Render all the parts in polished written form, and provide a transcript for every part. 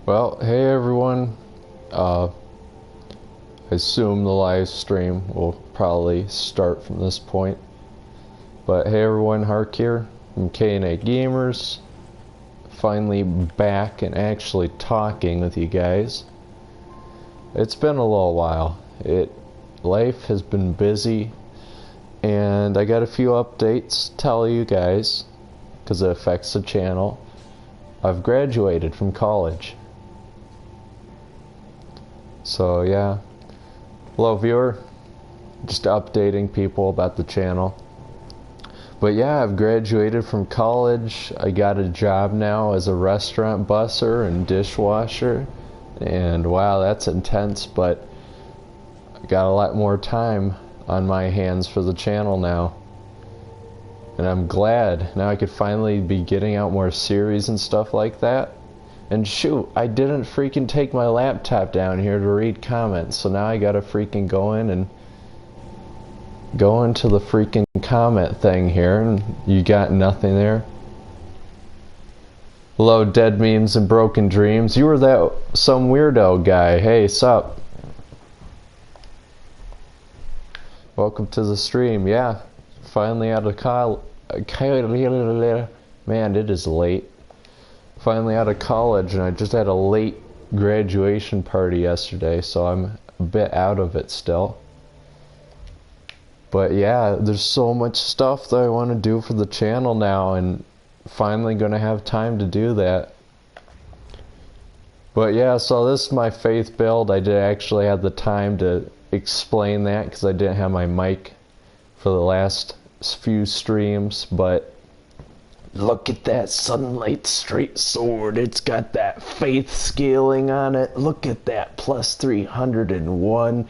Well, hey everyone. I assume the live stream will probably start from this point. But hey everyone, Hark here from K&A Gamers. Finally back and actually talking with you guys. It's been a little while. Life has been busy, and I got a few updates to tell you guys because it affects the channel. I've graduated from college. So yeah, hello viewer, just updating people about the channel. But yeah, I've graduated from college. I got a job now as a restaurant busser and dishwasher, and wow, that's intense, but I got a lot more time on my hands for the channel now. And I'm glad now I could finally be getting out more series and stuff like that. And shoot, I didn't freaking take my laptop down here to read comments, so now I gotta freaking go into the freaking comment thing here, and you got nothing there. Hello, Dead Memes and Broken Dreams. You were that some weirdo guy. Hey, sup? Welcome to the stream. Yeah, finally out of college. Man, it is late. Finally out of college, and I just had a late graduation party yesterday, so I'm a bit out of it still. But yeah, there's so much stuff that I want to do for the channel now, and finally gonna have time to do that. But yeah, so this is my faith build. I did actually have the time to explain that because I didn't have my mic for the last few streams, but look at that sunlight straight sword. It's got that faith scaling on it. Look at that, plus 301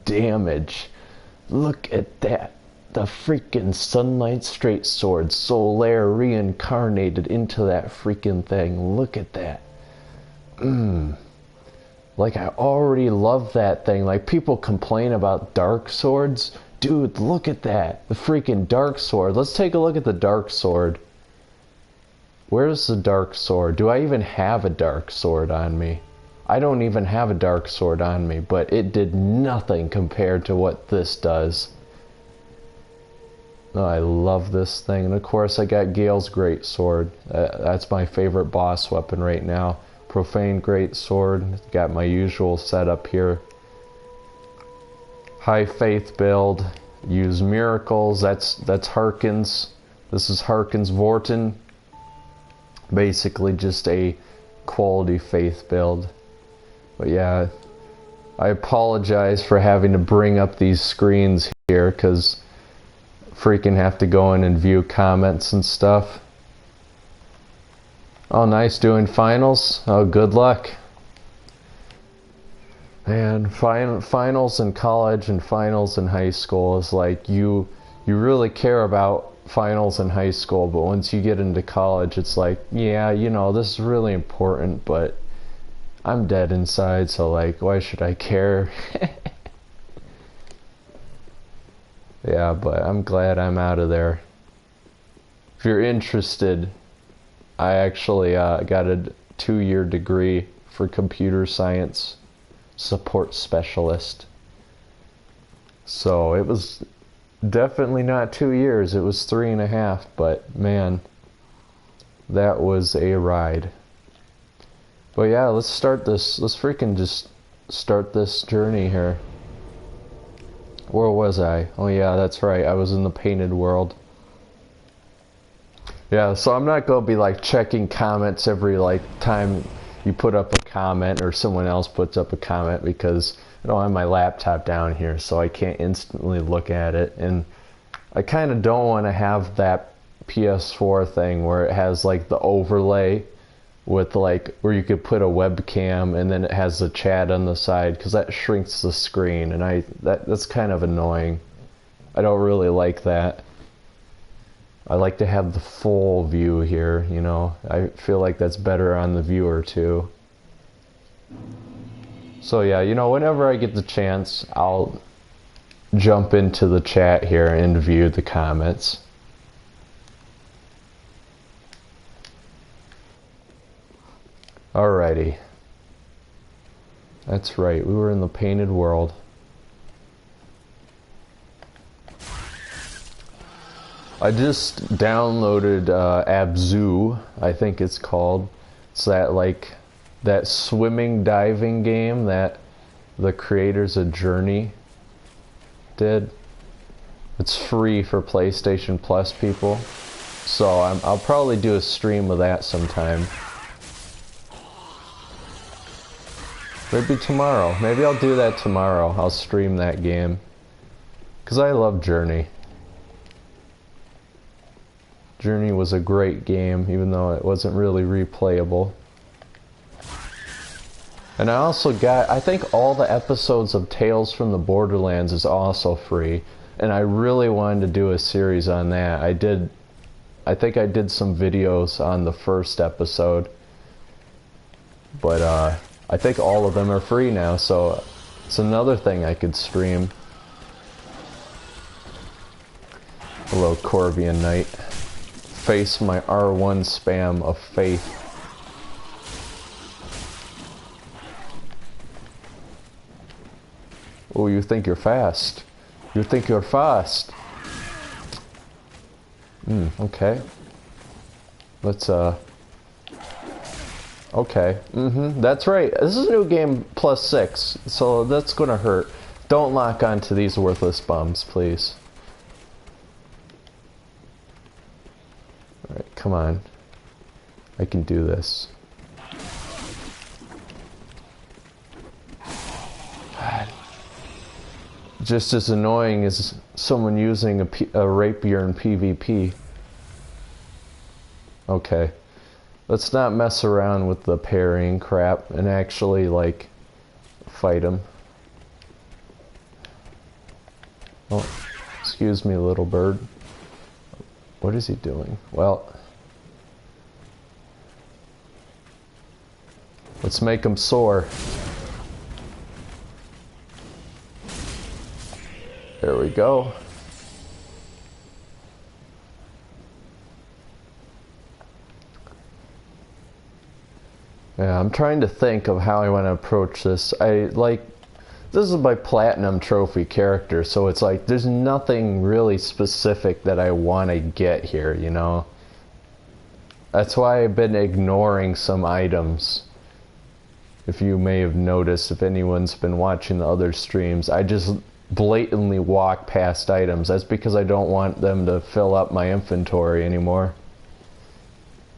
damage. Look at that. The freaking sunlight straight sword. Solaire reincarnated into that freaking thing. Look at that. Like, I already love that thing. Like, people complain about dark swords. Dude, look at that. The freaking dark sword. Let's take a look at the dark sword. Where's the dark sword? Do I even have a dark sword on me? I don't even have a dark sword on me, but it did nothing compared to what this does. Oh, I love this thing. And of course I got Gale's great sword. That's my favorite boss weapon right now. Profane great sword. Got my usual setup here. High faith build. Use miracles. That's Harkins. This is Harkins Vorten. Basically just a quality faith build. But yeah, I apologize for having to bring up these screens here because freaking have to go in and view comments and stuff. Oh, nice, doing finals. Oh, good luck. Man, finals in college and finals in high school is like you really care about finals in high school, but once you get into college, it's like, yeah, you know, this is really important, but I'm dead inside, so like, why should I care? Yeah, but I'm glad I'm out of there. If you're interested, I actually got a 2-year degree for computer science support specialist. So it was definitely not 2 years, it was 3.5, but man, that was a ride. But yeah, let's start this. Let's freaking just start this journey here. Where was I? Oh yeah, that's right, I was in the painted world. Yeah, so I'm not gonna be like checking comments every like time you put up a comment or someone else puts up a comment, because I don't have my laptop down here, so I can't instantly look at it. And I kind of don't want to have that PS4 thing where it has like the overlay with like where you could put a webcam and then it has the chat on the side, because that shrinks the screen, and that's kind of annoying. I don't really like that. I like to have the full view here, you know. I feel like that's better on the viewer too. So yeah, you know, whenever I get the chance, I'll jump into the chat here and view the comments. Alrighty. That's right, we were in the painted world. I just downloaded Abzu, I think it's called. It's that like that swimming diving game that the creators of Journey did. It's free for PlayStation Plus people, so I'll probably do a stream of that sometime. Maybe tomorrow. Maybe I'll do that tomorrow. I'll stream that game. Because I love Journey. Journey was a great game, even though it wasn't really replayable. And I also got, I think all the episodes of Tales from the Borderlands is also free. And I really wanted to do a series on that. I think I did some videos on the first episode. But I think all of them are free now, so it's another thing I could stream. Hello, Corbian Knight. Face my R1 spam of faith. Oh, you think you're fast. You think you're fast. Okay. Let's, okay. That's right. This is a new game +6, so that's gonna hurt. Don't lock onto these worthless bums, please. Alright, come on. I can do this. God. Just as annoying as someone using a rapier in PvP. Okay. Let's not mess around with the parrying crap and actually, like, fight him. Oh, excuse me, little bird. What is he doing? Well, let's make him soar. There we go. Yeah, I'm trying to think of how I want to approach this. This is my platinum trophy character, so it's like there's nothing really specific that I want to get here, you know? That's why I've been ignoring some items. If you may have noticed, if anyone's been watching the other streams, I just blatantly walk past items. That's because I don't want them to fill up my inventory anymore.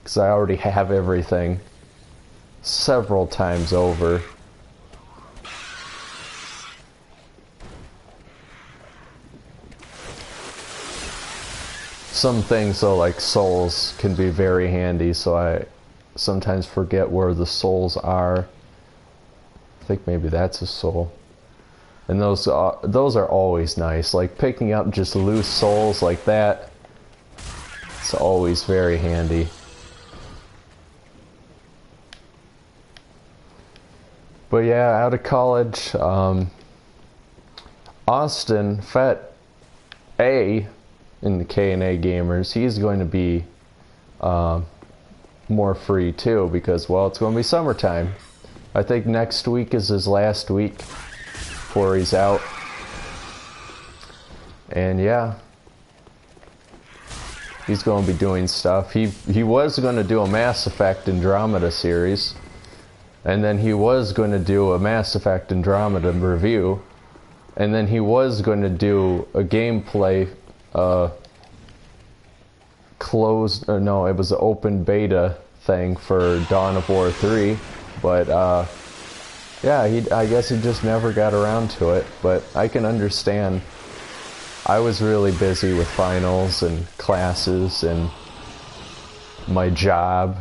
Because I already have everything several times over. Some things though, like souls, can be very handy, so I sometimes forget where the souls are. I think maybe that's a soul. And those are always nice. Like picking up just loose souls like that, it's always very handy. But yeah, out of college, Austin Fett A in the K&A Gamers, he's going to be more free too, because, well, it's going to be summertime. I think next week is his last week before he's out. And yeah, he's going to be doing stuff. He was going to do a Mass Effect Andromeda series, and then he was going to do a Mass Effect Andromeda review, and then he was going to do a gameplay closed, or no, it was an open beta thing for Dawn of War 3, but yeah, I guess he just never got around to it, but I can understand. I was really busy with finals and classes and my job.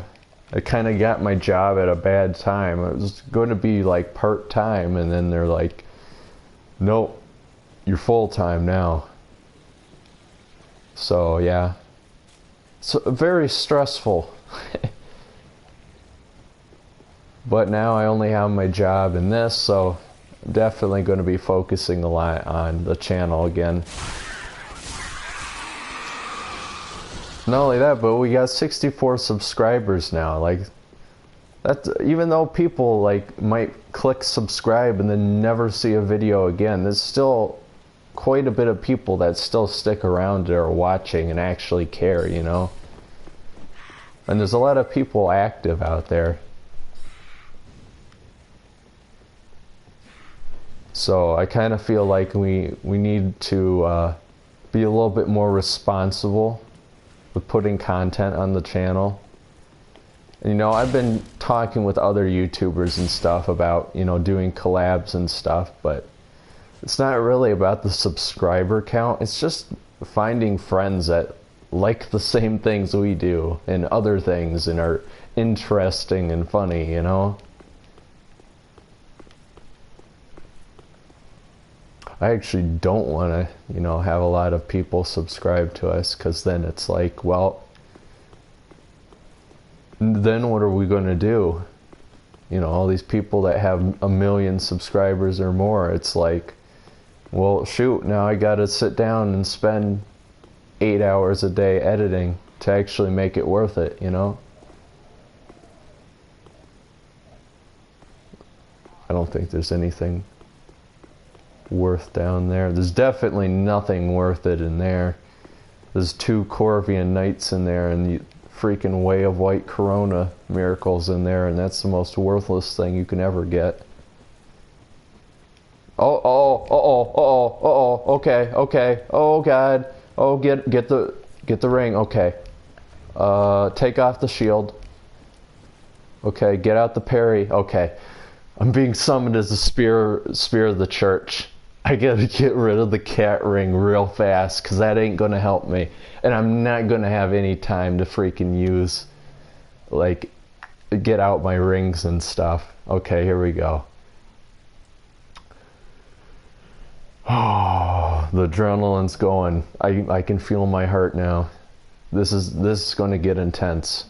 I kind of got my job at a bad time. It was going to be like part-time, and then they're like, nope, you're full-time now. So yeah, so very stressful. But now I only have my job in this, so I'm definitely going to be focusing a lot on the channel again. Not only that, but we got 64 subscribers now. Like, That's even though people like might click subscribe and then never see a video again, there's still quite a bit of people that still stick around and are watching and actually care, you know? And there's a lot of people active out there. So I kind of feel like we need to be a little bit more responsible with putting content on the channel. And, you know, I've been talking with other YouTubers and stuff about, you know, doing collabs and stuff, but it's not really about the subscriber count. It's just finding friends that like the same things we do and other things and are interesting and funny, you know? I actually don't want to, you know, have a lot of people subscribe to us, because then it's like, well, then what are we going to do? You know, all these people that have 1 million subscribers or more, it's like, well, shoot, now I got to sit down and spend 8 hours a day editing to actually make it worth it, you know? I don't think there's anything worth down there. There's definitely nothing worth it in there. There's 2 Corvian Knights in there and the freaking Way of White Corona miracles in there, and that's the most worthless thing you can ever get. Okay, okay. Oh God. Oh, get the ring. Okay. Take off the shield. Okay, get out the parry. Okay. I'm being summoned as the spear of the church. I gotta get rid of the cat ring real fast, because that ain't gonna help me. And I'm not gonna have any time to freaking use, like, get out my rings and stuff. Okay, here we go. Oh, the adrenaline's going. I can feel my heart now. This is gonna get intense.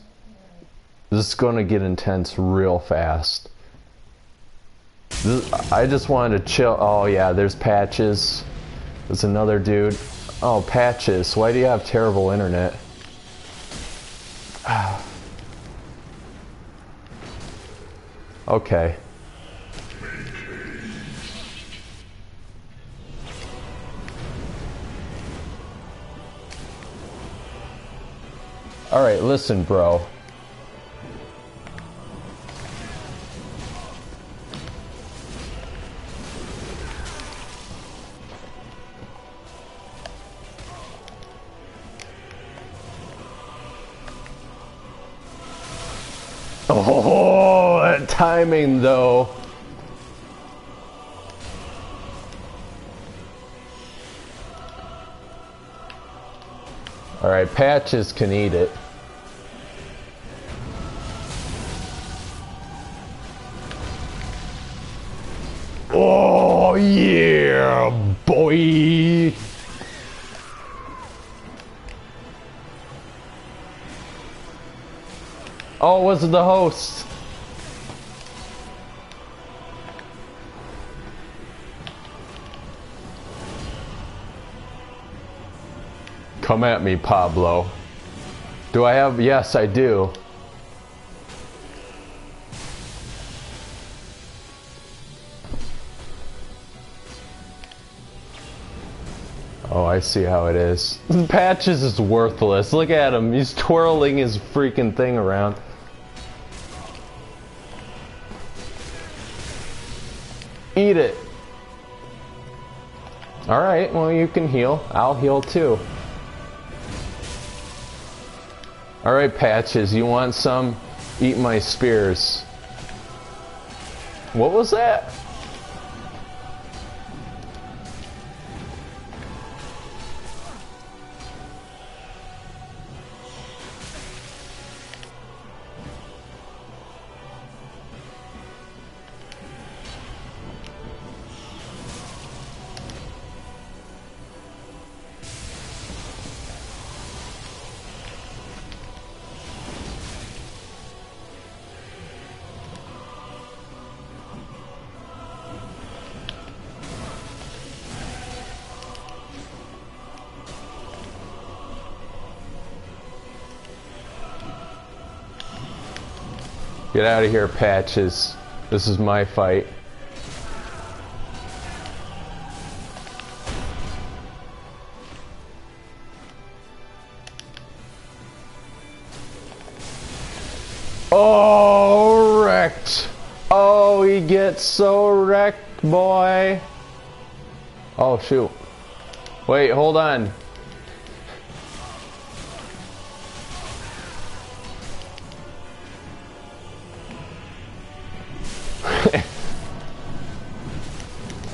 This is gonna get intense real fast. I just wanted to chill. Oh yeah, there's Patches. There's another dude. Oh, Patches, why do you have terrible internet? Okay. Alright, listen, bro. Oh, that timing though. Alright, Patches can eat it. Oh yeah, boy. Oh, was it the host? Come at me, Pablo. Do I have? Yes, I do. Oh, I see how it is. Patches is worthless. Look at him. He's twirling his freaking thing around. Eat it. Alright, well, you can heal. I'll heal too. Alright, Patches, you want some? Eat my spears. What was that? Get out of here, Patches. This is my fight. Oh, wrecked. Oh, he gets so wrecked, boy. Oh, shoot. Wait, hold on.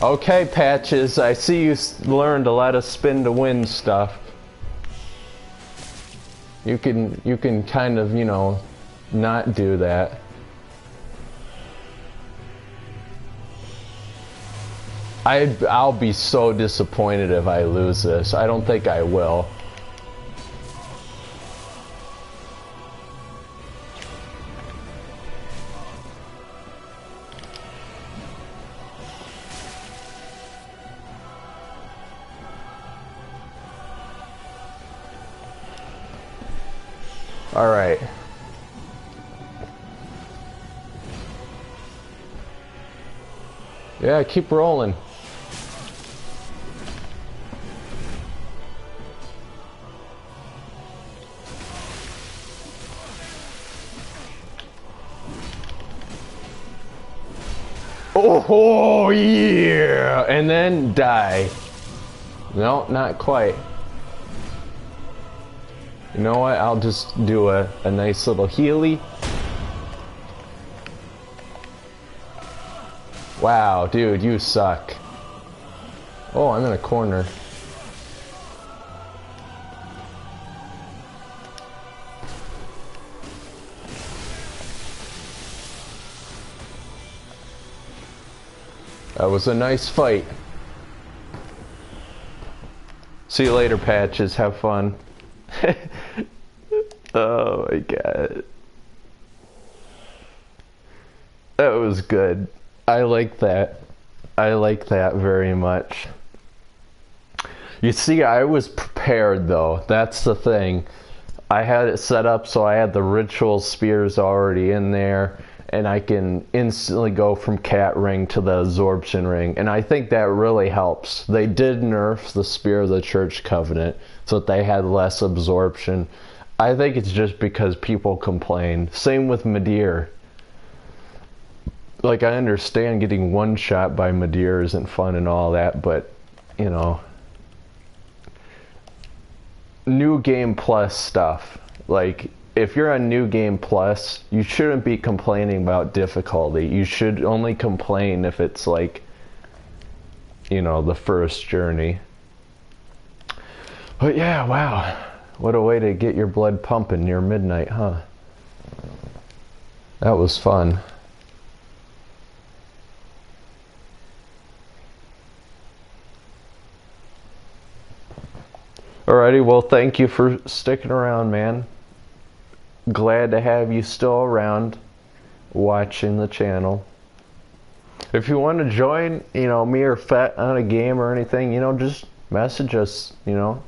Okay, Patches, I see you learned to let us spin to win stuff. You can kind of, you know, not do that. I'll be so disappointed if I lose this. I don't think I will. All right. Yeah, keep rolling. Oh, yeah! And then die. No, not quite. You know what? I'll just do a nice little healy. Wow, dude, you suck. Oh, I'm in a corner. That was a nice fight. See you later, Patches. Have fun. Oh my god. That was good. I like that. I like that very much. You see, I was prepared though. That's the thing. I had it set up so I had the ritual spears already in there, and I can instantly go from cat ring to the absorption ring, and I think that really helps. They did nerf the Spear of the Church Covenant so that they had less absorption. I think it's just because people complained. Same with Madeir. Like, I understand getting one shot by Madeir isn't fun and all that, but, you know, New Game Plus stuff. Like, if you're on New Game Plus, you shouldn't be complaining about difficulty. You should only complain if it's like, you know, the first journey. But yeah, wow. What a way to get your blood pumping near midnight, huh? That was fun. Alrighty, well, thank you for sticking around, man. Glad to have you still around watching the channel. If you want to join, you know, me or Fett on a game or anything, you know, just message us, you know.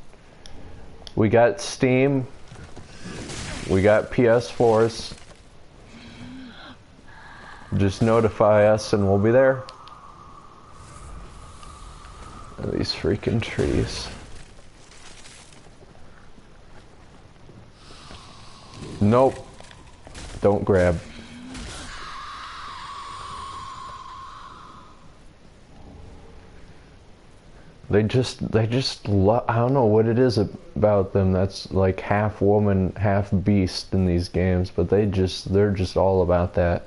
We got Steam. We got PS4s. Just notify us and we'll be there. These freaking trees. Nope. Don't grab. They just I don't know what it is about them that's like half woman, half beast in these games, but they're just all about that.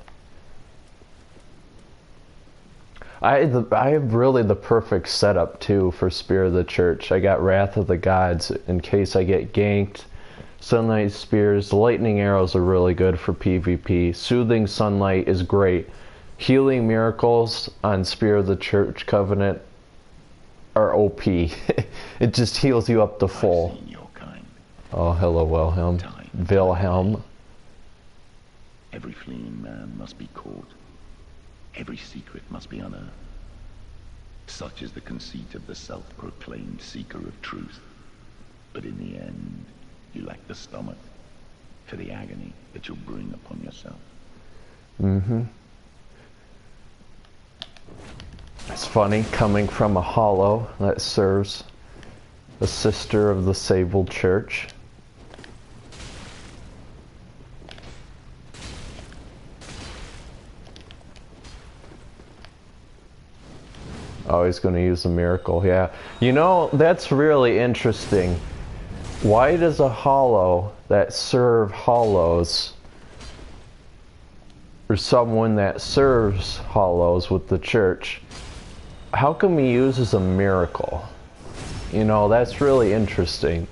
I have really the perfect setup too for Spear of the Church. I got Wrath of the Gods in case I get ganked. Sunlight Spears, Lightning Arrows are really good for PvP. Soothing Sunlight is great. Healing Miracles on Spear of the Church Covenant are OP. It just heals you up to full. Oh, hello, Wilhelm. Wilhelm. Every fleeing man must be caught. Every secret must be unearthed. Such is the conceit of the self-proclaimed seeker of truth. But in the end, you lack the stomach for the agony that you'll bring upon yourself. Mm-hmm. It's funny, coming from a hollow that serves a sister of the Sable Church. Oh, he's going to use a miracle, yeah. You know, that's really interesting. Why does a hollow that serve hollows, or someone that serves hollows with the church, how come he uses a miracle? You know, that's really interesting.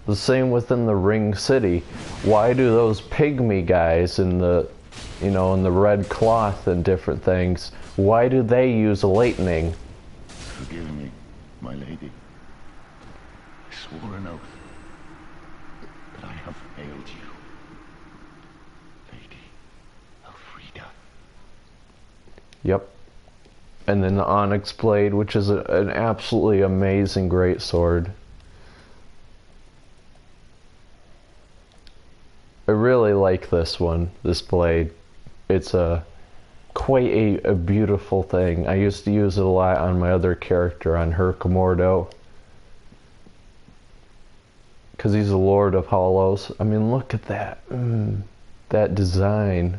The same within the Ring City. Why do those pygmy guys in the, you know, in the red cloth and different things, why do they use lightning? Forgive me, my lady. I swore an oath that I have failed you. Lady Elfrida. Yep. And then the Onyx Blade, which is an absolutely amazing great sword. I really like this one, this blade. It's quite a beautiful thing. I used to use it a lot on my other character, on Hark, because he's the Lord of Hollows. I mean, look at that. That design.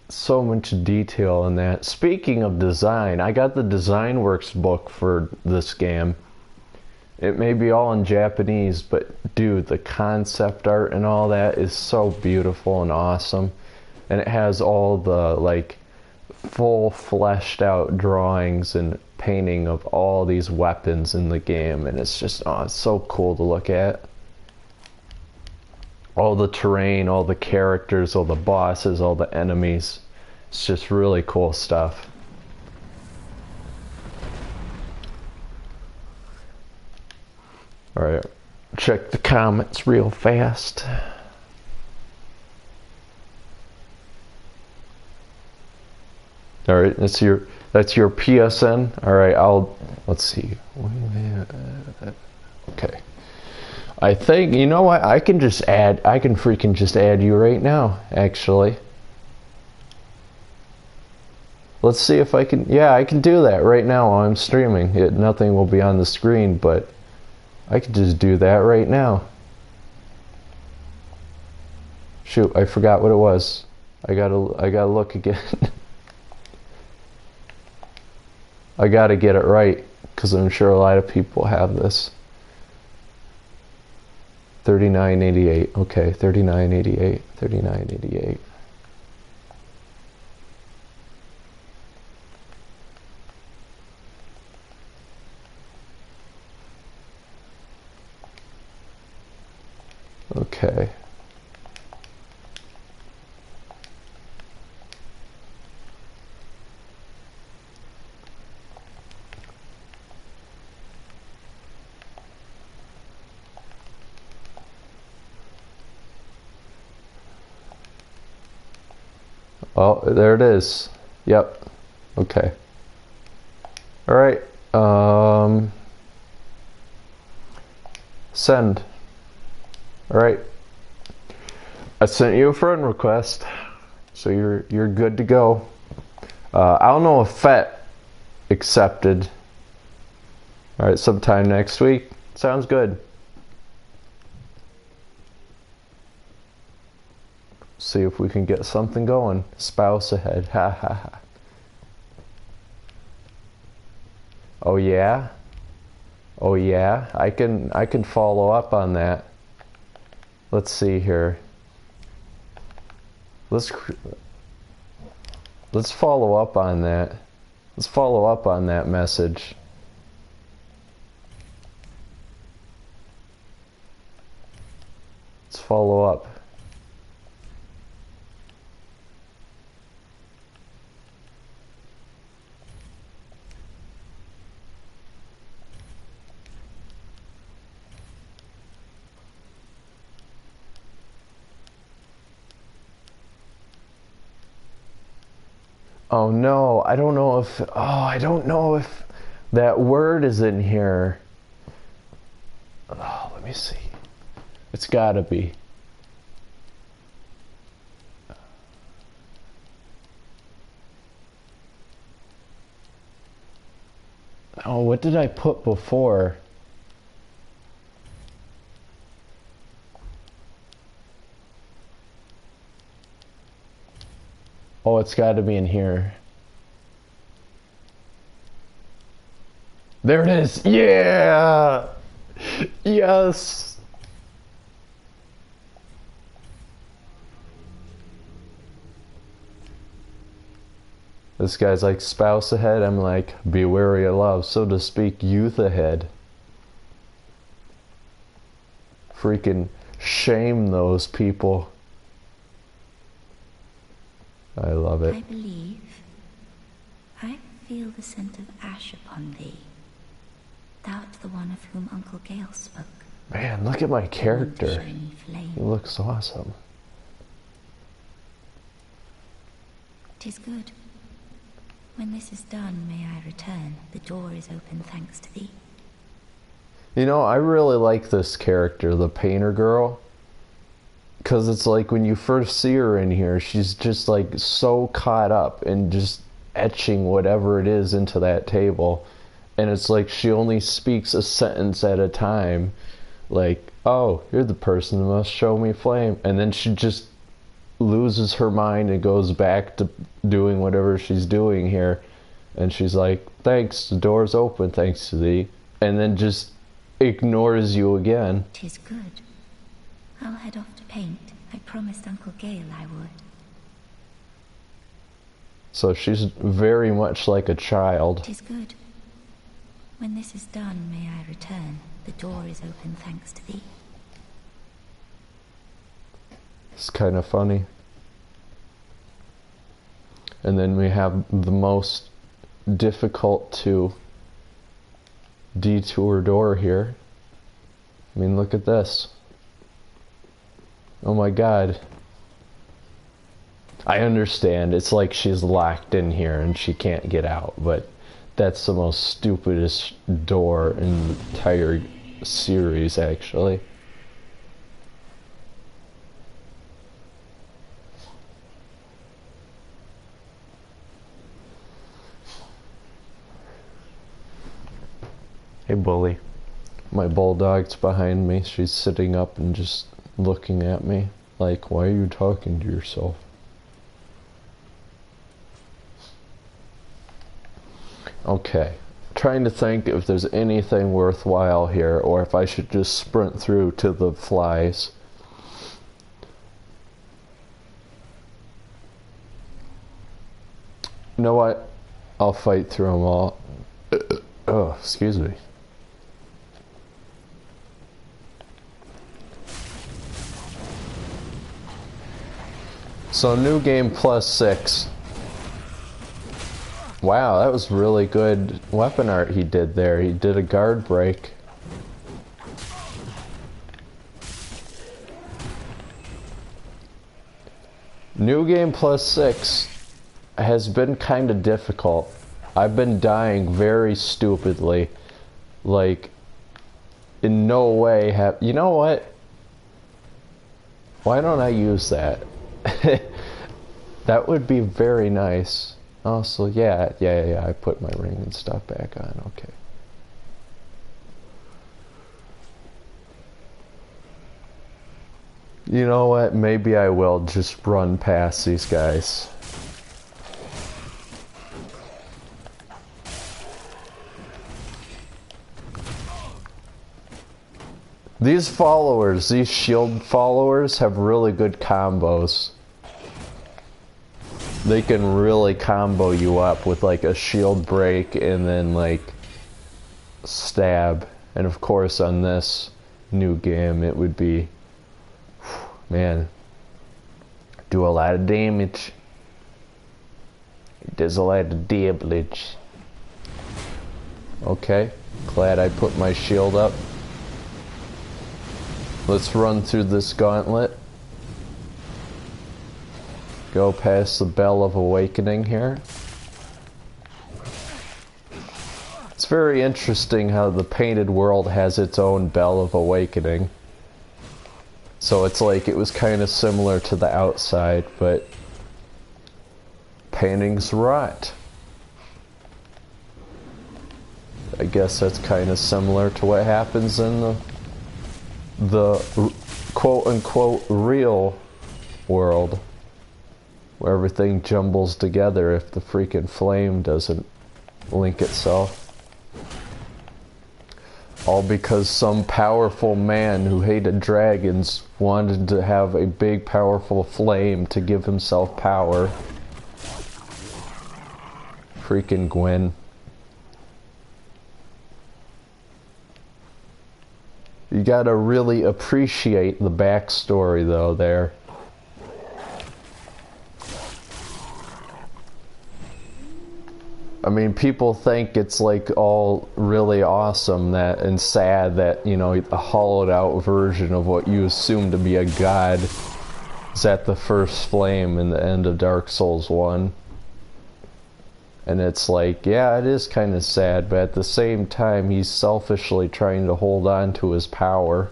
So much detail in that. Speaking of design, I got the Design Works book for this game. It may be all in Japanese, but dude, the concept art and all that is so beautiful and awesome. And it has all the like full fleshed out drawings and painting of all these weapons in the game, and it's just, oh, it's so cool to look at. All the terrain, all the characters, all the bosses, all the enemies. It's just really cool stuff. Alright, check the comments real fast. Alright, that's your PSN. Alright, let's see. Okay. I think, you know what, I can freaking just add you right now, actually. Let's see if I can, yeah, I can do that right now while I'm streaming. Nothing will be on the screen, but I can just do that right now. Shoot, I forgot what it was. I gotta look again. I gotta get it right, because I'm sure a lot of people have this. 3988. Okay, 3988. 3988. Okay. Oh, there it is. Yep. Okay. All right. Send. All right. I sent you a friend request, so you're good to go. I don't know if FET accepted. All right, sometime next week. Sounds good. See if we can get something going. Spouse ahead. Ha ha ha. Oh yeah? Oh yeah? I can follow up on that. Let's see here. Let's follow up on that. Let's follow up on that message. Let's follow up. Oh no, I don't know if that word is in here. Oh, let me see. It's gotta be. Oh, what did I put before? Oh, it's got to be in here. There it is. Yeah. Yes. This guy's like, spouse ahead. I'm like, be wary of love, so to speak, youth ahead. Freaking shame those people. I love it. I believe I feel the scent of ash upon thee. Thou art the one of whom Uncle Gale spoke. Man, look at my character. Shiny flame. He looks awesome. 'Tis good. When this is done, may I return. The door is open thanks to thee. You know, I really like this character, the painter girl. Because it's like when you first see her in here, she's just like so caught up in just etching whatever it is into that table. And it's like she only speaks a sentence at a time. Like, oh, you're the person who must show me flame. And then she just loses her mind and goes back to doing whatever she's doing here. And she's like, thanks, the door's open thanks to thee. And then just ignores you again. 'Tis good. I'll head off to paint. I promised Uncle Gale I would. So she's very much like a child. 'Tis good. When this is done, may I return. The door is open thanks to thee. It's kind of funny. And then we have the most difficult to detour door here. I mean, look at this. Oh my god. I understand, it's like she's locked in here and she can't get out, but that's the most stupidest door in the entire series, actually. Hey, bully. My bulldog's behind me. She's sitting up and just looking at me like, why are you talking to yourself? Okay, trying to think if there's anything worthwhile here or if I should just sprint through to the flies. You know what? I'll fight through them all. Oh, excuse me. So new game +6. Wow, that was really good weapon art he did there. He did a guard break. New game +6 has been kind of difficult. I've been dying very stupidly. Like, in no way have... You know what? Why don't I use that? That would be very nice. Also, yeah, I put my ring and stuff back on, okay. You know what, maybe I will just run past these guys. These followers, these shield followers have really good combos. They can really combo you up with like a shield break and then like stab. And of course on this new game it would be, man, do a lot of damage. It does a lot of damage. Okay, glad I put my shield up. Let's run through this gauntlet. Go past the Bell of Awakening here. It's very interesting how the painted world has its own Bell of Awakening. So it's like it was kind of similar to the outside, but painting's right. I guess that's kind of similar to what happens in the quote-unquote real world, where everything jumbles together if the freaking flame doesn't link itself. All because some powerful man who hated dragons wanted to have a big powerful flame to give himself power. Freaking Gwen. You gotta really appreciate the backstory though there. I mean, people think it's like all really awesome that and sad that, you know, a hollowed out version of what you assume to be a god is at the first flame in the end of Dark Souls 1. And it's like, yeah, it is kind of sad, but at the same time, he's selfishly trying to hold on to his power.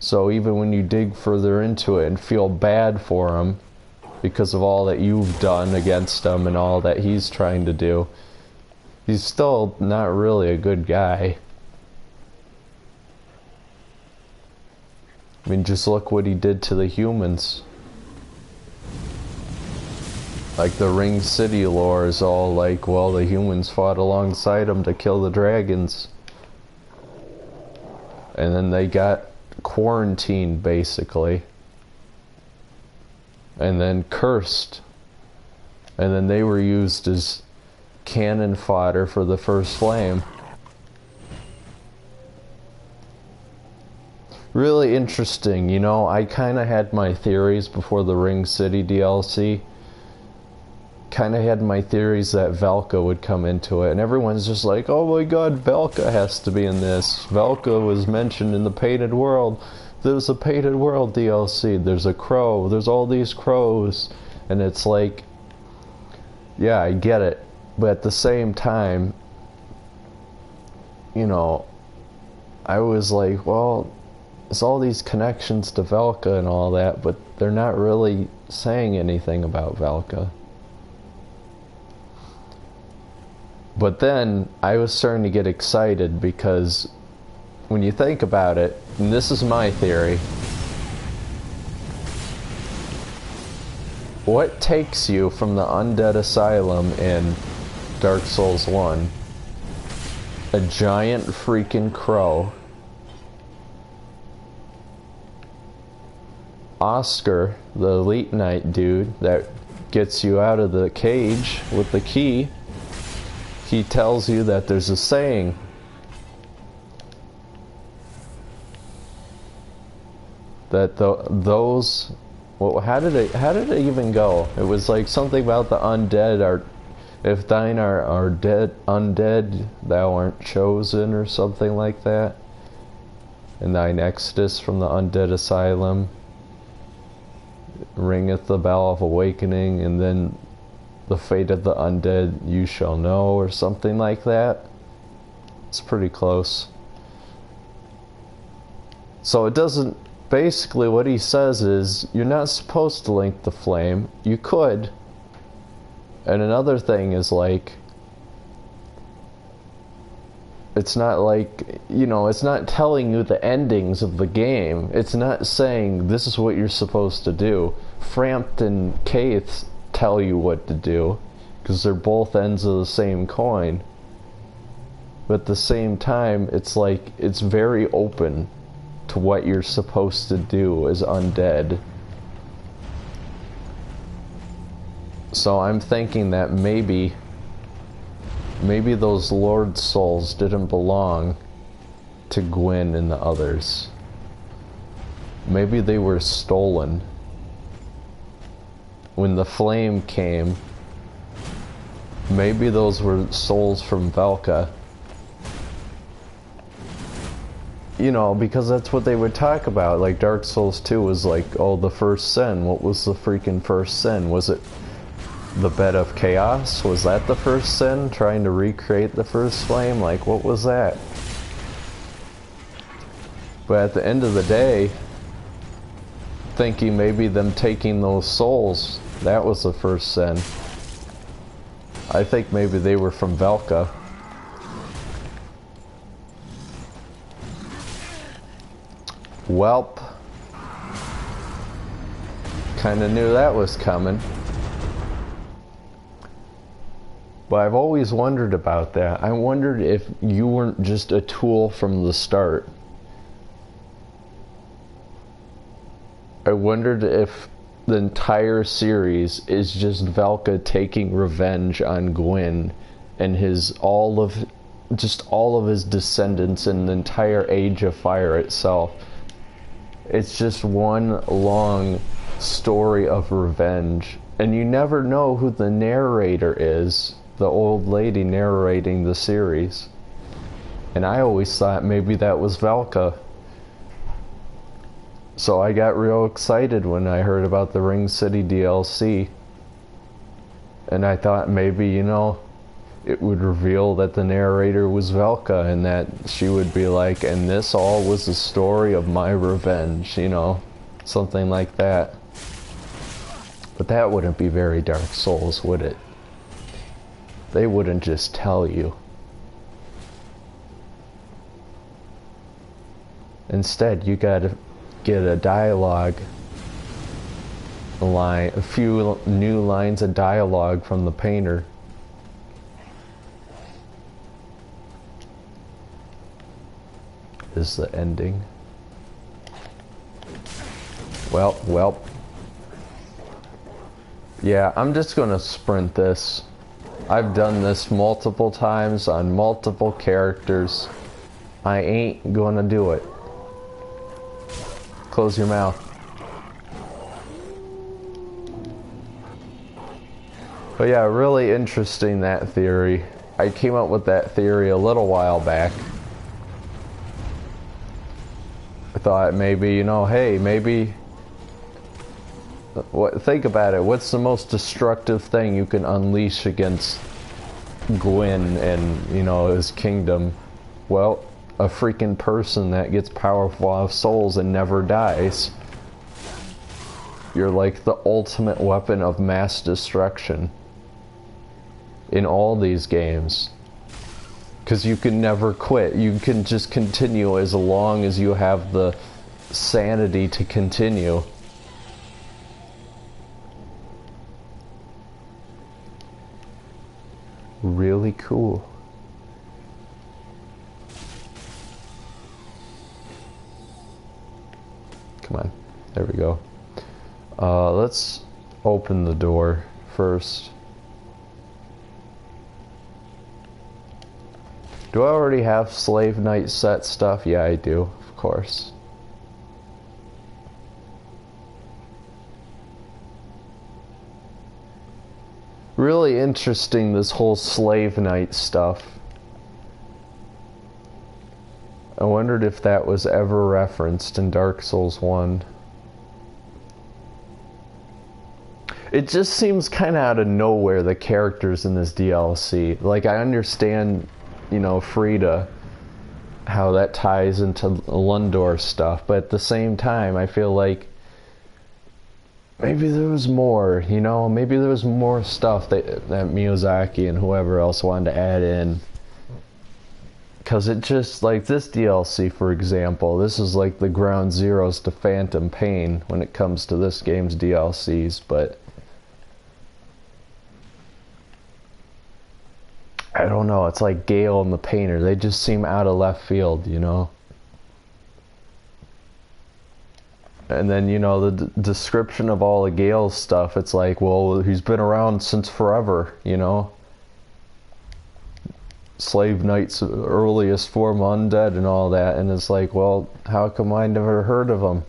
So even when you dig further into it and feel bad for him, because of all that you've done against him and all that he's trying to do, he's still not really a good guy. I mean, just look what he did to the humans. Like, the Ring City lore is all like, well, the humans fought alongside him to kill the dragons. And then they got quarantined, basically. And then cursed, and then they were used as cannon fodder for the first flame. Really interesting, you know. I kind of had my theories before the Ring City DLC. Kind of had my theories that Velka would come into it, and everyone's just like, oh my god, Velka has to be in this. Velka was mentioned in the Painted World. There's a Painted World DLC, there's a crow, there's all these crows, and it's like, yeah, I get it, but at the same time, you know, I was like, well, there's all these connections to Velka and all that, but they're not really saying anything about Velka. But then, I was starting to get excited because when you think about it, and this is my theory, what takes you from the Undead Asylum in Dark Souls 1? A giant freaking crow. Oscar, the Elite Knight dude that gets you out of the cage with the key, he tells you that there's a saying. That those, well, how did it even go? It was like something about the undead are, if thine are dead, undead, thou art chosen, or something like that. And thine exodus from the undead asylum ringeth the bell of awakening, and then the fate of the undead you shall know, or something like that. It's pretty close. So it doesn't. Basically what he says is, you're not supposed to link the flame. You could. And another thing is, like, it's not like, you know, it's not telling you the endings of the game. It's not saying this is what you're supposed to do. Frampton Caith tell you what to do, because they're both ends of the same coin. But at the same time, it's like, it's very open to what you're supposed to do as undead. So I'm thinking that maybe those Lord souls didn't belong to Gwyn and the others. Maybe they were stolen. When the flame came, maybe those were souls from Velka. You know, because that's what they would talk about. Like, Dark Souls 2 was like, oh, the first sin. What was the freaking first sin? Was it the Bed of Chaos? Was that the first sin? Trying to recreate the first flame? Like, what was that? But at the end of the day, thinking maybe them taking those souls, that was the first sin. I think maybe they were from Velka. Welp. Kinda knew that was coming. But I've always wondered about that. I wondered if you weren't just a tool from the start. I wondered if the entire series is just Velka taking revenge on Gwyn and all of his descendants and the entire Age of Fire itself. It's just one long story of revenge, and you never know who the narrator is, the old lady narrating the series. And I always thought maybe that was Velka. So I got real excited when I heard about the Ring City DLC. And I thought maybe, you know, it would reveal that the narrator was Velka and that she would be like, and this all was the story of my revenge, you know, something like that. But that wouldn't be very Dark Souls, would it? They wouldn't just tell you. Instead, you gotta get a dialogue line, a few new lines of dialogue from the painter. Is the ending. Well. Yeah, I'm just gonna sprint this. I've done this multiple times on multiple characters. I ain't gonna do it. Close your mouth. But yeah, really interesting, that theory. I came up with that theory a little while back. I thought maybe, you know, hey, maybe... think about it. What's the most destructive thing you can unleash against Gwyn and, you know, his kingdom? Well, a freaking person that gets powerful of souls and never dies. You're like the ultimate weapon of mass destruction in all these games. Because you can never quit. You can just continue as long as you have the sanity to continue. Really cool. Come on. There we go. Let's open the door first. Do I already have Slave Knight set stuff? Yeah, I do, of course. Really interesting, this whole Slave Knight stuff. I wondered if that was ever referenced in Dark Souls 1. It just seems kind of out of nowhere, the characters in this DLC. Like, I understand, you know, Frida, how that ties into Lundor stuff, but at the same time, I feel like maybe there was more, you know, maybe there was more stuff that Miyazaki and whoever else wanted to add in. Because it just, like this DLC, for example, this is like the ground zeros to Phantom Pain when it comes to this game's DLCs, but I don't know, it's like Gale and the Painter. They just seem out of left field, you know? And then, you know, the description of all of Gale's stuff, it's like, well, he's been around since forever, you know? Slave Knight's earliest form undead and all that, and it's like, well, how come I never heard of him?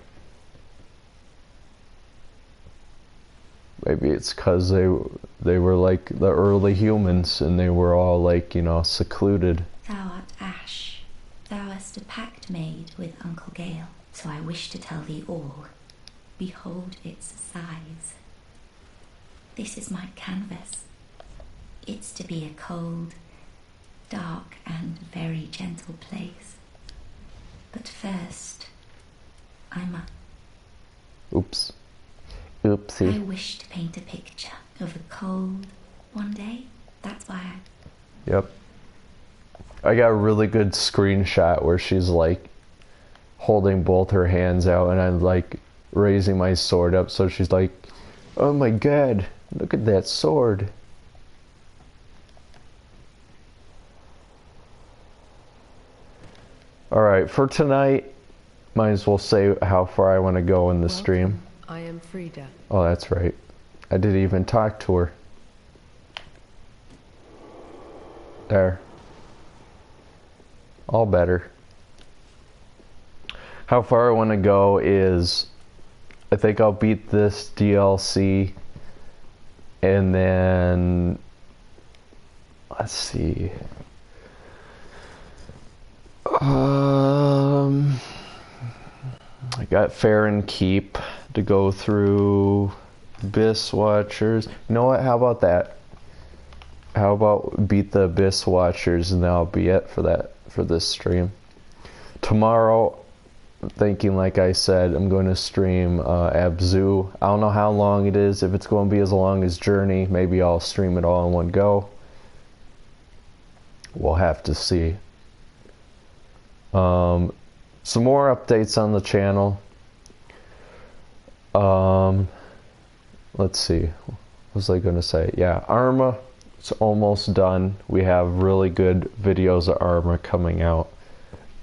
Maybe it's because they were like the early humans, and they were all like, you know, secluded. Thou art Ash. Thou hast a pact made with Uncle Gale, so I wish to tell thee all. Behold its size. This is my canvas. It's to be a cold, dark and very gentle place. But first, I must... Oops. Oopsie. I wish to paint a picture of a cold one day. That's why I... Yep. I got a really good screenshot where she's like holding both her hands out, and I'm like raising my sword up, so she's like, oh my god, look at that sword. Alright, for tonight, might as well say how far I want to go in the stream. I am Frida. Oh, that's right. I didn't even talk to her. There. All better. How far I want to go is, I think I'll beat this DLC, and then, let's see. I got Fair and Keep to go through, Abyss Watchers. You know what? How about that? How about beat the Abyss Watchers, and that'll be it for this stream. Tomorrow, I'm thinking, like I said, I'm going to stream Abzu. I don't know how long it is. If it's going to be as long as Journey, maybe I'll stream it all in one go. We'll have to see. Some more updates on the channel. Let's see. What was I going to say? Yeah, Arma. It's almost done. We have really good videos of Arma coming out.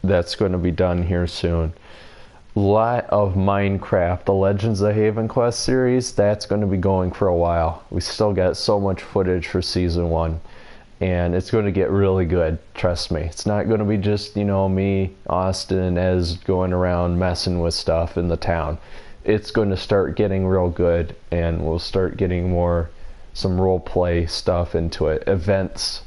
That's going to be done here soon. Lot of Minecraft, the Legends of Haven Quest series. That's going to be going for a while. We still got so much footage for season 1. And it's going to get really good, trust me. It's not going to be just, you know, me, Austin, and Ez going around messing with stuff in the town. It's going to start getting real good, and we'll start getting some role play stuff into it. Events,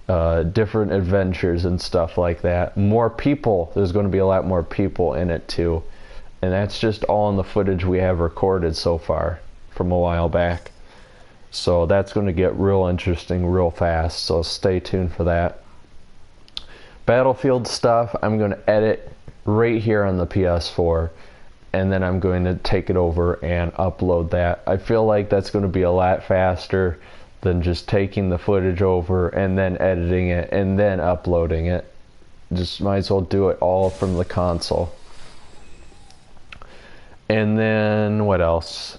different adventures and stuff like that. More people. There's going to be a lot more people in it too. And that's just all in the footage we have recorded so far from a while back. So that's going to get real interesting real fast, so stay tuned for that. Battlefield stuff, I'm going to edit right here on the PS4, and then I'm going to take it over and upload that. I feel like that's going to be a lot faster than just taking the footage over and then editing it and then uploading it. Just might as well do it all from the console. And then what else?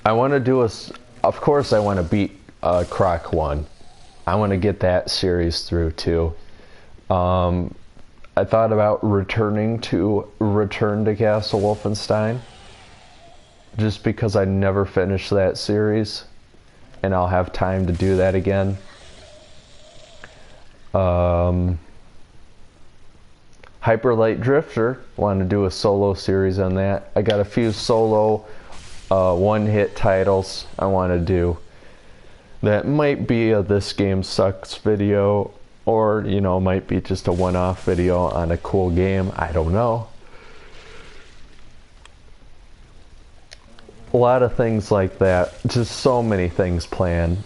I want to do of course I want to beat Croc 1. I want to get that series through too. I thought about return to Castle Wolfenstein, just because I never finished that series, and I'll have time to do that again. Hyper Light Drifter, want to do a solo series on that. I got a few solo one-hit titles I want to do. That might be a This Game Sucks video, or, you know, might be just a one-off video on a cool game. I don't know. A lot of things like that. Just so many things planned.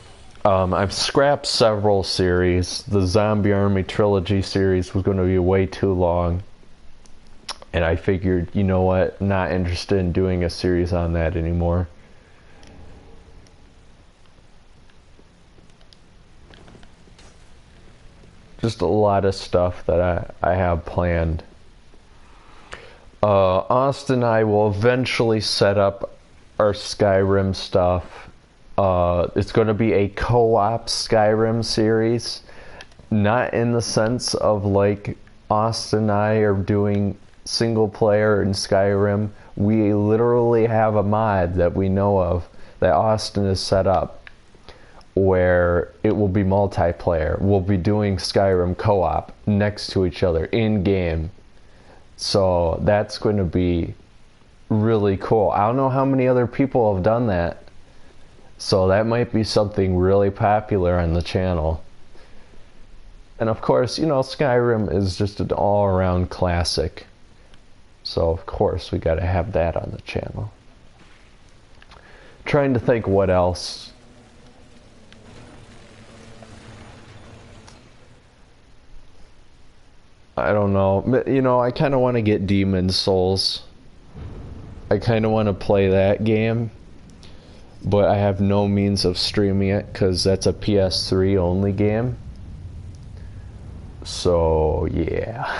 I've scrapped several series. The Zombie Army Trilogy series was going to be way too long. And I figured, you know what, not interested in doing a series on that anymore. Just a lot of stuff that I have planned. Austin and I will eventually set up our Skyrim stuff. It's going to be a co-op Skyrim series. Not in the sense of like Austin and I are doing single player in Skyrim. We literally have a mod that we know of that Austin has set up where it will be multiplayer. We'll be doing Skyrim co-op next to each other in game. So that's going to be really cool. I don't know how many other people have done that. So that might be something really popular on the channel. And of course, you know, Skyrim is just an all-around classic. So of course we got to have that on the channel. Trying to think what else. I don't know. You know, I kind of want to get Demon's Souls. I kind of want to play that game. But I have no means of streaming it because that's a PS3 only game. So, yeah.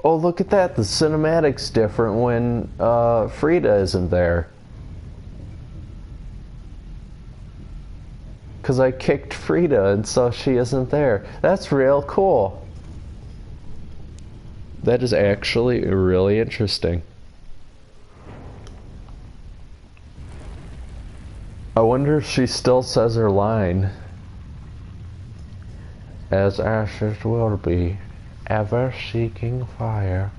Oh, look at that. The cinematic's different when Frida isn't there. Because I kicked Frida and so she isn't there. That's real cool. That is actually really interesting. I wonder if she still says her line. As ashes will be, ever seeking fire.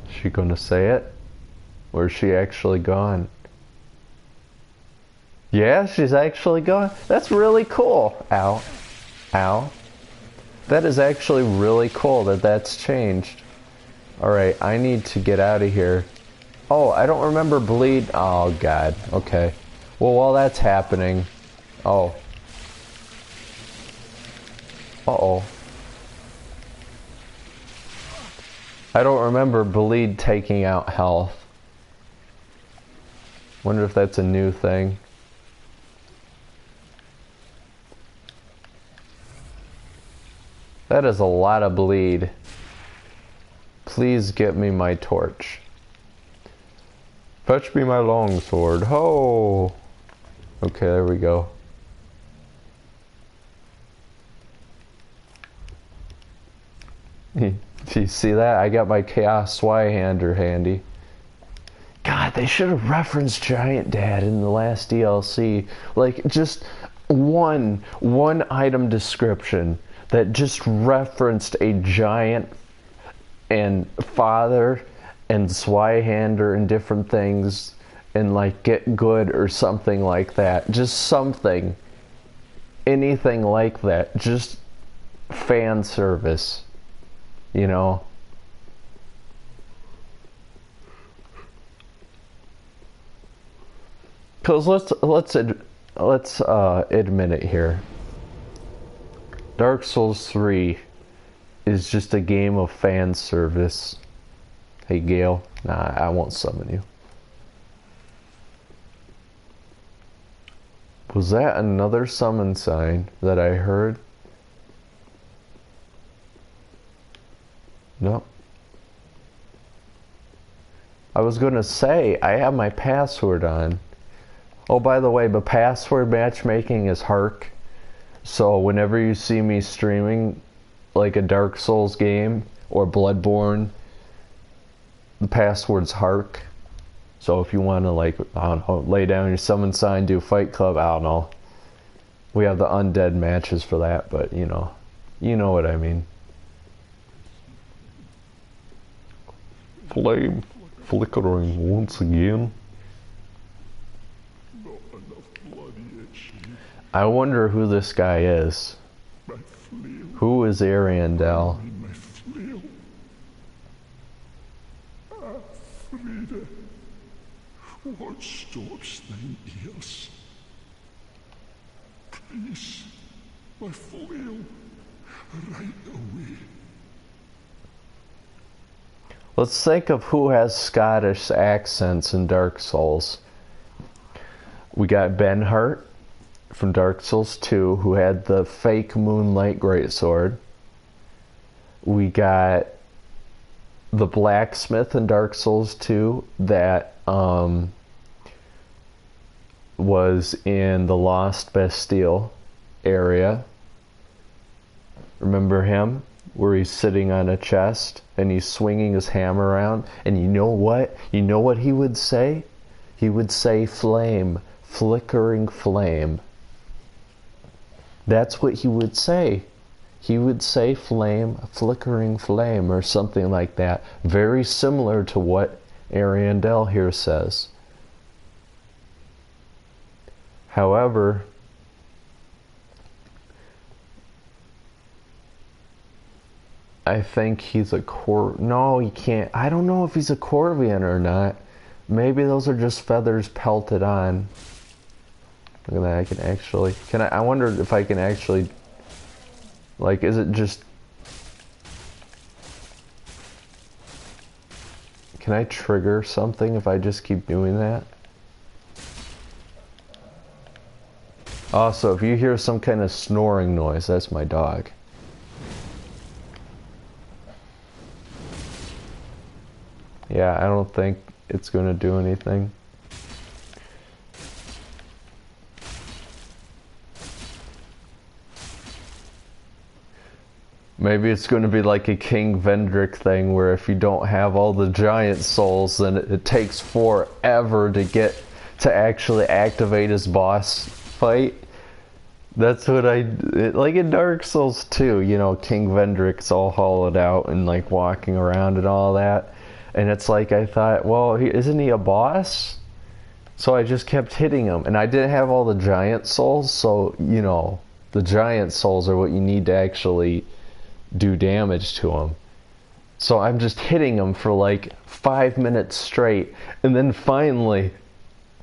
Is she gonna say it? Or is she actually gone? Yeah, she's actually gone. That's really cool. Ow. Ow. That is actually really cool that that's changed. Alright, I need to get out of here. Oh, I don't remember bleed. Oh, God. Okay. Well, while that's happening... Oh. Uh-oh. I don't remember bleed taking out health. Wonder if that's a new thing. That is a lot of bleed. Please get me my torch. Fetch me my longsword. Ho! Okay, there we go. Do you see that? I got my Chaos Swyhander handy. God, they should have referenced Giant Dad in the last DLC. Like, just one item description that just referenced a giant and father and Swyhander and different things and like get good or something like that. Just something. Anything like that. Just fan service. You know? Cause let's admit it here. Dark Souls 3 is just a game of fan service. Hey Gale, nah, I won't summon you. Was that another summon sign that I heard? No. I was gonna say, I have my password on. Oh, by the way, the password matchmaking is Hark. So whenever you see me streaming like a Dark Souls game or Bloodborne, the password's Hark. So if you want to, like, I don't know, lay down your summon sign, do Fight Club, I don't know. We have the undead matches for that, but you know what I mean. Flame flickering once again. I wonder who this guy is. Who is Ariandel? Frida, what stops thine ears? Please, my flail, right away. Let's think of who has Scottish accents in Dark Souls. We got Ben Hart from Dark Souls 2, who had the fake Moonlight Greatsword. We got the blacksmith in Dark Souls 2 that was in the Lost Bastille area. Remember him? Where he's sitting on a chest and he's swinging his hammer around. And you know what? You know what he would say? He would say flame, flickering flame. That's what he would say. He would say flame, flickering flame, or something like that. Very similar to what Ariandel here says. However, I think he's a no, he can't. I don't know if he's a Corvian or not. Maybe those are just feathers pelted on. Look at that, I can actually... I wonder if I can actually... Like, is it just... Can I trigger something if I just keep doing that? Also, if you hear some kind of snoring noise, that's my dog. Yeah, I don't think it's gonna do anything. Maybe it's going to be like a King Vendrick thing where if you don't have all the giant souls, then it takes forever to get to actually activate his boss fight. That's what like in Dark Souls 2, you know, King Vendrick's all hollowed out and like walking around and all that. And it's like I thought, well, isn't he a boss? So I just kept hitting him, and I didn't have all the giant souls, so, you know, the giant souls are what you need to actually do damage to him. So I'm just hitting him for like 5 minutes straight, and then finally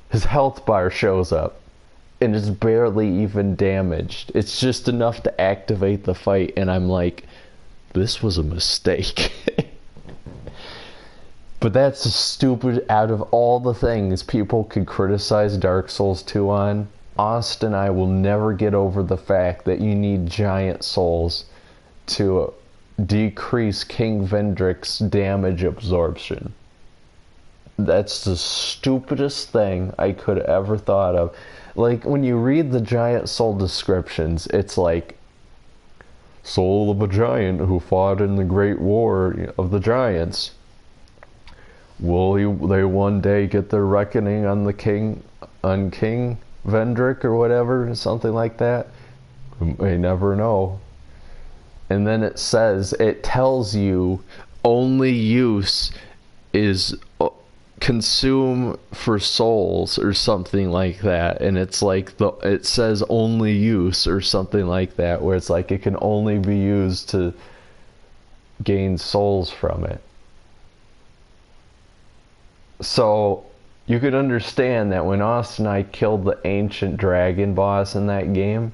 his health bar shows up and it's barely even damaged. It's just enough to activate the fight, and I'm like, this was a mistake. But that's stupid. Out of all the things people could criticize Dark Souls 2 on, Austin and I will never get over the fact that you need giant souls to decrease King Vendrick's damage absorption. That's the stupidest thing I could ever thought of. Like, when you read the giant soul descriptions, it's like, soul of a giant who fought in the Great War of the Giants. Will they one day get their reckoning on King Vendrick or whatever, something like that? We may never know. And then it tells you only use is consume for souls or something like that, and it's like it says only use or something like that, where it's like it can only be used to gain souls from it. So you could understand that when Austin and I killed the ancient dragon boss in that game,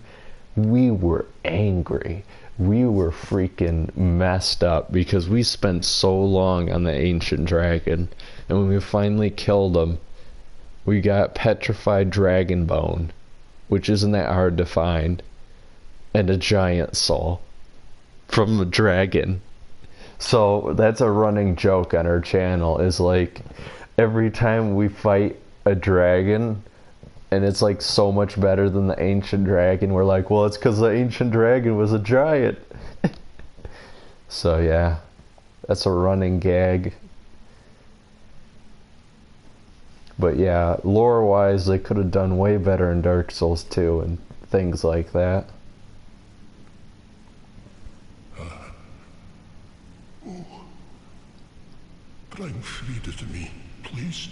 we were angry. We were freaking messed up because we spent so long on the ancient dragon, and when we finally killed him, we got petrified dragon bone, which isn't that hard to find, and a giant soul from a dragon. So that's a running joke on our channel, is like every time we fight a dragon and it's like so much better than the ancient dragon, we're like, well, it's because the ancient dragon was a giant. So yeah, that's a running gag. But yeah, lore wise, they could have done way better in Dark Souls 2 and things like that. Bring Frida to me, please.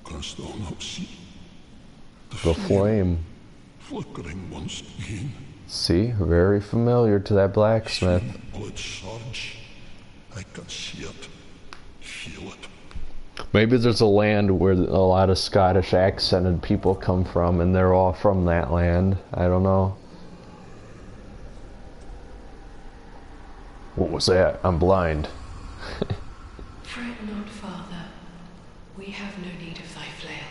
Canst thou not see The flame. flickering once again? See, very familiar to that blacksmith. Blood surge. I can see it, feel it. Maybe there's a land where a lot of Scottish accented people come from, and they're all from that land. I don't know. What was that? I'm blind. Fret not, Father. We have no need of thy flail.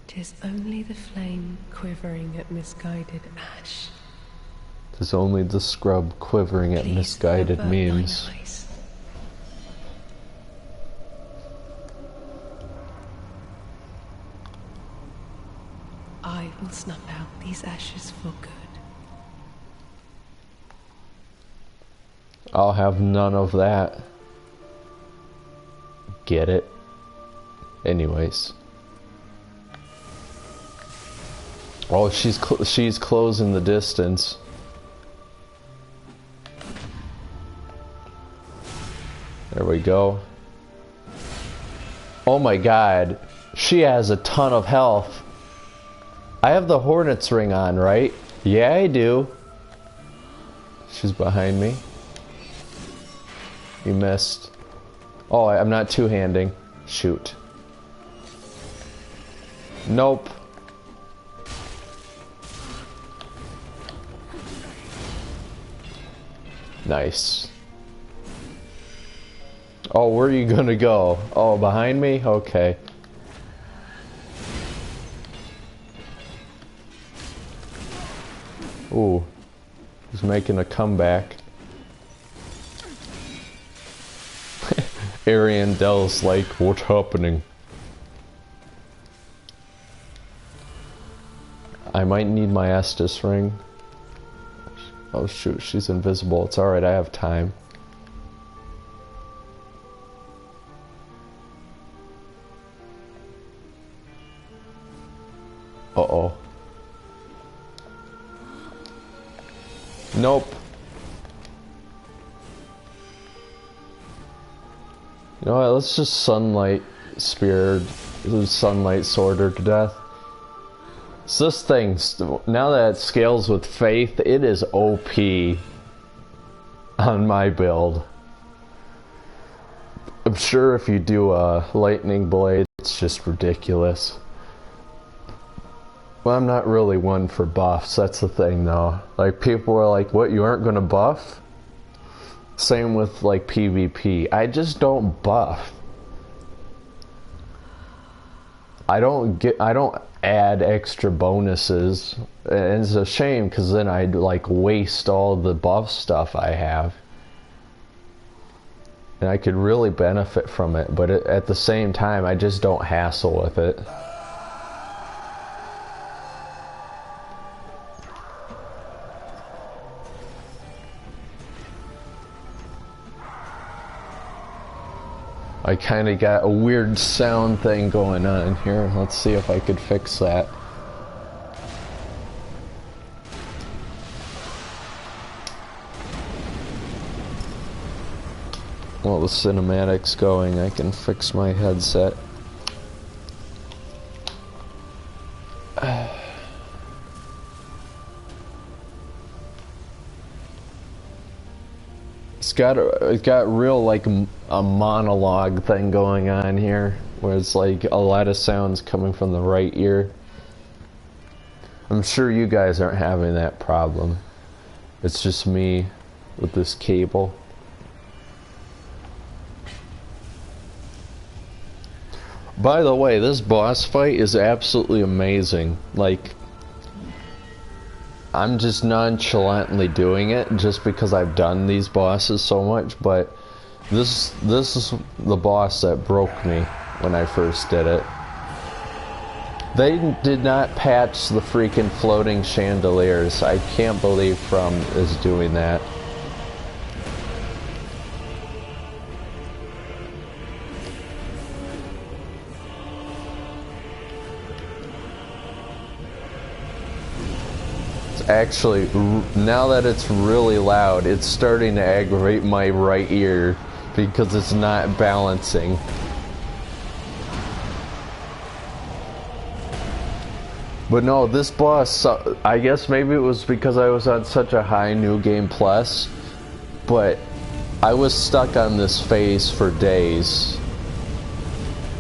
'Tis only the flame quivering at misguided ash. There's only the scrub quivering at Please misguided avert memes. thine eyes. I will snuff out these ashes for good. I'll have none of that. Get it? Anyways. Oh, she's closing the distance. There we go. Oh my god. She has a ton of health. I have the Hornet's ring on, right? Yeah, I do. She's behind me. You missed. Oh, I'm not two-handing. Shoot. Nope. Nice. Oh, where are you gonna go? Oh, behind me? Okay. Ooh, he's making a comeback. Ariandel's like, what's happening? I might need my Estus ring. Oh shoot, she's invisible. It's alright, I have time. Uh-oh. Nope. You know what, let's just sunlight spear, sunlight sword her to death. So this thing, now that it scales with faith, it is OP on my build. I'm sure if you do a lightning blade, it's just ridiculous. Well, I'm not really one for buffs, that's the thing though. Like, people are like, what, you aren't gonna buff? Same with like PvP. I just don't buff. I don't add extra bonuses. And it's a shame because then I'd like waste all the buff stuff I have. And I could really benefit from it, but at the same time, I just don't hassle with it. I kind of got a weird sound thing going on here. Let's see if I could fix that. While the cinematic's going, I can fix my headset. It's got real like a monologue thing going on here, where it's like a lot of sounds coming from the right ear. I'm sure you guys aren't having that problem. It's just me with this cable. By the way, this boss fight is absolutely amazing. Like, I'm just nonchalantly doing it just because I've done these bosses so much, but this is the boss that broke me when I first did it. They did not patch the freaking floating chandeliers. I can't believe From is doing that. Actually, now that it's really loud, it's starting to aggravate my right ear because it's not balancing. But no, this boss, I guess maybe it was because I was on such a high New Game Plus, but I was stuck on this phase for days.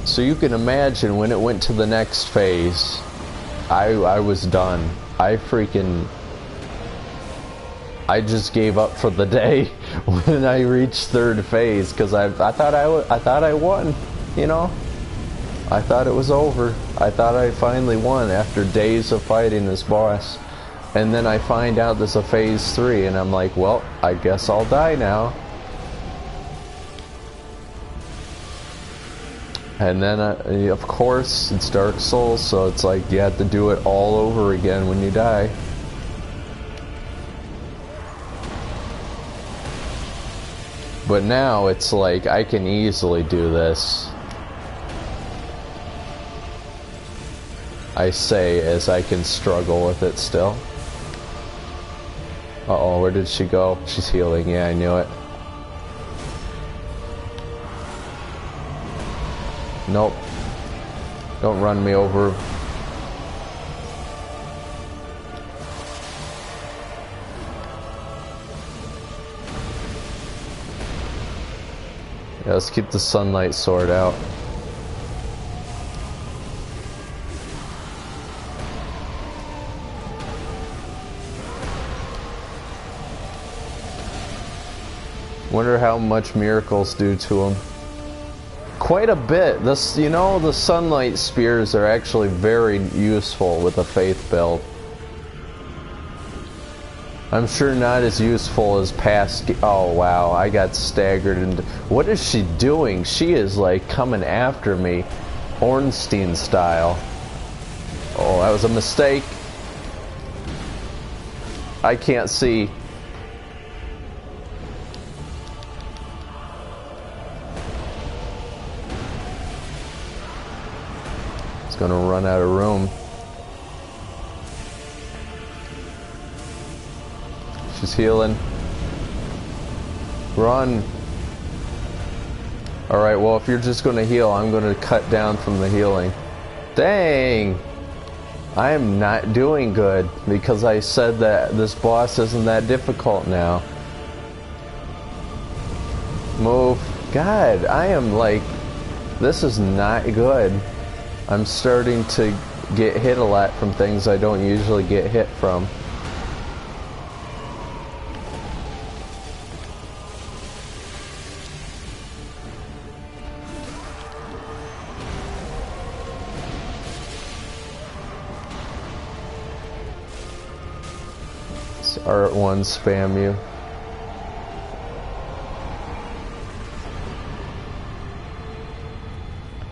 So you can imagine when it went to the next phase, I was done. I just gave up for the day when I reached third phase because I thought I won, you know. I thought it was over. I thought I finally won after days of fighting this boss, and then I find out there's a phase 3, and I'm like, well, I guess I'll die now. And then, of course, it's Dark Souls, so it's like you have to do it all over again when you die. But now it's like I can easily do this. I say as I can struggle with it still. Uh-oh, where did she go? She's healing, yeah, I knew it. Nope. Don't run me over. Yeah, let's keep the sunlight sword out. Wonder how much miracles do to him. Quite a bit. This, you know, the sunlight spears are actually very useful with a faith build. I'm sure not as useful as past. Oh wow, I got staggered. And what is she doing? She is like coming after me, Ornstein style. Oh, that was a mistake. I can't see. It's gonna run out of room. She's healing. Run. Alright, well, if you're just gonna heal, I'm gonna cut down from the healing. Dang! I am not doing good because I said that this boss isn't that difficult now. Move. God, I am like... This is not good. I'm starting to get hit a lot from things I don't usually get hit from. R1 spam you.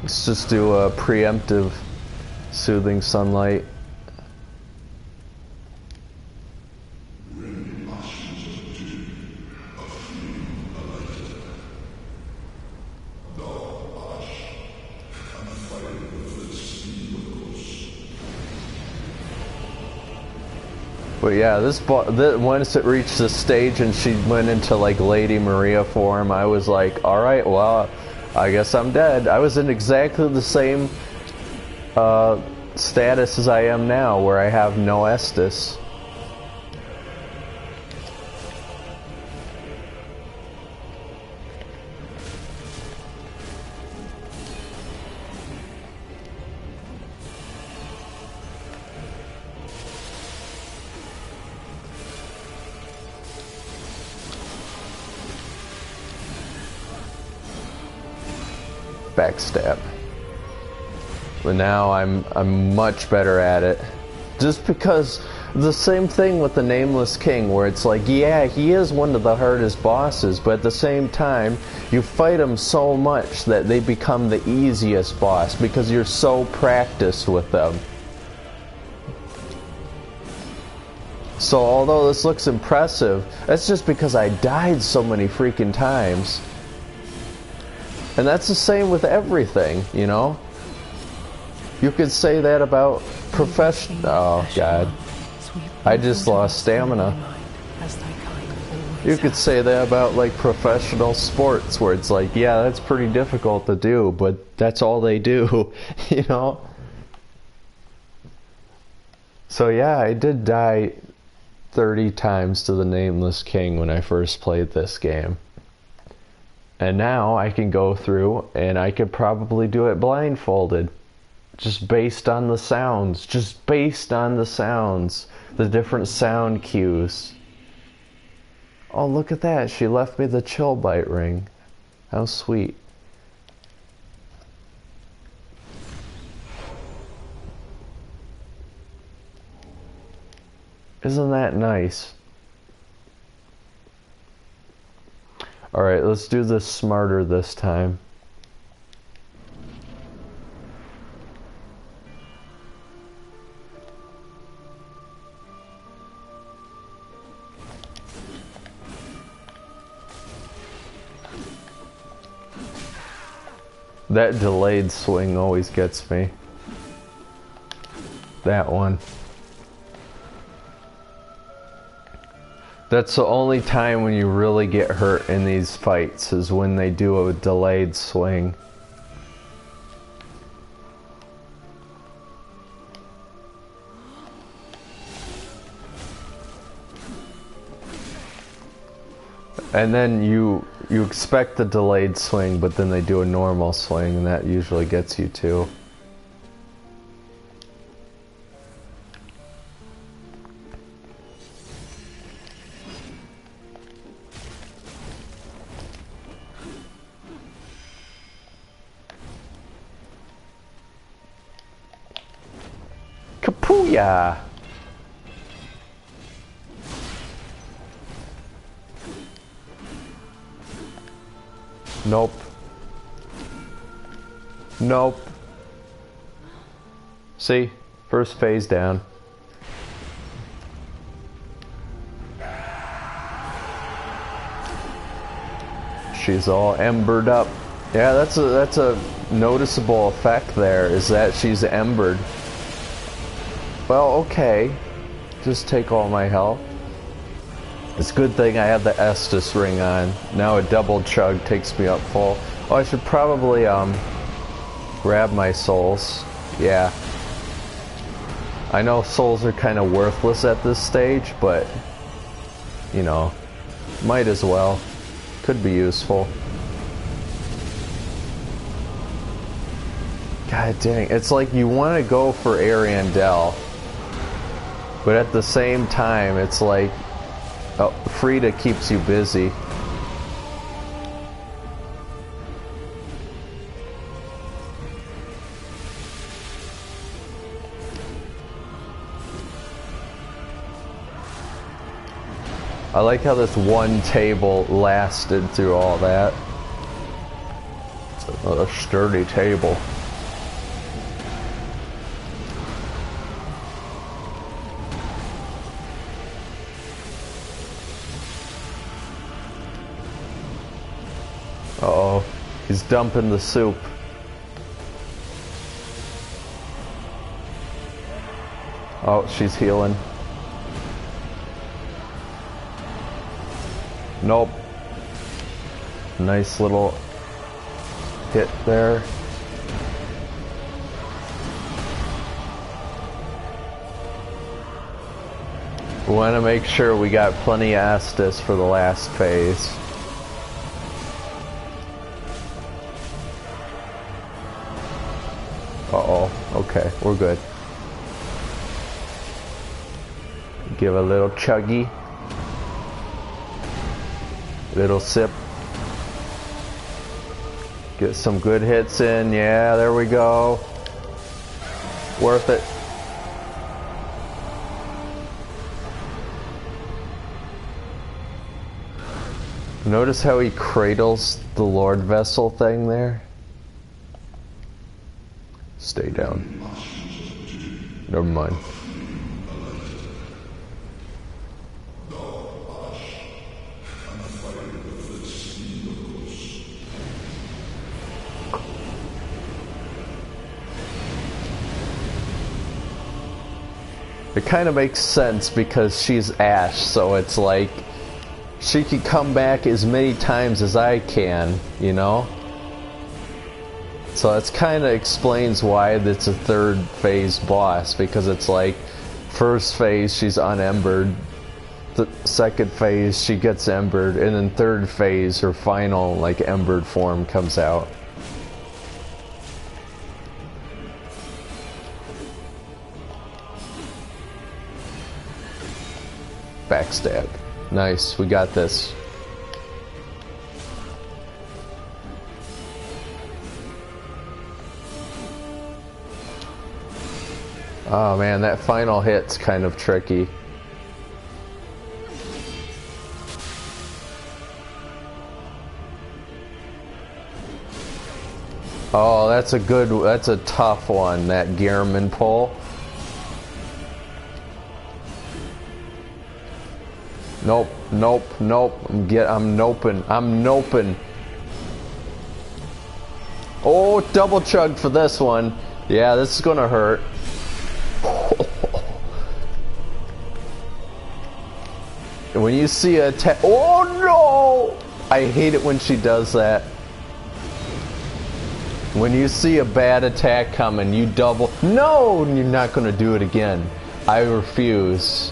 Let's just do a preemptive soothing sunlight. But yeah, once it reached the stage and she went into like Lady Maria form, I was like, alright, well, I guess I'm dead. I was in exactly the same status as I am now, where I have no Estus. Backstab. But now I'm much better at it. Just because the same thing with the Nameless King, where it's like, yeah, he is one of the hardest bosses, but at the same time, you fight him so much that they become the easiest boss because you're so practiced with them. So although this looks impressive, that's just because I died so many freaking times. And that's the same with everything, you know? You could say that about professional... Oh, God. I just lost stamina. You could say that about, like, professional sports, where it's like, yeah, that's pretty difficult to do, but that's all they do, you know? So, yeah, I did die 30 times to the Nameless King when I first played this game. And now I can go through and I could probably do it blindfolded. Just based on the sounds. Just based on the sounds. The different sound cues. Oh, look at that. She left me the chill bite ring. How sweet. Isn't that nice? Alright, let's do this smarter this time. That delayed swing always gets me. That one. That's the only time when you really get hurt in these fights, is when they do a delayed swing. And then you expect the delayed swing, but then they do a normal swing, and that usually gets you too. Kapooya! Nope. Nope. See? First phase down. She's all embered up. Yeah, that's a noticeable effect there, is that she's embered. Well, okay. Just take all my health. It's a good thing I have the Estus ring on. Now a double chug takes me up full. Oh, I should probably grab my souls. Yeah. I know souls are kind of worthless at this stage, but you know, might as well. Could be useful. God dang, it's like you want to go for Ariandel, but at the same time, it's like Frida keeps you busy. I like how this one table lasted through all that. It's a sturdy table. Uh-oh, he's dumping the soup. Oh, she's healing. Nope. Nice little hit there. We want to make sure we got plenty of Estus for the last phase. Uh-oh. Okay, we're good. Give a little chuggy. Little sip. Get some good hits in. Yeah, there we go. Worth it. Notice how he cradles the Lord Vessel thing there? Stay down. Never mind. It kind of makes sense because she's Ash, so it's like she can come back as many times as I can, you know? So that's kind of explains why it's a third phase boss, because it's like first phase she's unembered, the second phase she gets embered, and then third phase her final like embered form comes out. Backstab. Nice, we got this. Oh man, that final hit's kind of tricky. Oh, that's a tough one, that Gehrman pull. Nope, nope, nope. I'm noping. Oh, double chug for this one. Yeah, this is gonna hurt. When you see a attack, oh no! I hate it when she does that. When you see a bad attack coming, you double. No, you're not gonna do it again. I refuse.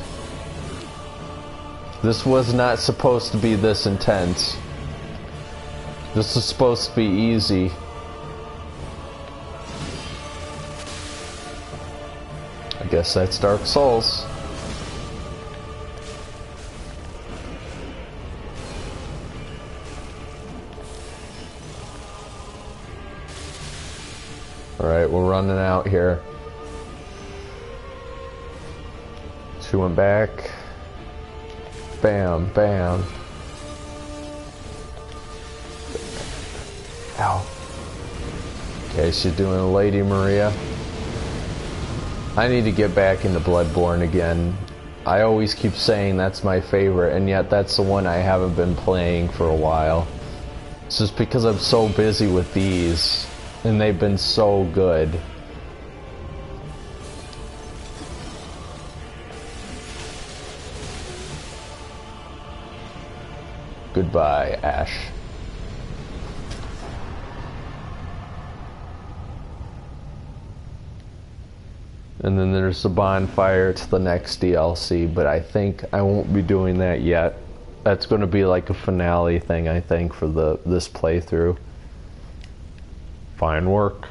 This was not supposed to be this intense. This is supposed to be easy. I guess that's Dark Souls. Alright, we're running out here. She went back. Bam, bam. Ow. Okay, she's doing a Lady Maria. I need to get back into Bloodborne again. I always keep saying that's my favorite, and yet that's the one I haven't been playing for a while. It's just because I'm so busy with these, and they've been so good. Goodbye, Ash. And then there's the bonfire. It's the next DLC, but I think I won't be doing that yet. That's going to be like a finale thing, I think, for this playthrough. Fine work.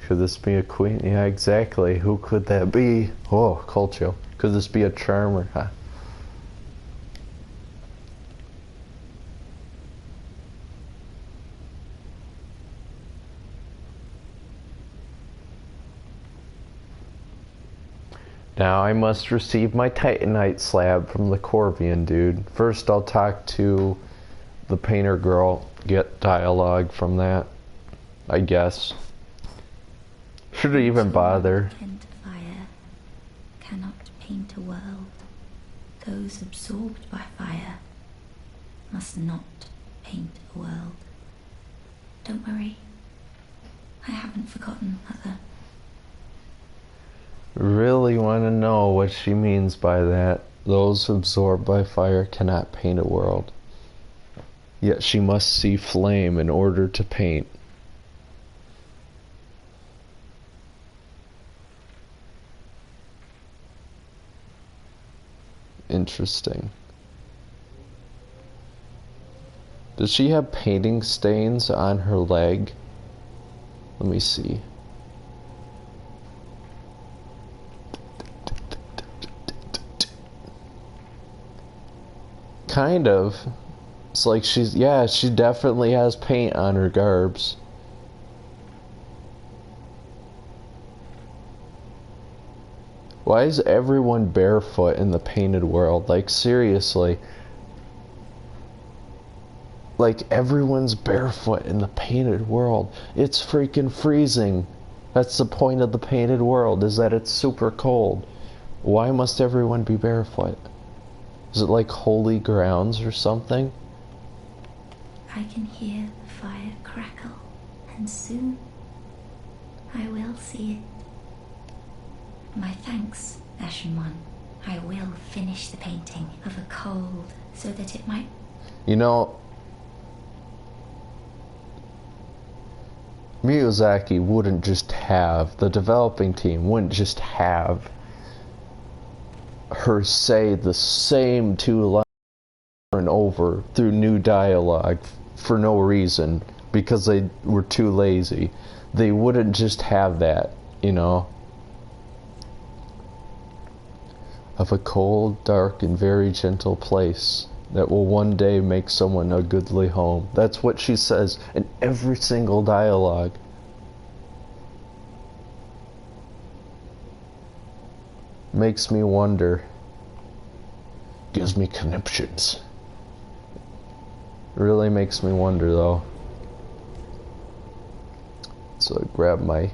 Could this be a queen? Yeah, exactly. Who could that be? Oh, culture. Could this be a charmer? Huh? Now I must receive my Titanite slab from the Corvian dude. First I'll talk to the painter girl, get dialogue from that, I guess. Should I even bother? Fire cannot paint a world. Those absorbed by fire must not paint a world. Don't worry, I haven't forgotten, Mother. Really want to know what she means by that. Those absorbed by fire cannot paint a world. Yet she must see flame in order to paint. Interesting. Does she have painting stains on her leg? Let me see. Kind of. It's like yeah, she definitely has paint on her garbs. Why is everyone barefoot in the painted world? Like, seriously. Like, everyone's barefoot in the painted world. It's freaking freezing. That's the point of the painted world, is that it's super cold. Why must everyone be barefoot? Is it like holy grounds or something? I can hear the fire crackle, and soon I will see it. My thanks, Ashen One. I will finish the painting of a cold so that it might... You know, Miyazaki wouldn't just have, the developing team wouldn't just have her say the same two lines over and over through new dialogue for no reason because they were too lazy. They wouldn't just have that, you know. Of a cold, dark, and very gentle place that will one day make someone a goodly home. That's what she says in every single dialogue. Makes me wonder. Gives me conniptions. Really makes me wonder, though. So I grab my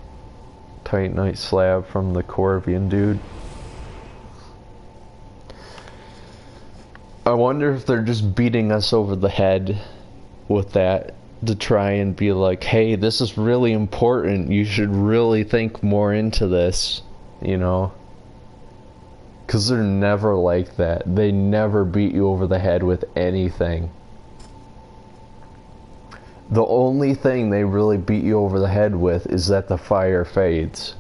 Titanite slab from the Corvian dude. I wonder if they're just beating us over the head with that to try and be like, hey, this is really important. You should really think more into this, you know? Because they're never like that. They never beat you over the head with anything. The only thing they really beat you over the head with is that the fire fades.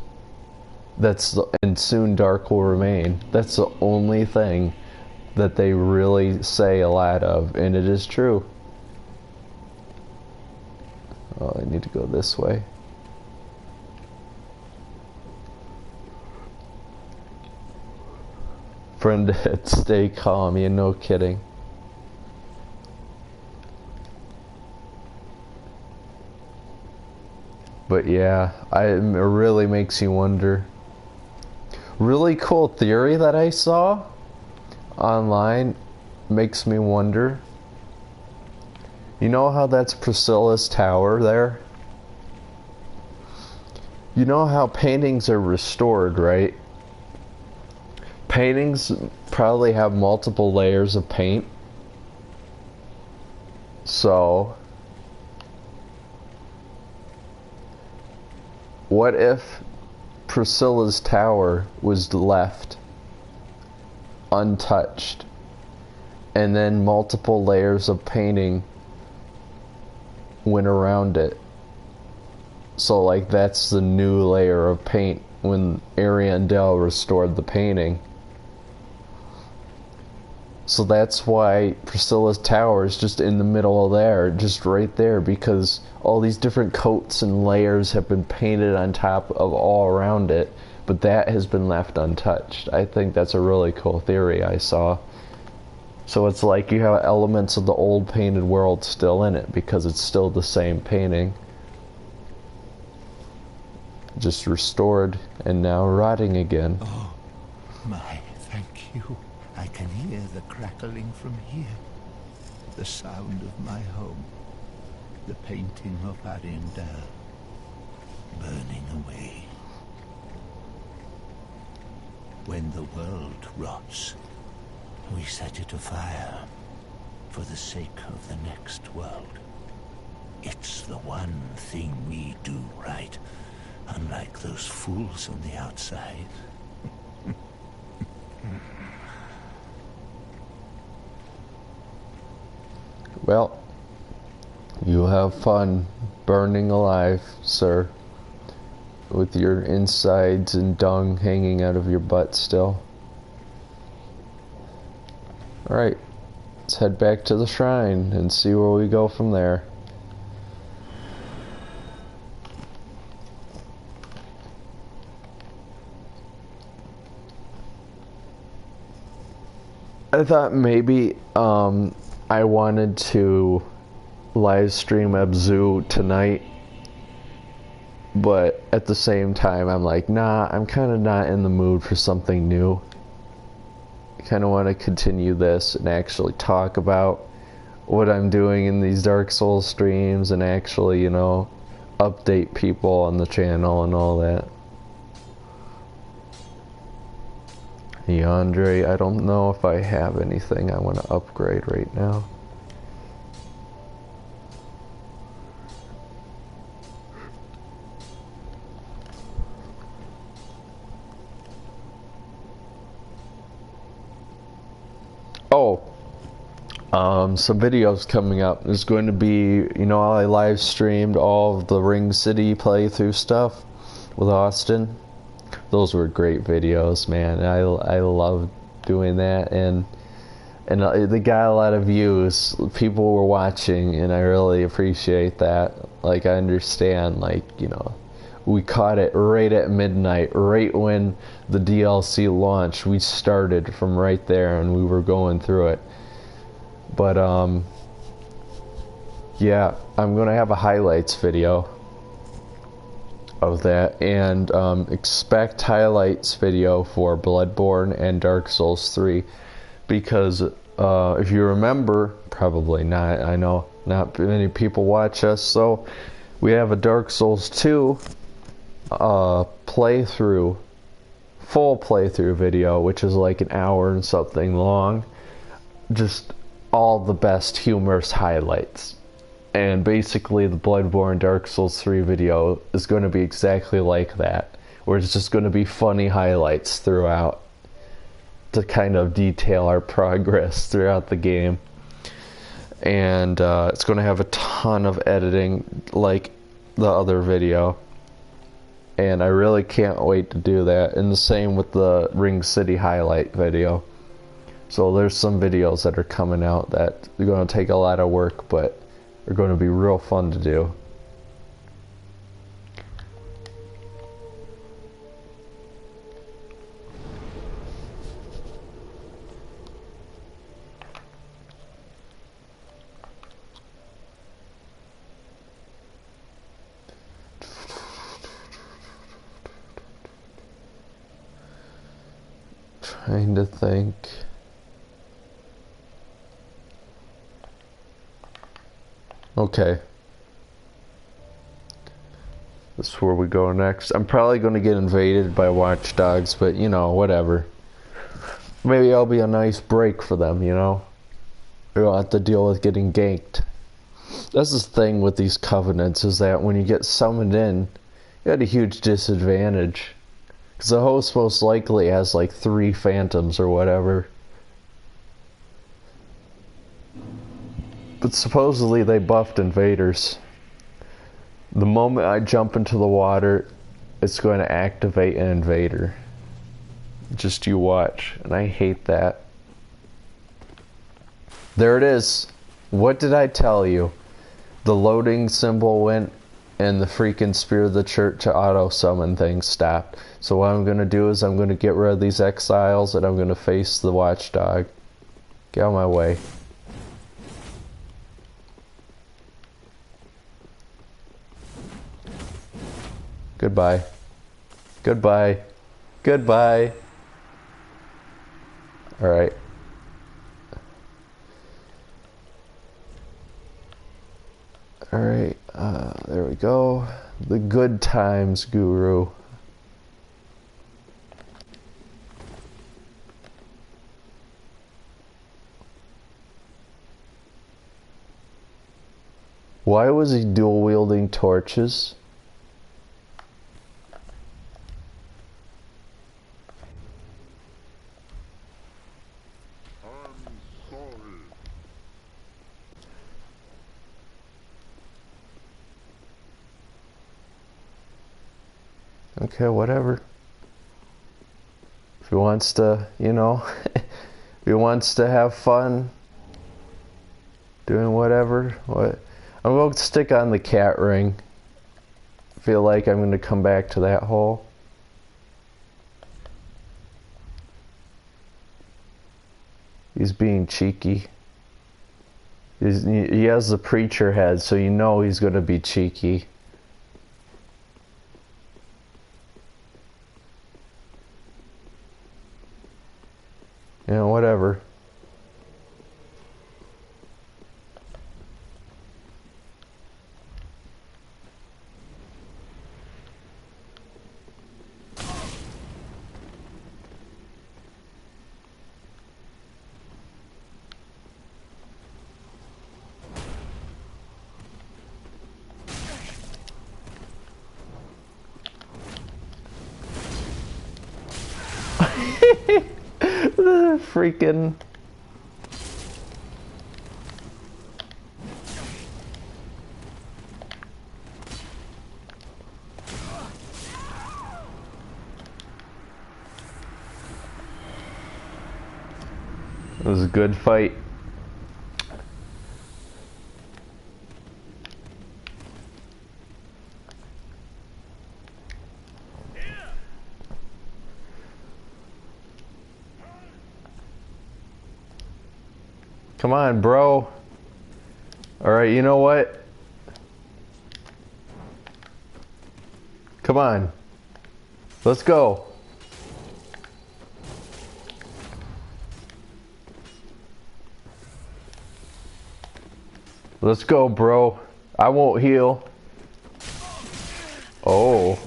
And soon dark will remain. That's the only thing that they really say a lot of, and it is true. Oh, I need to go this way. Friend, stay calm, you no kidding. But yeah, it really makes you wonder. Really cool theory that I saw online makes me wonder. You know how that's Priscilla's tower there? You know how paintings are restored, right? Paintings probably have multiple layers of paint. So, what if Priscilla's tower was left untouched, and then multiple layers of painting went around it? So like that's the new layer of paint when Ariandel restored the painting. So that's why Priscilla's tower is just in the middle of there, just right there, because all these different coats and layers have been painted on top of all around it, but that has been left untouched. I think that's a really cool theory I saw. So it's like you have elements of the old painted world still in it, because it's still the same painting, just restored and now rotting again. Oh, my, thank you. I can hear the crackling from here. The sound of my home. The painting of Ariandel burning away. When the world rots, we set it afire for the sake of the next world. It's the one thing we do right, unlike those fools on the outside. Well, you have fun burning alive, sir, with your insides and dung hanging out of your butt still. Alright, let's head back to the shrine and see where we go from there. I thought maybe I wanted to live stream Abzu tonight, but at the same time I'm like, nah, I'm kind of not in the mood for something new. I kind of want to continue this and actually talk about what I'm doing in these Dark Souls streams and actually, you know, update people on the channel and all that. Yandere, I don't know if I have anything I want to upgrade right now. Oh, some videos coming up. There's going to be, you know, I live streamed all of the Ring City playthrough stuff with Austin. Those were great videos, man. I loved doing that, and they got a lot of views. People were watching, and I really appreciate that. Like, I understand, like, you know, we caught it right at midnight, right when the DLC launched. We started from right there, and we were going through it. But yeah, I'm gonna have a highlights video of that, and expect highlights video for Bloodborne and Dark Souls 3, because if you remember, probably not, I know not many people watch us, so we have a Dark Souls 2 playthrough, full playthrough video, which is like an hour and something long, just all the best humorous highlights. And basically the Bloodborne Dark Souls 3 video is going to be exactly like that, where it's just going to be funny highlights throughout to kind of detail our progress throughout the game. And it's going to have a ton of editing like the other video. And I really can't wait to do that. And the same with the Ring City highlight video. So there's some videos that are coming out that are going to take a lot of work, but are going to be real fun to do. trying to think. Okay. This is where we go next. I'm probably going to get invaded by watchdogs, but you know, whatever. Maybe I'll be a nice break for them, you know? We don't have to deal with getting ganked. That's the thing with these covenants, is that when you get summoned in, you had a huge disadvantage. Because the host most likely has like 3 phantoms or whatever. But supposedly they buffed invaders. The moment I jump into the water, it's going to activate an invader. Just you watch. And I hate that. There it is. What did I tell you? The loading symbol went and the freaking Spear of the Church to auto summon thing stopped. So what I'm going to do is I'm going to get rid of these exiles and I'm going to face the watchdog. Get out of my way. Goodbye. Goodbye. Goodbye. Alright. Alright, there we go. The good times, Guru. Why was he dual wielding torches? Okay, whatever. If he wants to, you know, if he wants to have fun doing whatever, I'm going to stick on the cat ring. I feel like I'm going to come back to that hole. He's being cheeky. He has the preacher head, so you know he's going to be cheeky. You know, whatever. Freaking it was a good fight. Come on, bro. Alright, you know what? Come on. Let's go. Let's go, bro. I won't heal. Oh.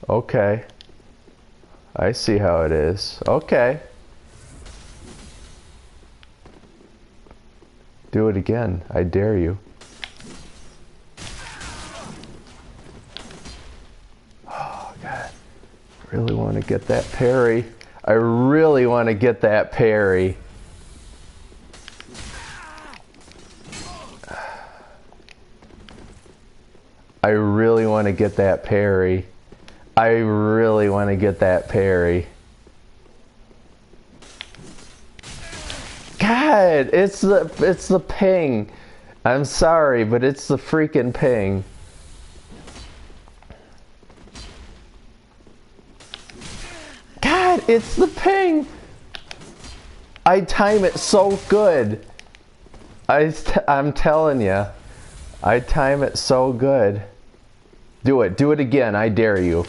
Okay. I see how it is. Okay. Do it again. I dare you. Oh, God. I really want to get that parry. I really want to get that parry. I really want to get that parry. I really want to get that parry. God, it's the ping. I'm sorry, but it's the freaking ping. God, it's the ping. I time it so good. I'm telling you, I time it so good. Do it again. I dare you.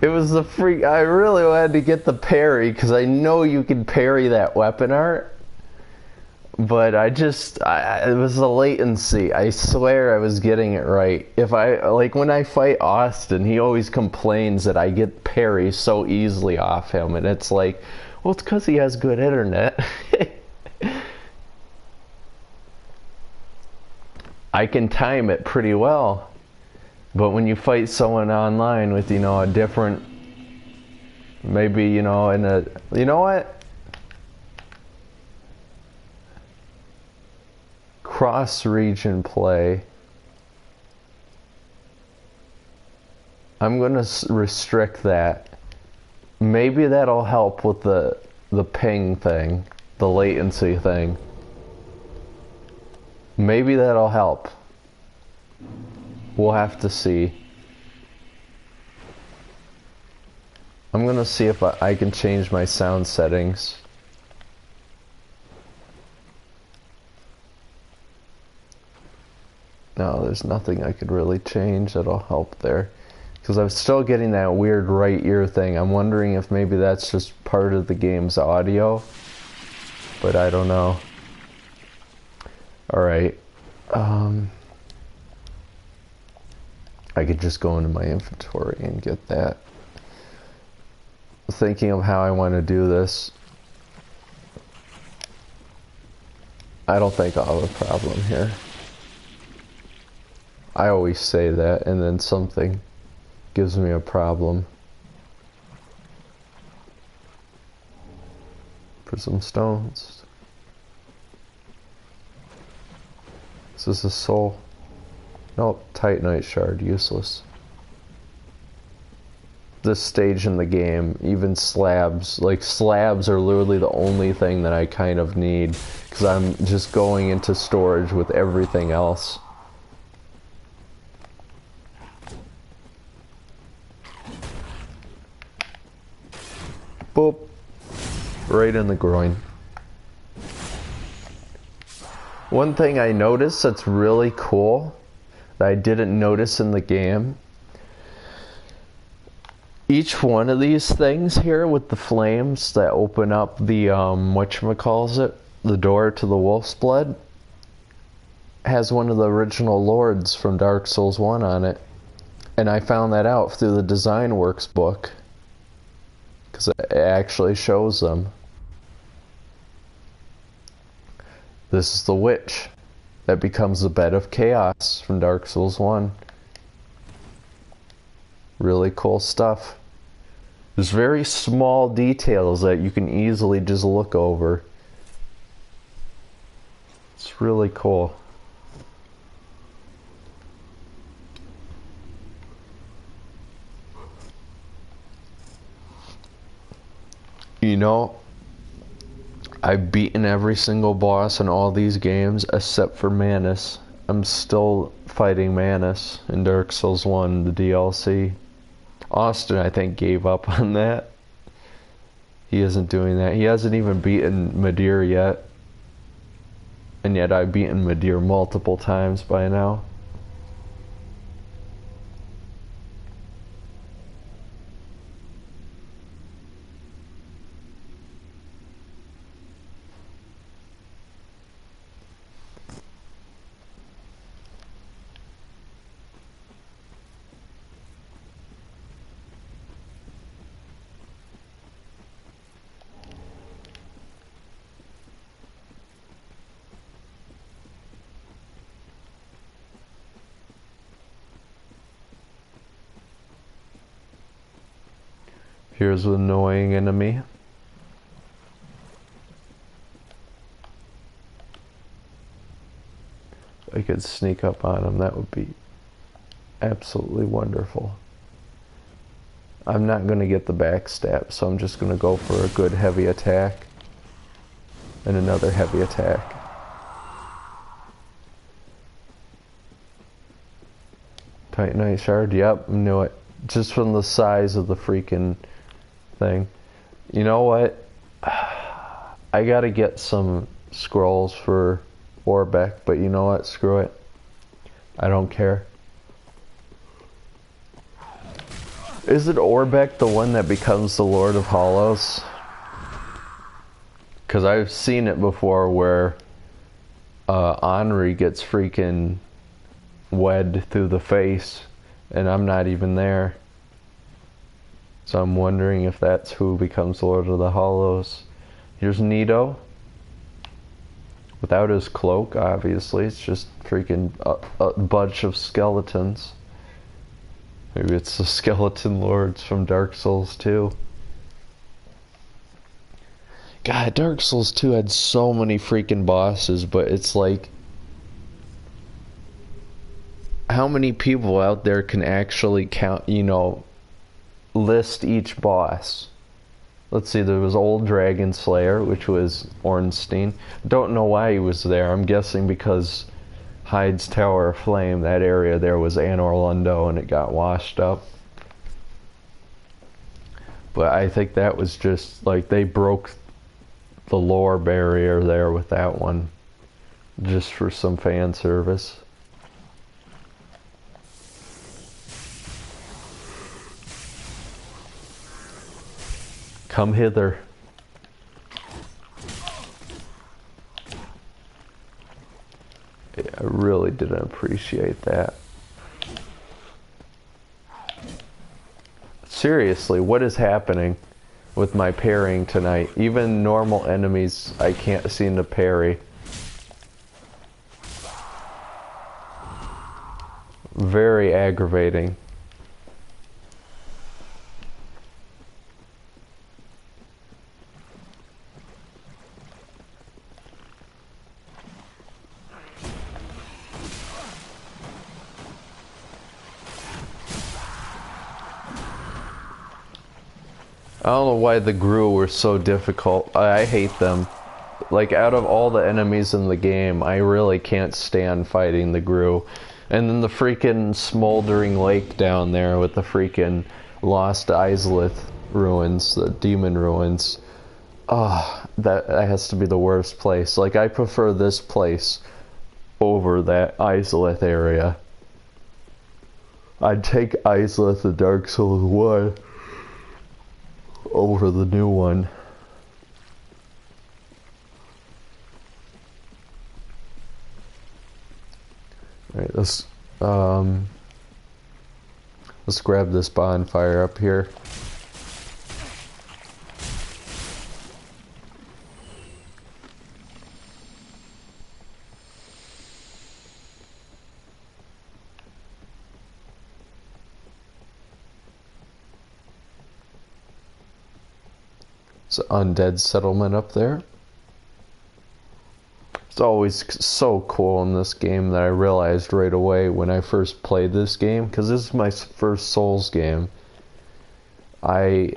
It was the freak. I really wanted to get the parry because I know you can parry that weapon art. But it was the latency. I swear I was getting it right. Like when I fight Austin, he always complains that I get parry so easily off him. And it's like, well, it's because he has good internet. I can time it pretty well. But when you fight someone online with, a different, maybe, you know what? Cross-region play. I'm going to restrict that. Maybe that'll help with the ping thing, the latency thing. Maybe that'll help. We'll have to see. I'm going to see if I can change my sound settings. No, there's nothing I could really change that'll help there. Because I'm still getting that weird right ear thing. I'm wondering if maybe that's just part of the game's audio. But I don't know. Alright. I could just go into my inventory and get that. Thinking of how I want to do this. I don't think I'll have a problem here. I always say that, and then something gives me a problem. For some stones. Is this a soul? Nope, Titanite shard, useless. This stage in the game, even slabs, like slabs are literally the only thing that I kind of need, because I'm just going into storage with everything else. Boop. Right in the groin. One thing I noticed that's really cool that I didn't notice in the game. Each one of these things here with the flames that open up the whatchamacallit, the door to the wolf's blood, has one of the original lords from Dark Souls 1 on it. And I found that out through the Design Works book. Because it actually shows them. This is the witch that becomes the bed of chaos from Dark Souls 1. Really cool stuff. There's very small details that you can easily just look over. It's really cool. You know, I've beaten every single boss in all these games except for Manus. I'm still fighting Manus in Dark Souls 1, the DLC. Austin, I think, gave up on that. He isn't doing that. He hasn't even beaten Midir yet. And yet I've beaten Midir multiple times by now. Here's an annoying enemy. If I could sneak up on him, that would be absolutely wonderful. I'm not going to get the backstab, so I'm just going to go for a good heavy attack. And another heavy attack. Titanite shard, yep, knew it. Just from the size of the freaking thing. You know what? I gotta get some scrolls for Orbeck, but you know what? Screw it. I don't care. Is it Orbeck the one that becomes the Lord of Hollows? Because I've seen it before where Henri gets freaking wed through the face and I'm not even there. So I'm wondering if that's who becomes Lord of the Hollows. Here's Nito. Without his cloak, obviously. It's just freaking a bunch of skeletons. Maybe it's the skeleton lords from Dark Souls 2. God, Dark Souls 2 had so many freaking bosses, but it's like, how many people out there can actually count, you know, list each boss? Let's see, there was Old Dragon Slayer, which was Ornstein. Don't know why he was there. I'm guessing because Hyde's Tower of Flame, that area there was Anor Londo and it got washed up. But I think that was just like they broke the lore barrier there with that one, just for some fan service. Come hither. Yeah, I really didn't appreciate that. Seriously, what is happening with my parrying tonight? Even normal enemies I can't seem to parry. Very aggravating. I don't know why the Gru were so difficult. I hate them. Like, out of all the enemies in the game, I really can't stand fighting the Gru. And then the freaking smoldering lake down there with the freaking lost Izalith ruins, the demon ruins. Ah, that has to be the worst place. Like, I prefer this place over that Izalith area. I'd take Izalith and Dark Souls 1 over the new one. Alright, let's grab this bonfire up here. It's an undead settlement up there. It's always so cool in this game that I realized right away when I first played this game, because this is my first Souls game. I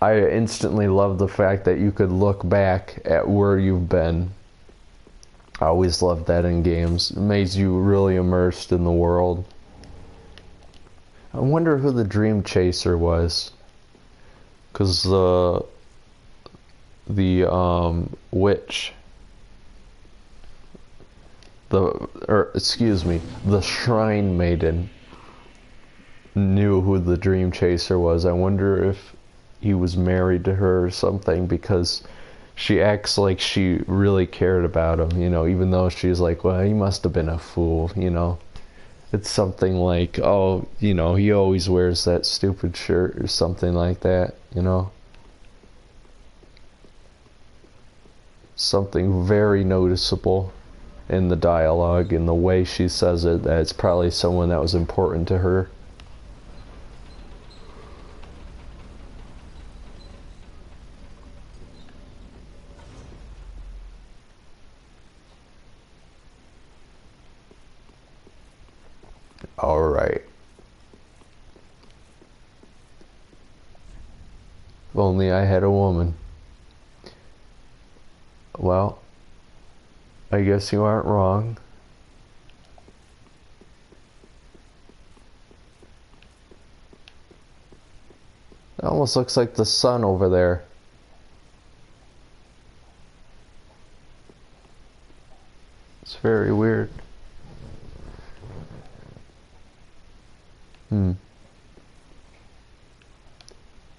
instantly loved the fact that you could look back at where you've been. I always loved that in games. It made you really immersed in the world. I wonder who the Dream Chaser was. Because the witch, the Shrine Maiden knew who the Dream Chaser was. I wonder if he was married to her or something, because she acts like she really cared about him, you know, even though she's like, well, he must have been a fool, you know. It's something like, oh, you know, he always wears that stupid shirt or something like that, you know. Something very noticeable in the dialogue, in the way she says it, that it's probably someone that was important to her. All right. If only I had a woman. Well, I guess you aren't wrong. It almost looks like the sun over there. It's very weird.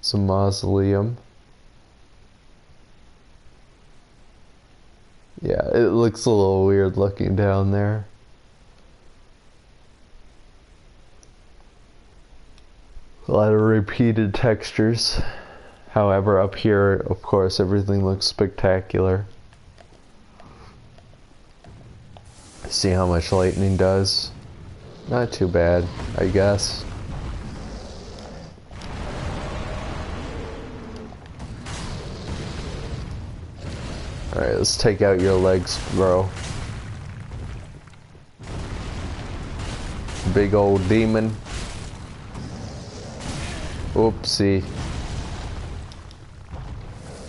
It's a mausoleum. Yeah, it looks a little weird looking down there. A lot of repeated textures. However, up here, of course, everything looks spectacular. See how much lightning does? Not too bad, I guess. Alright, let's take out your legs, bro. Big old demon. Oopsie.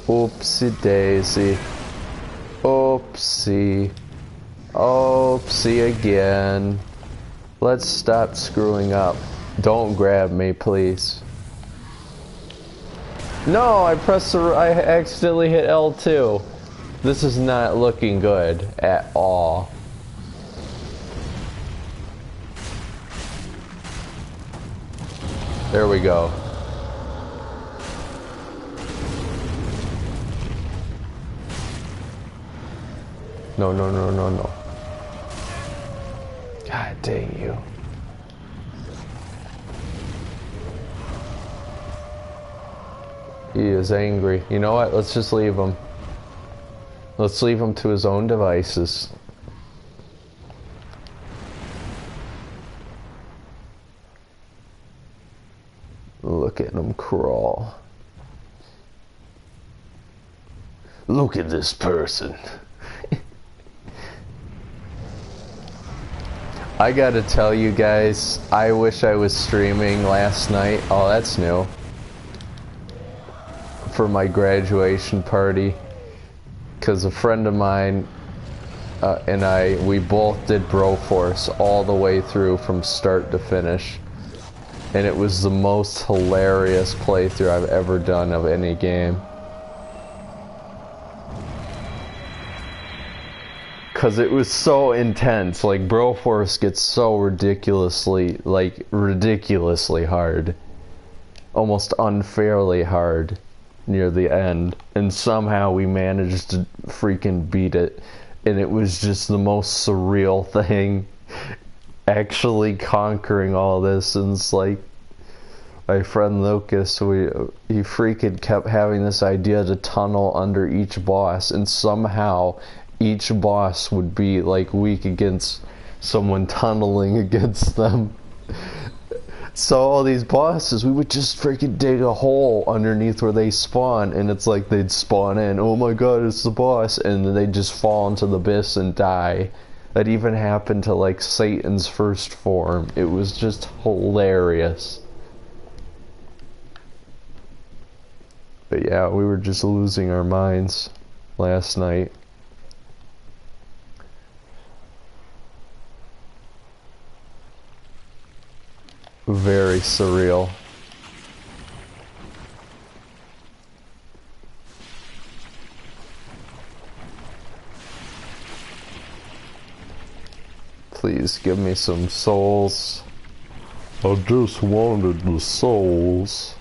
Oopsie daisy. Oopsie. Oopsie again. Let's stop screwing up. Don't grab me, please. No, I accidentally hit L2. This is not looking good at all. There we go. No, no, no, no, no. God dang you. He is angry. You know what? Let's just leave him. Let's leave him to his own devices. Look at him crawl. Look at this person. I gotta tell you guys, I wish I was streaming last night. Oh, that's new. For my graduation party. Because a friend of mine and we both did Broforce all the way through from start to finish. And it was the most hilarious playthrough I've ever done of any game. Because it was so intense. Like, Broforce gets so ridiculously hard. Almost unfairly hard near the end. And somehow we managed to freaking beat it. And it was just the most surreal thing. Actually conquering all this. And it's like, my friend Lucas, he freaking kept having this idea to tunnel under each boss. And somehow each boss would be like weak against someone tunneling against them. So all these bosses, we would just freaking dig a hole underneath where they spawn, and it's like they'd spawn in, oh my god, it's the boss, and then they'd just fall into the abyss and die. That even happened to like Satan's first form. It was just hilarious. But yeah, we were just losing our minds last night. Very surreal. Please give me some souls. I just wanted the souls.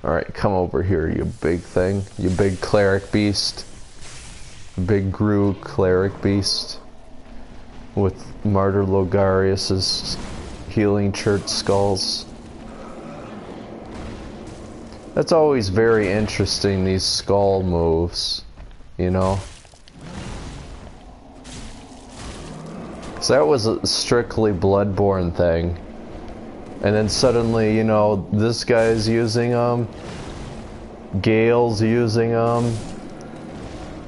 Alright, come over here, you big thing. You big cleric beast. Big Gru cleric beast with Martyr Logarius's healing church skulls. That's always very interesting, these skull moves, you know? So that was a strictly Bloodborne thing. And then suddenly, you know, this guy's using them. Gale's using them.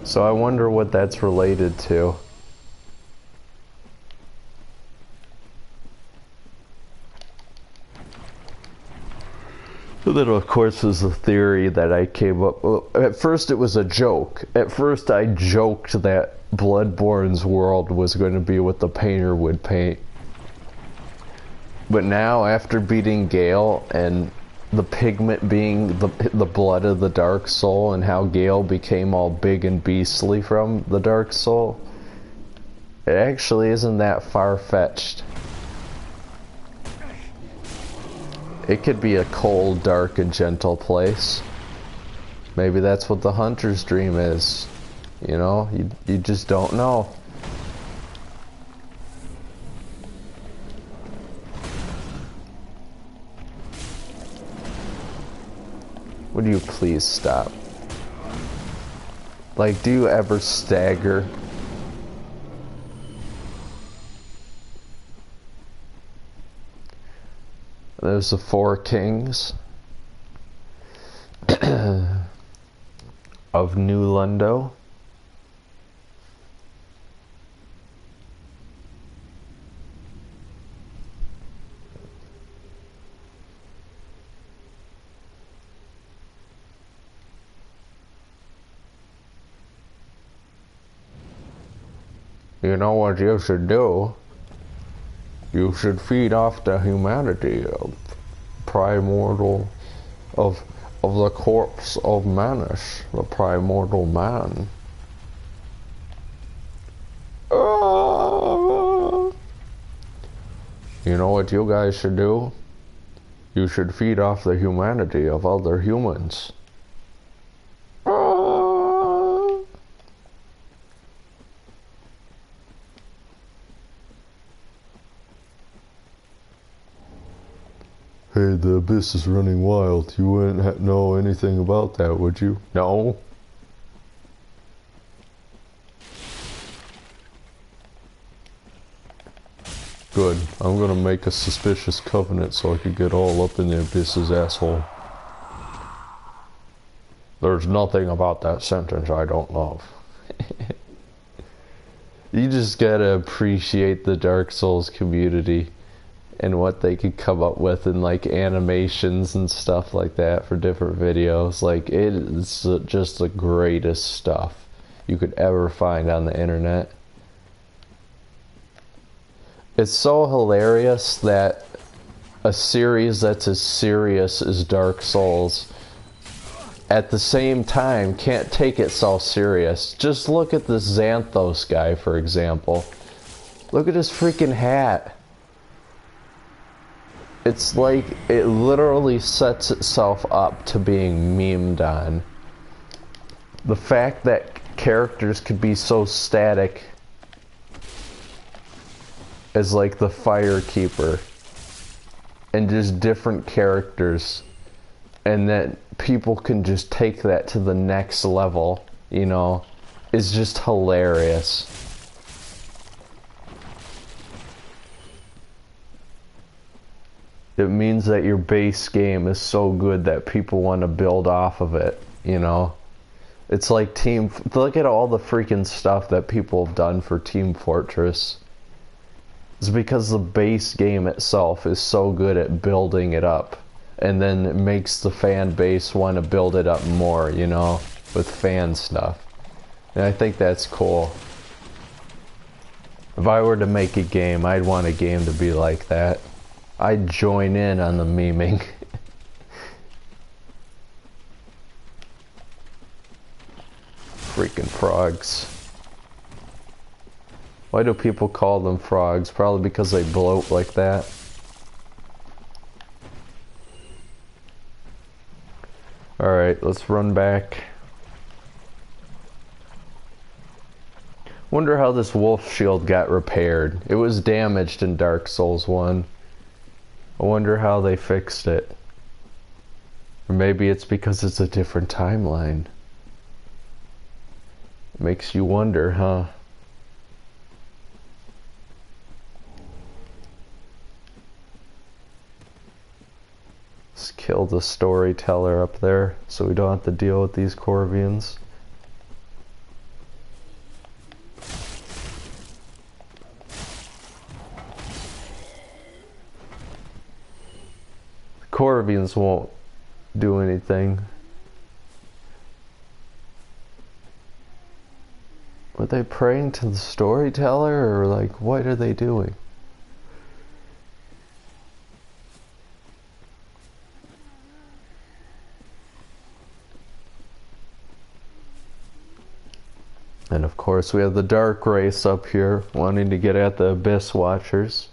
So I wonder what that's related to. So then, of course, was the theory that I came up with. At first, it was a joke. At first, I joked that Bloodborne's world was going to be what the painter would paint. But now, after beating Gale and the pigment being the blood of the Dark Soul, and how Gale became all big and beastly from the Dark Soul, It actually isn't that far-fetched. It could be a cold, dark, and gentle place. Maybe that's what the hunter's dream is. You know, you just don't know. Would you please stop? Like, do you ever stagger? There's the four kings of New Lundo. You know what you should do? You should feed off the humanity of primordial of the corpse of Manus, the primordial man. You know what you guys should do? You should feed off the humanity of other humans. Hey, the abyss is running wild. You wouldn't know anything about that, would you? No. Good. I'm gonna make a suspicious covenant so I could get all up in the abyss's asshole. There's nothing about that sentence I don't love. You just gotta appreciate the Dark Souls community and what they could come up with in like animations and stuff like that for different videos. Like, it is just the greatest stuff you could ever find on the internet. It's so hilarious that a series that's as serious as Dark Souls at the same time can't take itself serious. Just look at this Xanthos guy, for example. Look at his freaking hat. It's like it literally sets itself up to being memed on. The fact that characters could be so static as like the Firekeeper and just different characters, and that people can just take that to the next level, you know, is just hilarious. It means that your base game is so good that people want to build off of it, you know? It's like look at all the freaking stuff that people have done for Team Fortress. It's because the base game itself is so good at building it up, and then it makes the fan base want to build it up more, you know, with fan stuff. And I think that's cool. If I were to make a game, I'd want a game to be like that. I'd join in on the memeing. Freaking frogs. Why do people call them frogs? Probably because they bloat like that. Alright, let's run back. Wonder how this wolf shield got repaired. It was damaged in Dark Souls 1. I wonder how they fixed it. Or maybe it's because it's a different timeline. Makes you wonder, huh? Let's kill the storyteller up there so we don't have to deal with these Corvians. Corvians won't do anything. Were they praying to the storyteller, or like, what are they doing? And of course, we have the Dark Race up here, wanting to get at the Abyss Watchers.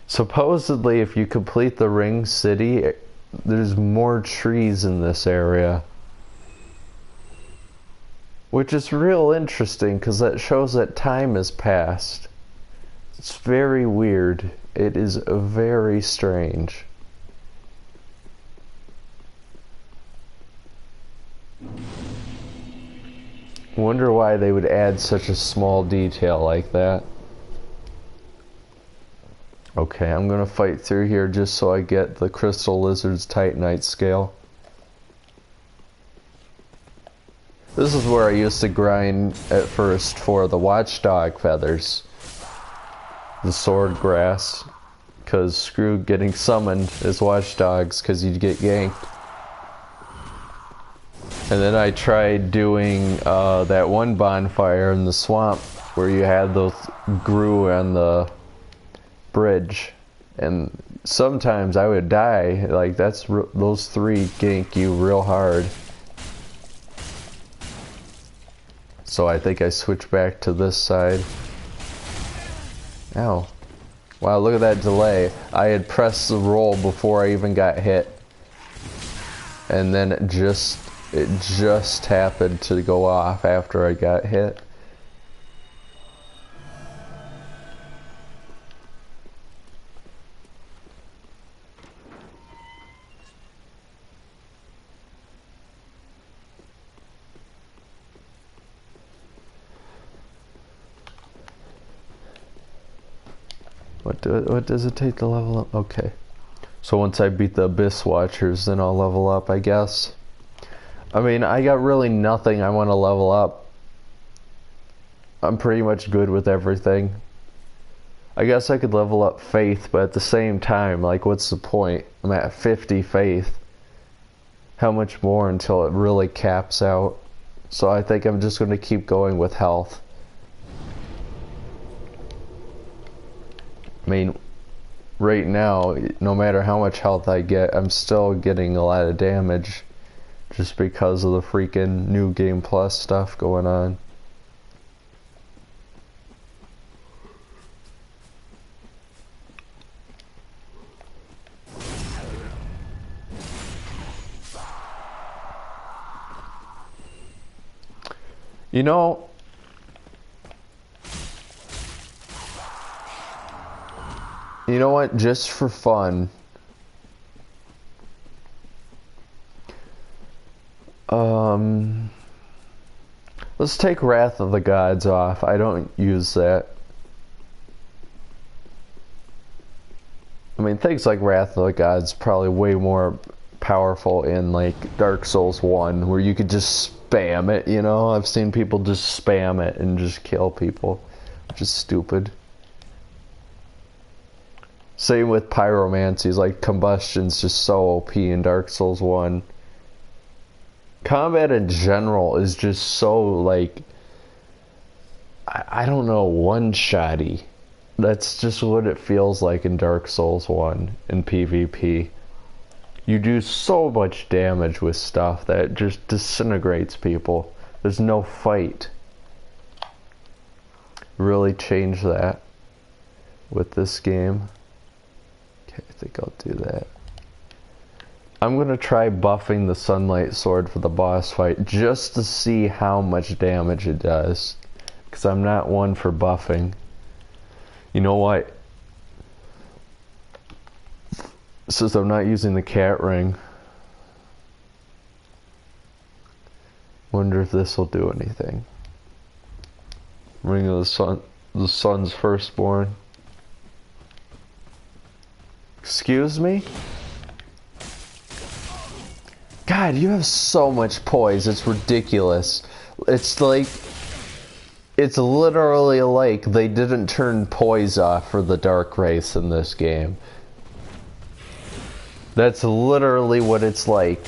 Supposedly, if you complete the Ring City, there's more trees in this area. Which is real interesting, because that shows that time has passed. It's very weird. It is very strange. Wonder why they would add such a small detail like that. Okay, I'm gonna fight through here just so I get the Crystal Lizard's Titanite scale. This is where I used to grind at first for the Watchdog feathers. The sword grass. Because screw getting summoned as Watchdogs because you'd get yanked. And then I tried doing that one bonfire in the swamp where you had those grew on the bridge. And sometimes I would die. Like those three gank you real hard. So I think I switched back to this side. Ow. Wow, look at that delay. I had pressed the roll before I even got hit. And then it just happened to go off after I got hit. What does it take to level up? Okay. So once I beat the Abyss Watchers, then I'll level up, I guess. I mean, I got really nothing I want to level up. I'm pretty much good with everything. I guess I could level up Faith, but at the same time, like, what's the point? I'm at 50 Faith. How much more until it really caps out? So I think I'm just going to keep going with health. I mean, right now, no matter how much health I get, I'm still getting a lot of damage just because of the freaking New Game Plus stuff going on. You know, what? Just for fun, let's take Wrath of the Gods off. I don't use that. I mean, things like Wrath of the Gods probably way more powerful in like Dark Souls 1, where you could just spam it, you know? I've seen people just spam it and just kill people, which is stupid. Same with pyromancies, like combustion's just so OP in Dark Souls 1. Combat in general is just so, like, I don't know, one-shotty. That's just what it feels like in Dark Souls 1 in PvP. You do so much damage with stuff that just disintegrates people. There's no fight. Really changed that with this game. Okay, I think I'll do that. I'm gonna try buffing the Sunlight Sword for the boss fight just to see how much damage it does. Because I'm not one for buffing. You know what? Since I'm not using the cat ring, wonder if this will do anything. Ring of the Sun's Firstborn. Excuse me? God, you have so much poise, it's ridiculous. It's like, it's literally like they didn't turn poise off for the Dark Race in this game. That's literally what it's like.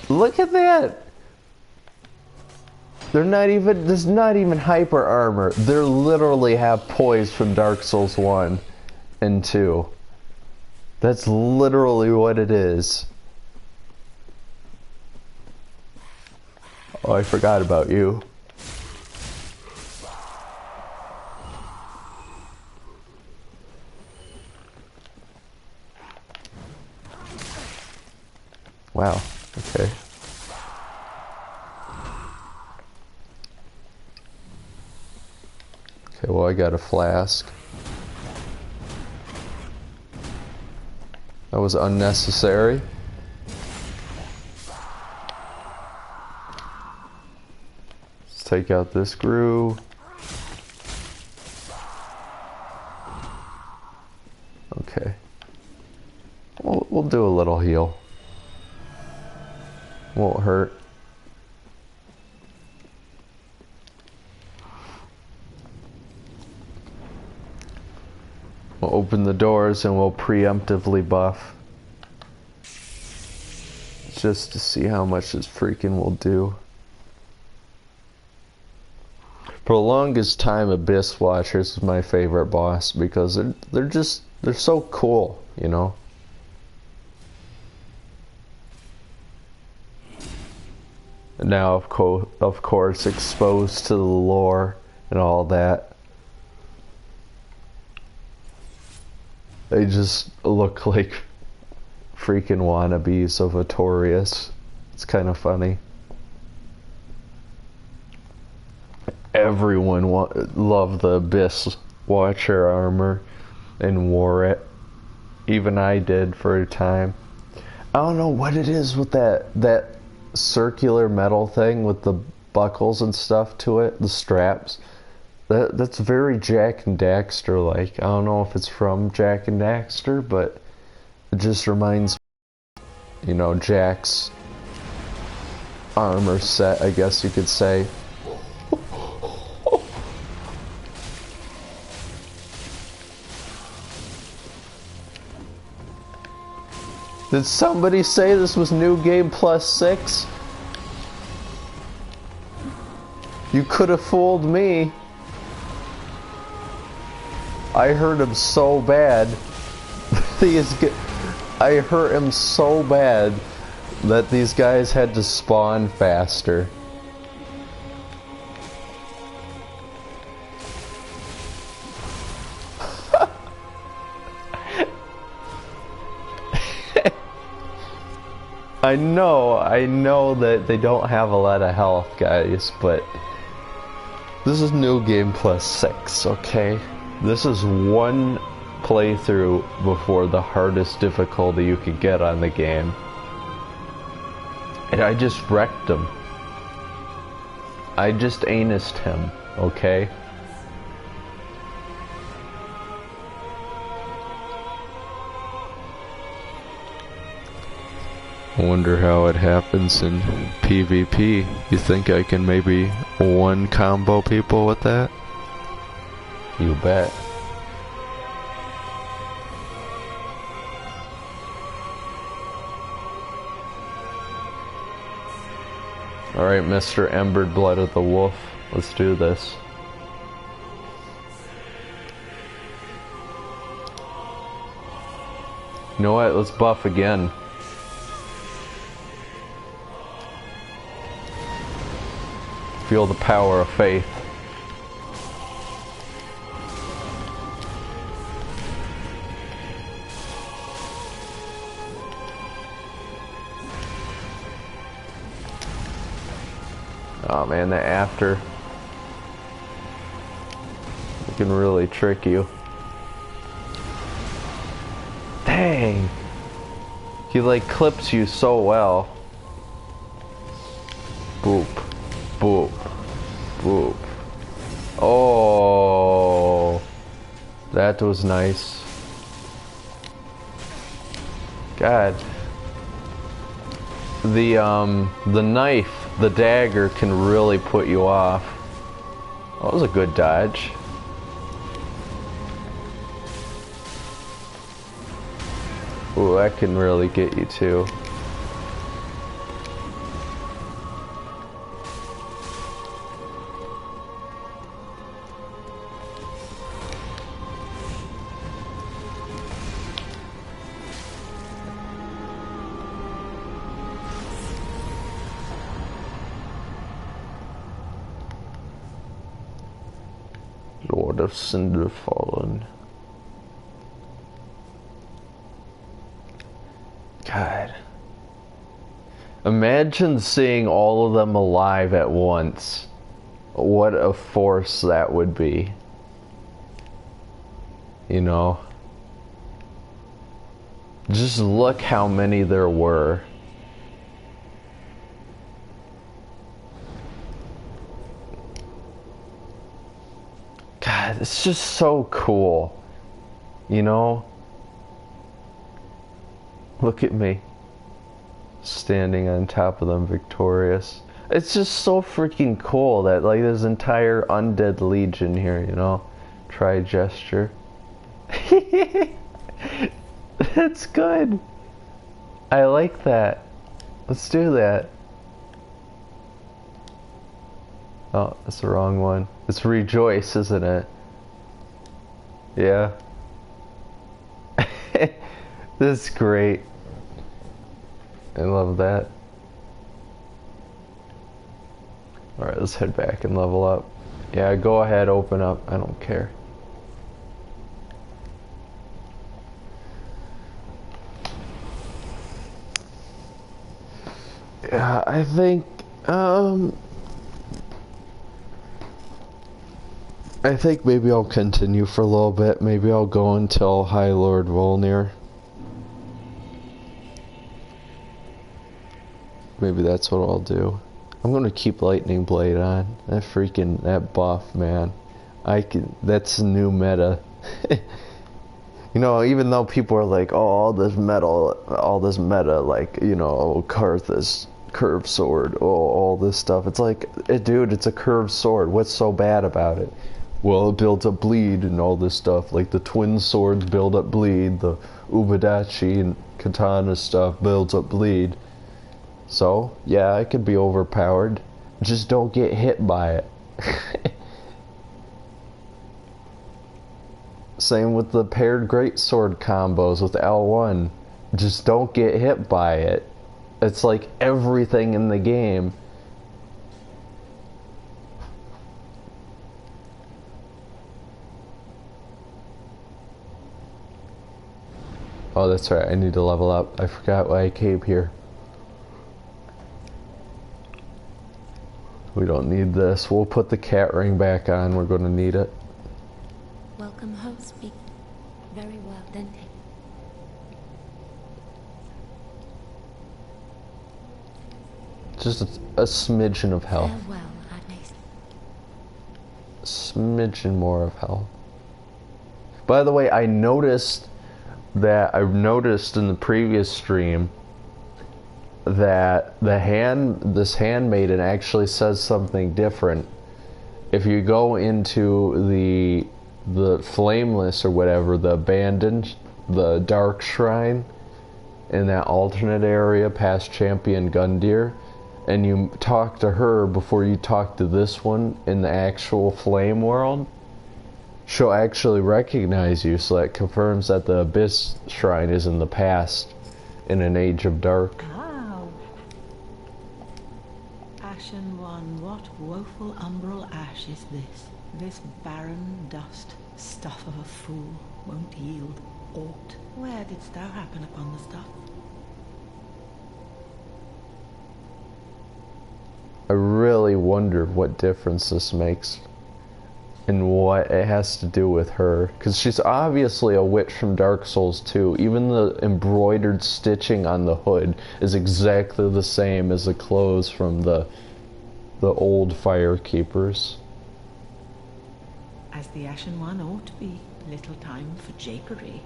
Look at that! There's not even hyper armor. They literally have poise from Dark Souls 1 and 2. That's literally what it is. Oh, I forgot about you. Wow, okay. Okay, well I got a flask. That was unnecessary. Let's take out this screw. Okay. We'll do a little heal. Won't hurt. We'll open the doors and we'll preemptively buff. Just to see how much this freaking will do. For the longest time, Abyss Watchers was my favorite boss because they're so cool, you know. And now, of course, exposed to the lore and all that, they just look like freaking wannabes of Artorias. It's kind of funny. Everyone loved the Abyss Watcher armor and wore it. Even I did for a time. I don't know what it is with that circular metal thing with the buckles and stuff to it, the straps. That's very Jak and Daxter like. I don't know if it's from Jak and Daxter, but it just reminds me, you know, Jak's armor set, I guess you could say. Did somebody say this was New Game Plus 6? You could have fooled me. I hurt him so bad. I hurt him so bad that these guys had to spawn faster. I know that they don't have a lot of health, guys, but this is New Game Plus 6, okay? This is one playthrough before the hardest difficulty you could get on the game. And I just wrecked him. I just anused him, okay? I wonder how it happens in PvP. You think I can maybe one combo people with that? You bet. Alright, Mr. Embered Blood of the Wolf. Let's do this. You know what? Let's buff again. Feel the power of faith. Oh man, the after. It can really trick you. Dang! He like clips you so well. Boop. Boop. Boop. Oh, that was nice. God. The knife, the dagger can really put you off. That was a good dodge. Ooh, that can really get you too. Lord of Cinder Fallen. God. Imagine seeing all of them alive at once. What a force that would be. You know? Just look how many there were. God, it's just so cool. You know? Look at me. Standing on top of them victorious. It's just so freaking cool that like this entire undead legion here, you know? Try gesture. That's good. I like that. Let's do that. Oh, that's the wrong one. It's rejoice, isn't it? Yeah. This is great. I love that. Alright, let's head back and level up. Yeah, go ahead, open up. I don't care. Yeah, I think maybe I'll continue for a little bit. Maybe I'll go until High Lord Volnir. Maybe that's what I'll do. I'm gonna keep Lightning Blade on. That buff, man. That's new meta. You know, even though people are like, oh, all this meta, like, you know, Karthus, curved sword, oh, all this stuff. It's like, dude, it's a curved sword. What's so bad about it? Well, it builds up bleed and all this stuff. Like the twin swords build up bleed. The Ubadachi and Katana stuff builds up bleed. So, yeah, it could be overpowered. Just don't get hit by it. Same with the paired greatsword combos with L1. Just don't get hit by it. It's like everything in the game. Oh, that's right. I need to level up. I forgot why I came here. We don't need this. We'll put the cat ring back on. We're going to need it. Welcome home, speak very well, Dente. Just a smidgen of health. Farewell, Agnes. Smidgen more of health. By the way, I noticed in the previous stream that this handmaiden actually says something different. If you go into the flameless or whatever, the abandoned, the dark shrine in that alternate area past Champion Gundyr, and you talk to her before you talk to this one in the actual flame world, she'll actually recognize you, so that confirms that the Abyss Shrine is in the past, in an age of dark. Ashen one, what woeful umbral ash is this? This barren dust, stuff of a fool, won't yield aught. Where didst thou happen upon the stuff? I really wonder what difference this makes and what it has to do with her, because she's obviously a witch from Dark Souls 2. Even the embroidered stitching on the hood is exactly the same as the clothes from the old Firekeepers. As the Ashen One ought to be. Little time for japery.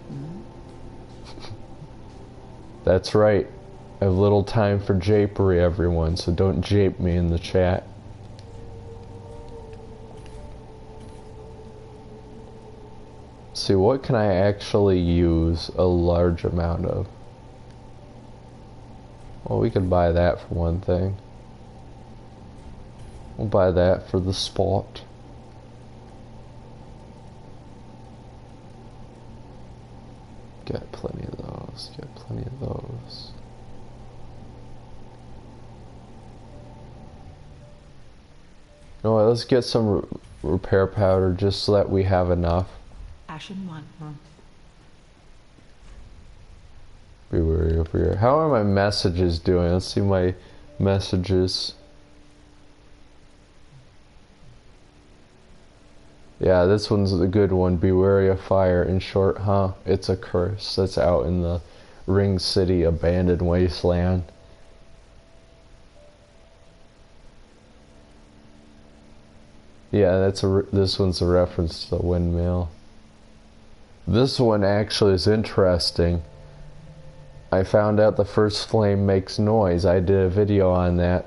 That's right. I have little time for japery, everyone, so don't jape me in the chat. See, what can I actually use a large amount of? Well, we could buy that for one thing. We'll buy that for the spot. Got plenty of those. Got plenty of those. You know what, let's get some repair powder just so that we have enough. Ashen one. Be wary over here. How are my messages doing? Let's see my messages. Yeah, this one's a good one. Be wary of fire. In short, huh? It's a curse. That's out in the Ring City abandoned wasteland. Yeah, this one's a reference to the windmill. This one actually is interesting. I found out the first flame makes noise. I did a video on that.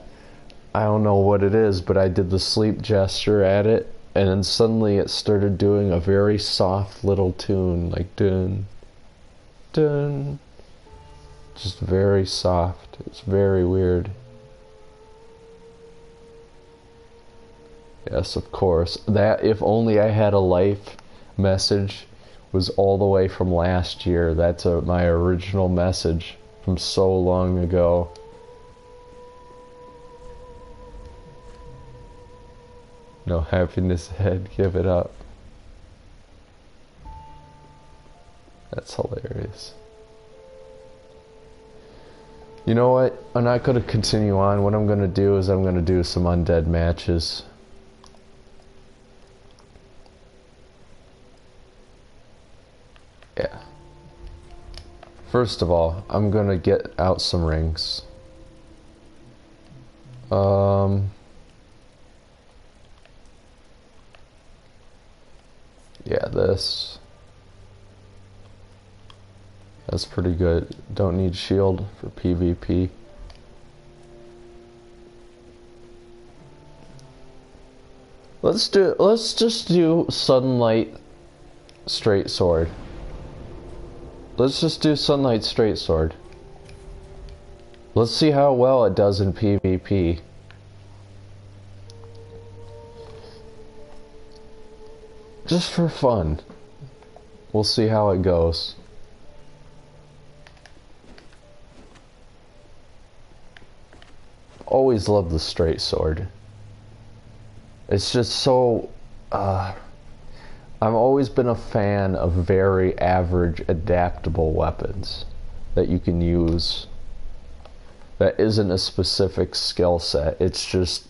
I don't know what it is, but I did the sleep gesture at it, and then suddenly it started doing a very soft little tune, like dun, dun. Just very soft. It's very weird. Yes, of course. That if only I had a life message was all the way from last year. That's my original message from so long ago. No happiness ahead, give it up. That's hilarious. You know what? I'm not going to continue on. What I'm going to do is I'm going to do some undead matches. Yeah. First of all, I'm going to get out some rings. Yeah, this. That's pretty good. Don't need shield for PvP. Let's just do Sunlight Straight Sword. Let's just do Sunlight Straight Sword. Let's see how well it does in PvP. Just for fun. We'll see how it goes. Always loved the straight sword. It's just so... I've always been a fan of very average, adaptable weapons that you can use. That isn't a specific skill set. It's just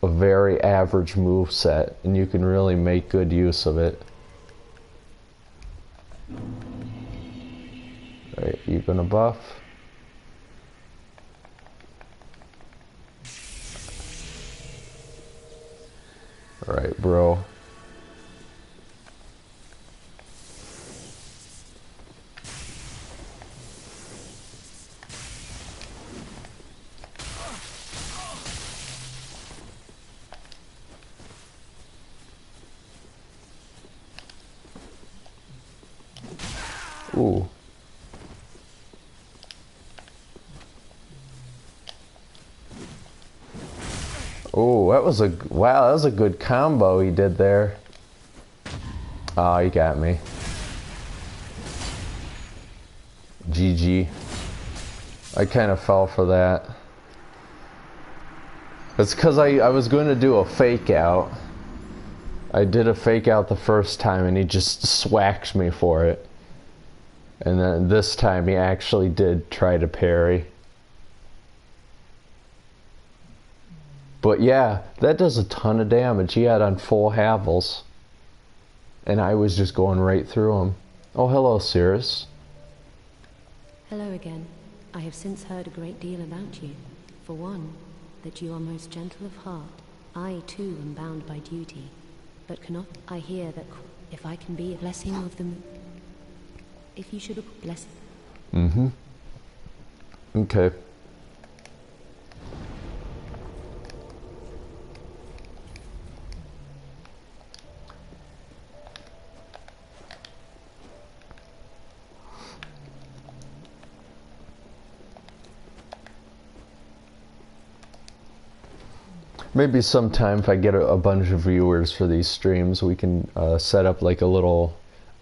a very average move set, and you can really make good use of it. Alright, you gonna buff? Alright, bro. Ooh. Oh, that was a wow, that was a good combo he did there. Oh, he got me. GG. I kind of fell for that. It's because I was going to do a fake out. I did a fake out the first time and he just swacked me for it. And then this time he actually did try to parry. But yeah, that does a ton of damage. He had on full Havels. And I was just going right through him. Oh, hello, Cirrus. Hello again. I have since heard a great deal about you. For one, that you are most gentle of heart. I, too, am bound by duty. But cannot I hear that if I can be a blessing of the... If you should bless... Mm-hmm. Okay. Maybe sometime if I get a bunch of viewers for these streams, we can set up like a little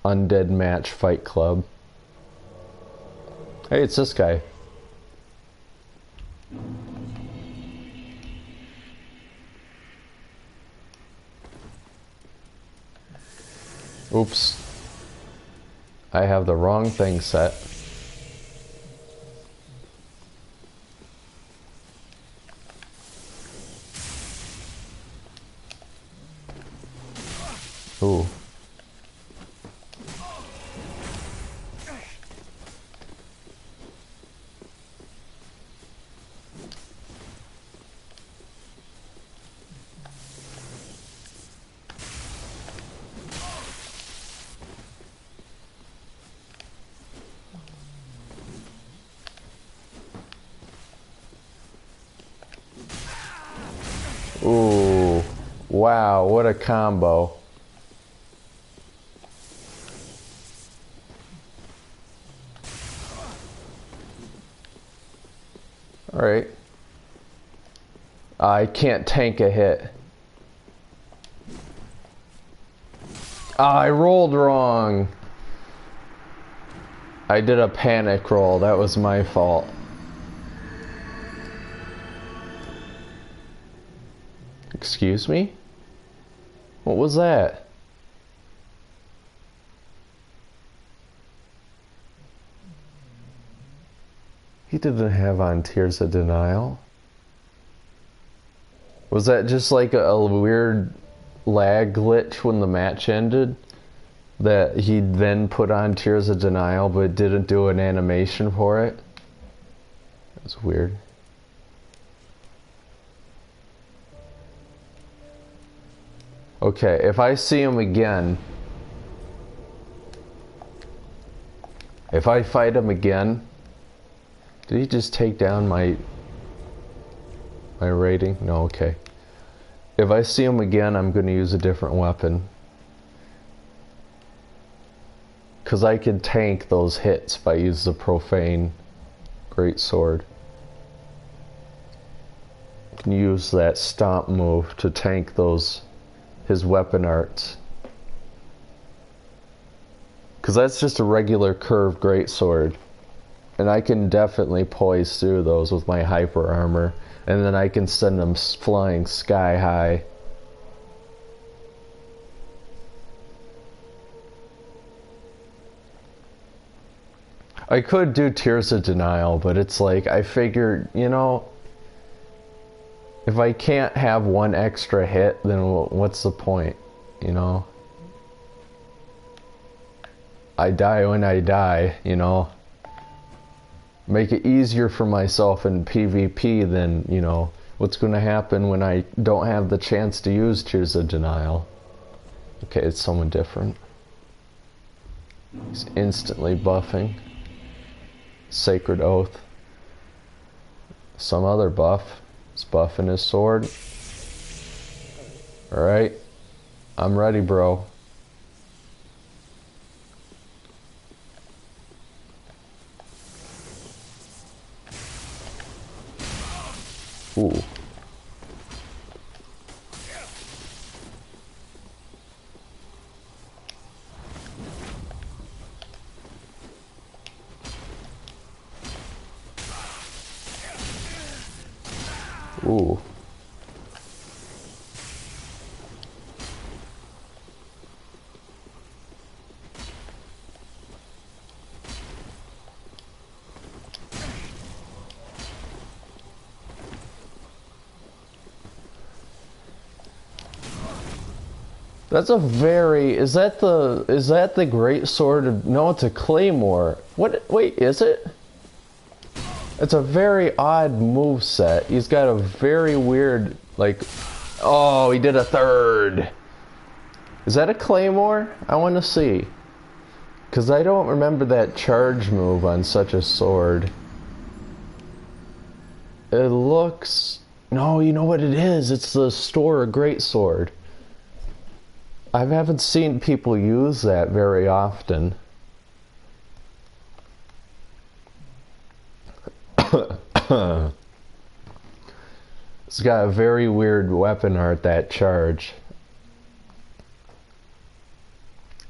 undead match fight club. Hey, it's this guy. Oops. I have the wrong thing set. Ooh. Ooh. Wow, what a combo. Alright. I can't tank a hit. I rolled wrong. I did a panic roll. That was my fault. Excuse me? What was that? He didn't have on Tears of Denial. Was that just like a weird lag glitch when the match ended? That he then put on Tears of Denial but didn't do an animation for it? That's weird. Okay, if I see him again, if I fight him again, did he just take down my rating? No, okay. If I see him again, I'm going to use a different weapon. Because I can tank those hits if I use the profane greatsword. I can use that stomp move to tank those, his weapon arts. Because that's just a regular curved greatsword. And I can definitely poise through those with my hyper armor. And then I can send them flying sky high. I could do Tears of Denial, but it's like, I figured, you know, if I can't have one extra hit, then what's the point, you know? I die when I die, you know? Make it easier for myself in PvP than, you know, what's going to happen when I don't have the chance to use Tears of Denial. Okay, it's someone different. He's instantly buffing. Sacred Oath. Some other buff. He's buffing his sword. Alright. I'm ready, bro. Ooh. Ooh. That's a very, is that the great sword of, no, it's a claymore. What, wait, is it? It's a very odd move set. He's got a very weird, like, oh, he did a third. Is that a claymore? I want to see. Because I don't remember that charge move on such a sword. It looks, no, you know what it is? It's the Store Great Sword. I haven't seen people use that very often. It's got a very weird weapon art, that charge.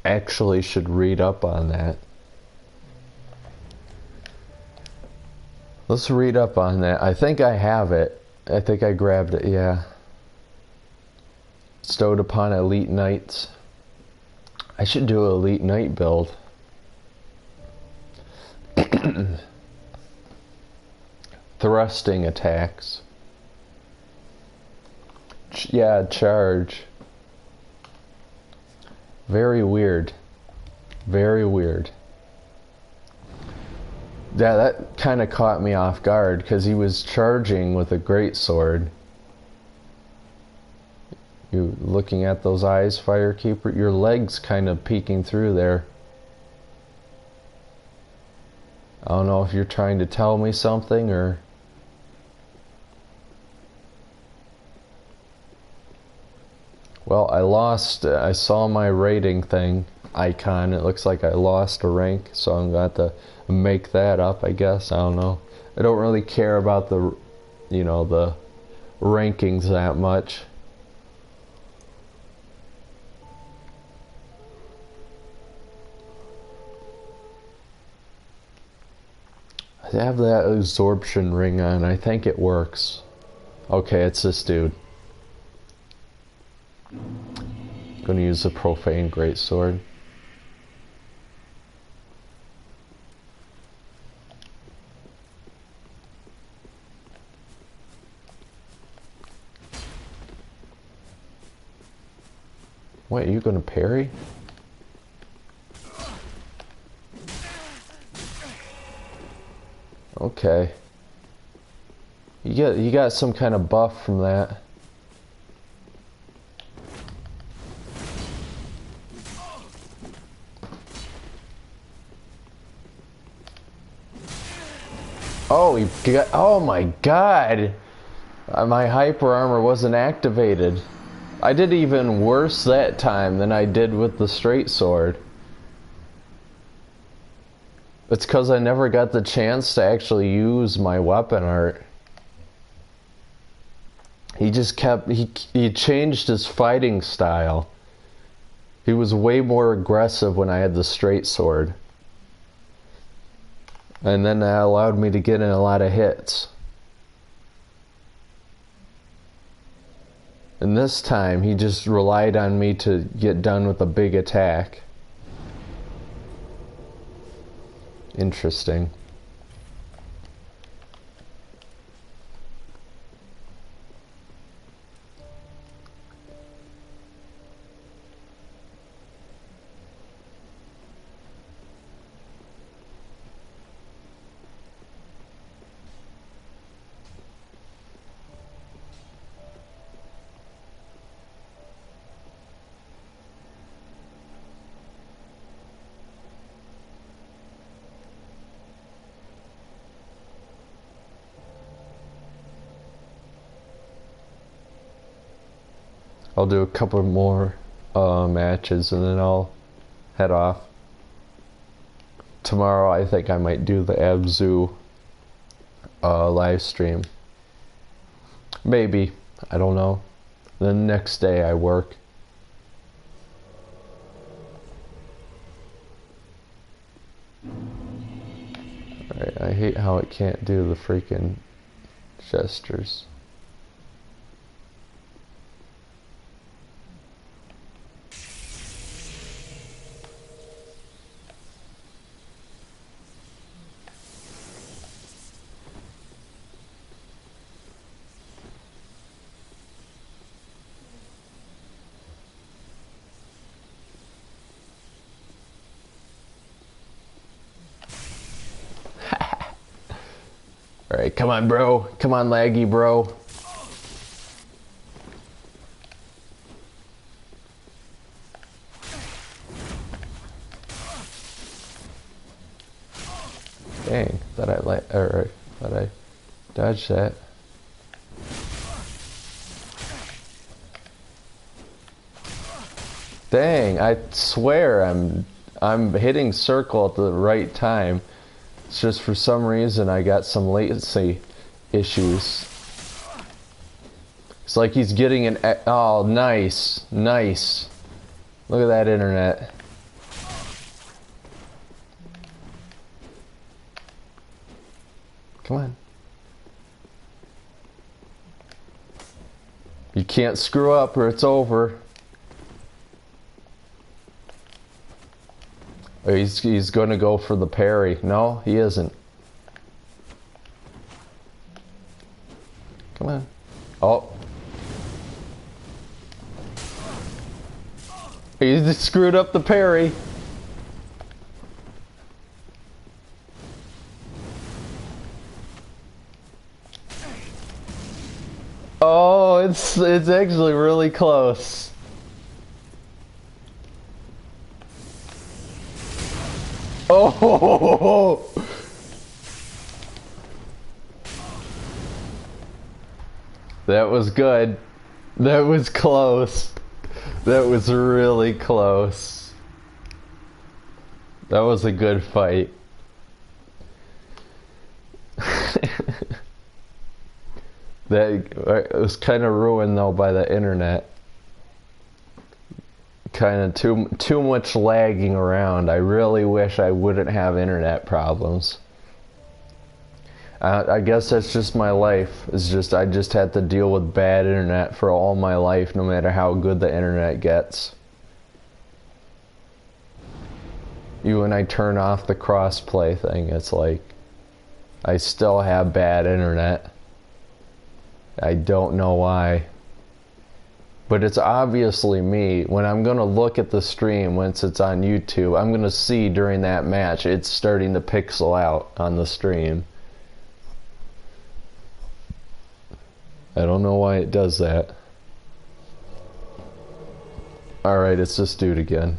Actually should read up on that. Let's read up on that. I think I have it. I think I grabbed it, yeah. Stowed upon elite knights. I should do an Elite Knight build. Thrusting attacks. Yeah, charge. Very weird. Very weird. Yeah, that kind of caught me off guard because he was charging with a greatsword. You looking at those eyes, Firekeeper? Your legs kind of peeking through there. I don't know if you're trying to tell me something or... Well, I saw my rating thing icon. It looks like I lost a rank, so I'm going to have to make that up, I guess. I don't know. I don't really care about the, you know, the rankings that much. I have that absorption ring on. I think it works. Okay, it's this dude. Gonna use the profane greatsword. Wait, are you gonna parry? Okay. You got some kind of buff from that. Oh, oh my god! My hyper armor wasn't activated. I did even worse that time than I did with the straight sword. It's because I never got the chance to actually use my weapon art. He just kept, he changed his fighting style. He was way more aggressive when I had the straight sword. And then that allowed me to get in a lot of hits. And this time, he just relied on me to get done with a big attack. Interesting. I'll do a couple more matches and then I'll head off. Tomorrow I think I might do the Abzu live stream. Maybe. I don't know. The next day I work. Alright, I hate how it can't do the freaking gestures. Alright, come on, bro. Come on, laggy, bro. Dang, thought I dodged that. Dang, I swear I'm hitting circle at the right time. It's just for some reason I got some latency issues. It's like he's getting an... Oh, nice. Nice. Look at that internet. Come on. You can't screw up or it's over. Oh, he's gonna go for the parry. No, he isn't. Come on. Oh. He just screwed up the parry. Oh, it's actually really close. Oh. That was good. That was close. That was really close. That was a good fight. That it was kind of ruined though by the internet. Kind of too much lagging around. I really wish I wouldn't have internet problems. I guess that's just my life. It's just I just had to deal with bad internet for all my life, no matter how good the internet gets. Even when I turn off the crossplay thing, it's like I still have bad internet. I don't know why. But it's obviously me. When I'm going to look at the stream, once it's on YouTube, I'm going to see during that match it's starting to pixel out on the stream. I don't know why it does that. Alright, it's this dude again.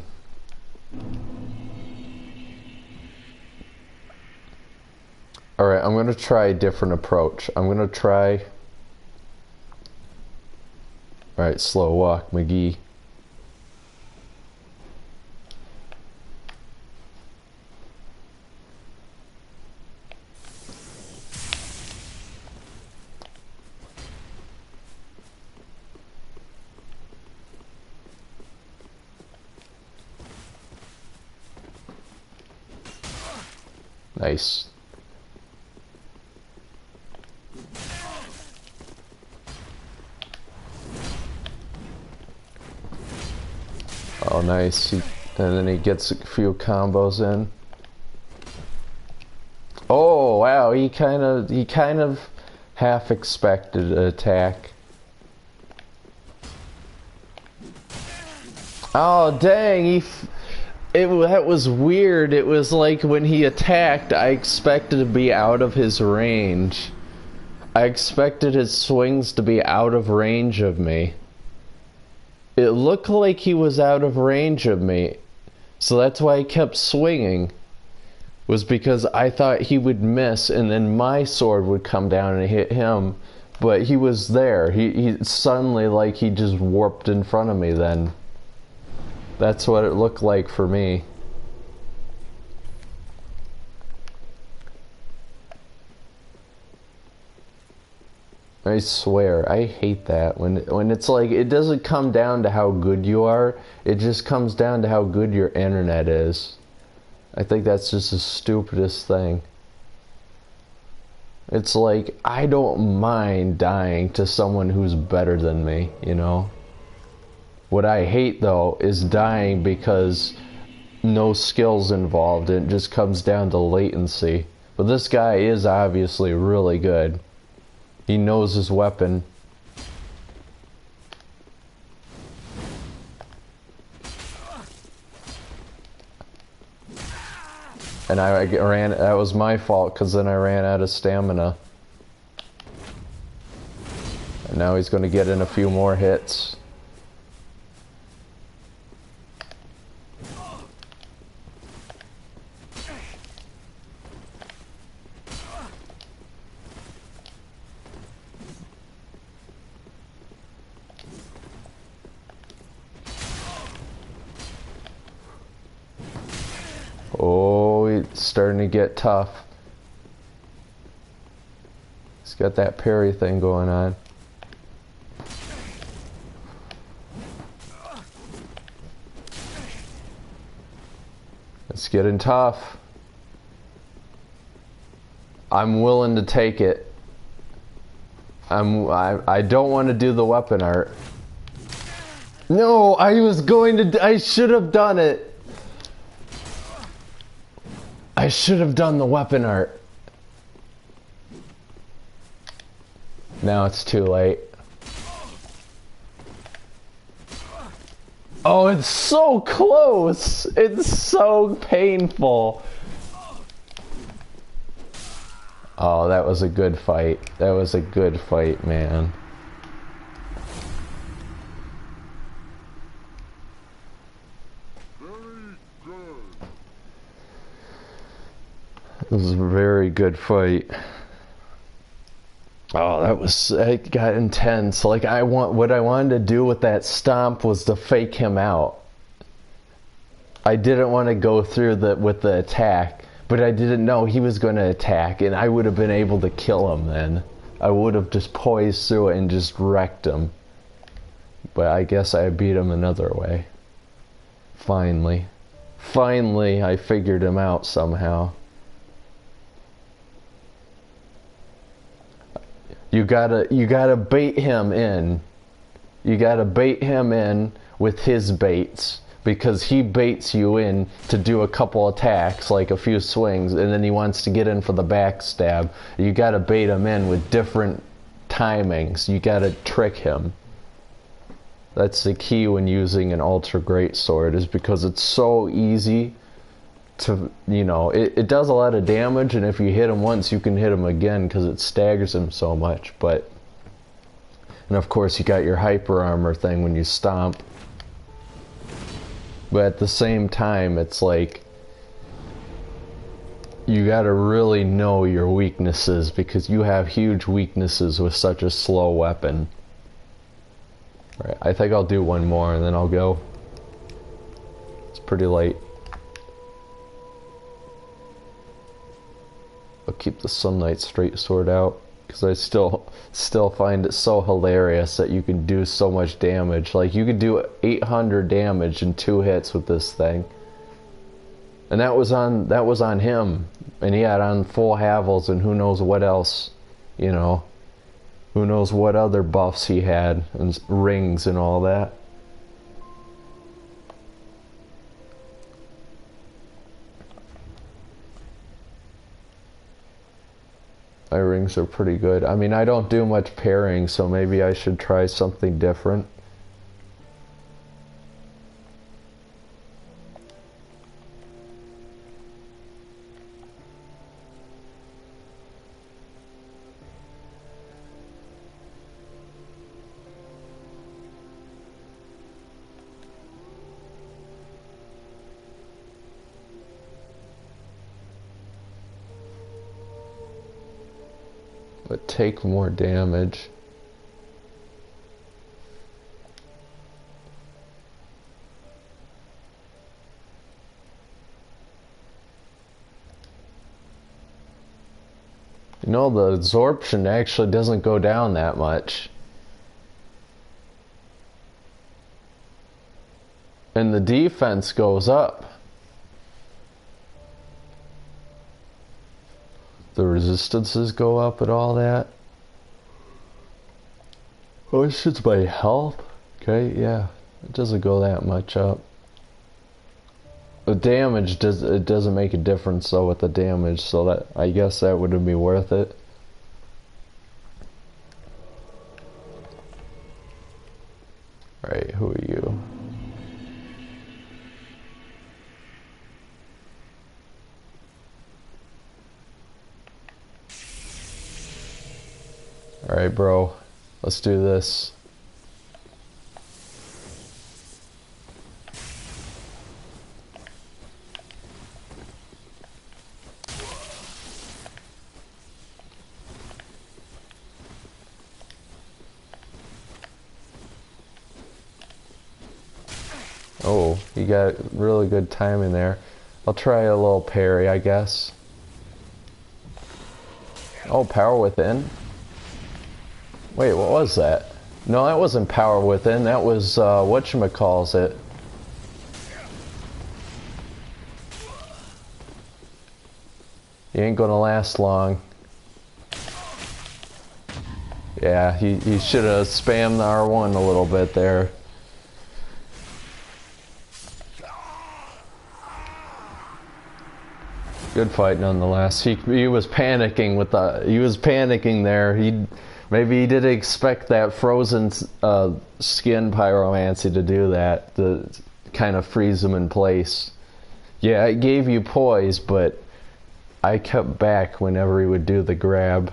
Alright, I'm going to try a different approach. I'm going to try... Alright, slow walk, McGee. Nice. Oh, nice. And then he gets a few combos in. Oh, wow. He kind of half expected an attack. Oh, dang. That was weird. It was like when he attacked, I expected to be out of his range. I expected his swings to be out of range of me. It looked like he was out of range of me. So that's why I kept swinging. Was because I thought he would miss and then my sword would come down and hit him. But he was there. He suddenly, like, he just warped in front of me then. That's what it looked like for me. I swear, I hate that when it's like it doesn't come down to how good you are, it just comes down to how good your internet is. I think that's just the stupidest thing. It's like I don't mind dying to someone who's better than me, you know? What I hate though is dying because no skills involved and it just comes down to latency. But this guy is obviously really good. He knows his weapon. And I ran, that was my fault because then I ran out of stamina. And now he's going to get in a few more hits. Oh, it's starting to get tough. He's got that parry thing going on. It's getting tough. I'm willing to take it. I don't want to do the weapon art. No, I should have done it. I should have done the weapon art. Now it's too late. Oh, it's so close! It's so painful. Oh, that was a good fight. That was a good fight, man. It was a very good fight. Oh, it got intense. Like what I wanted to do with that stomp was to fake him out. I didn't want to go through with the attack, but I didn't know he was going to attack, and I would have been able to kill him then. I would have just poised through it and just wrecked him. But I guess I beat him another way. Finally. Finally, I figured him out somehow. You gotta bait him in. You gotta bait him in with his baits, because he baits you in to do a couple attacks, like a few swings, and then he wants to get in for the backstab. You gotta bait him in with different timings. You gotta trick him. That's the key when using an ultra great sword, is because it's so easy to, you know, it does a lot of damage, and if you hit him once you can hit him again because it staggers him so much. But, and of course you got your hyper armor thing when you stomp, but at the same time it's like you gotta really know your weaknesses, because you have huge weaknesses with such a slow weapon. Alright, I think I'll do one more and then I'll go. It's pretty late. I'll keep the Sunlight Straight Sword out, because I still find it so hilarious that you can do so much damage. Like, you could do 800 damage in 2 hits with this thing. And that was on him. And he had on full Havels and who knows what else, you know. Who knows what other buffs he had, and rings and all that. My rings are pretty good. I mean, I don't do much pairing, so maybe I should try something different. But take more damage. You know, the absorption actually doesn't go down that much. And the defense goes up. The resistances go up and all that. Oh, it's just my health. Okay, yeah. It doesn't go that much up. The damage doesn't make a difference though with the damage, so that, I guess that wouldn't be worth it. Alright, who are you? Alright, bro. Let's do this. Oh, you got really good timing there. I'll try a little parry, I guess. Oh, power within? Wait, what was that? No, that wasn't power within. That was, whatchamacallit. He ain't gonna last long. Yeah, he should have spammed the R1 a little bit there. Good fight nonetheless. He was panicking with the there. Maybe he didn't expect that frozen skin pyromancy to do that, to kind of freeze him in place. Yeah, it gave you poise, but I kept back whenever he would do the grab.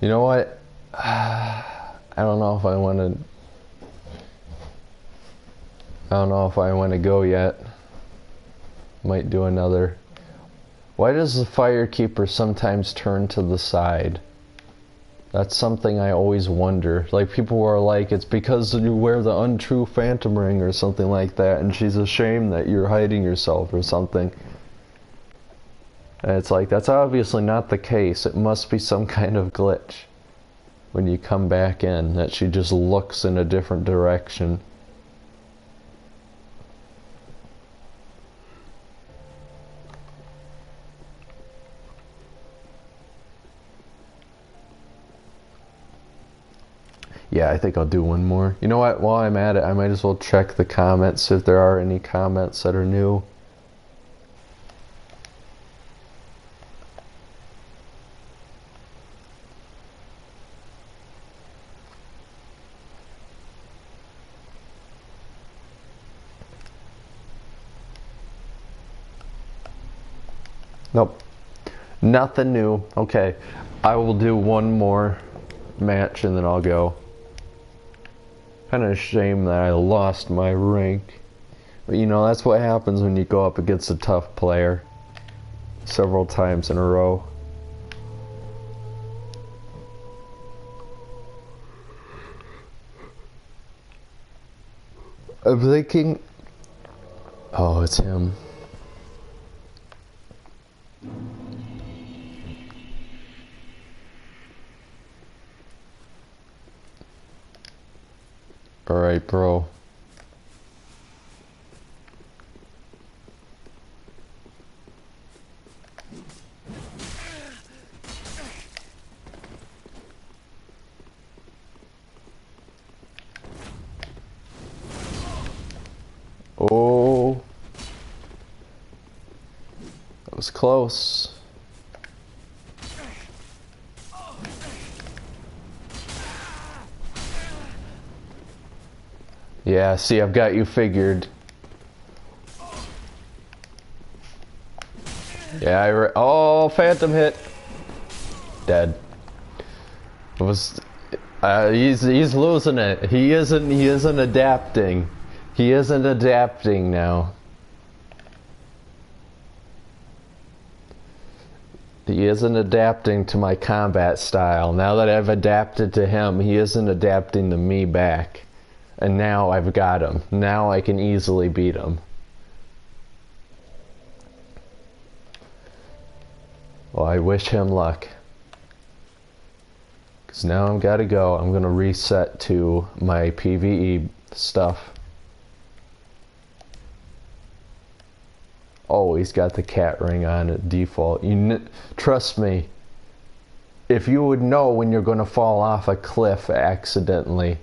You know what? I don't know if I want to go yet. Might do another. Why does the firekeeper sometimes turn to the side? That's something I always wonder. Like, people are like, it's because you wear the untrue phantom ring or something like that, and she's ashamed that you're hiding yourself or something. And it's like, that's obviously not the case. It must be some kind of glitch when you come back in, that she just looks in a different direction. Yeah, I think I'll do one more. You know what? While I'm at it, I might as well check the comments if there are any comments that are new. Nope. Nothing new. Okay. I will do one more match and then I'll go. Kind of a shame that I lost my rank. But you know, that's what happens when you go up against a tough player several times in a row. I'm thinking... Oh, it's him. Alright, bro. Oh. That was close. Yeah, see, I've got you figured. Yeah, oh, phantom hit. Dead. It was. He's losing it. He isn't adapting. He isn't adapting now. He isn't adapting to my combat style. Now that I've adapted to him, he isn't adapting to me back. And now I've got him. Now I can easily beat him. Well, I wish him luck. Because now I've got to go. I'm going to reset to my PvE stuff. Always got the cat ring on at default. Trust me. If you would know when you're going to fall off a cliff accidentally,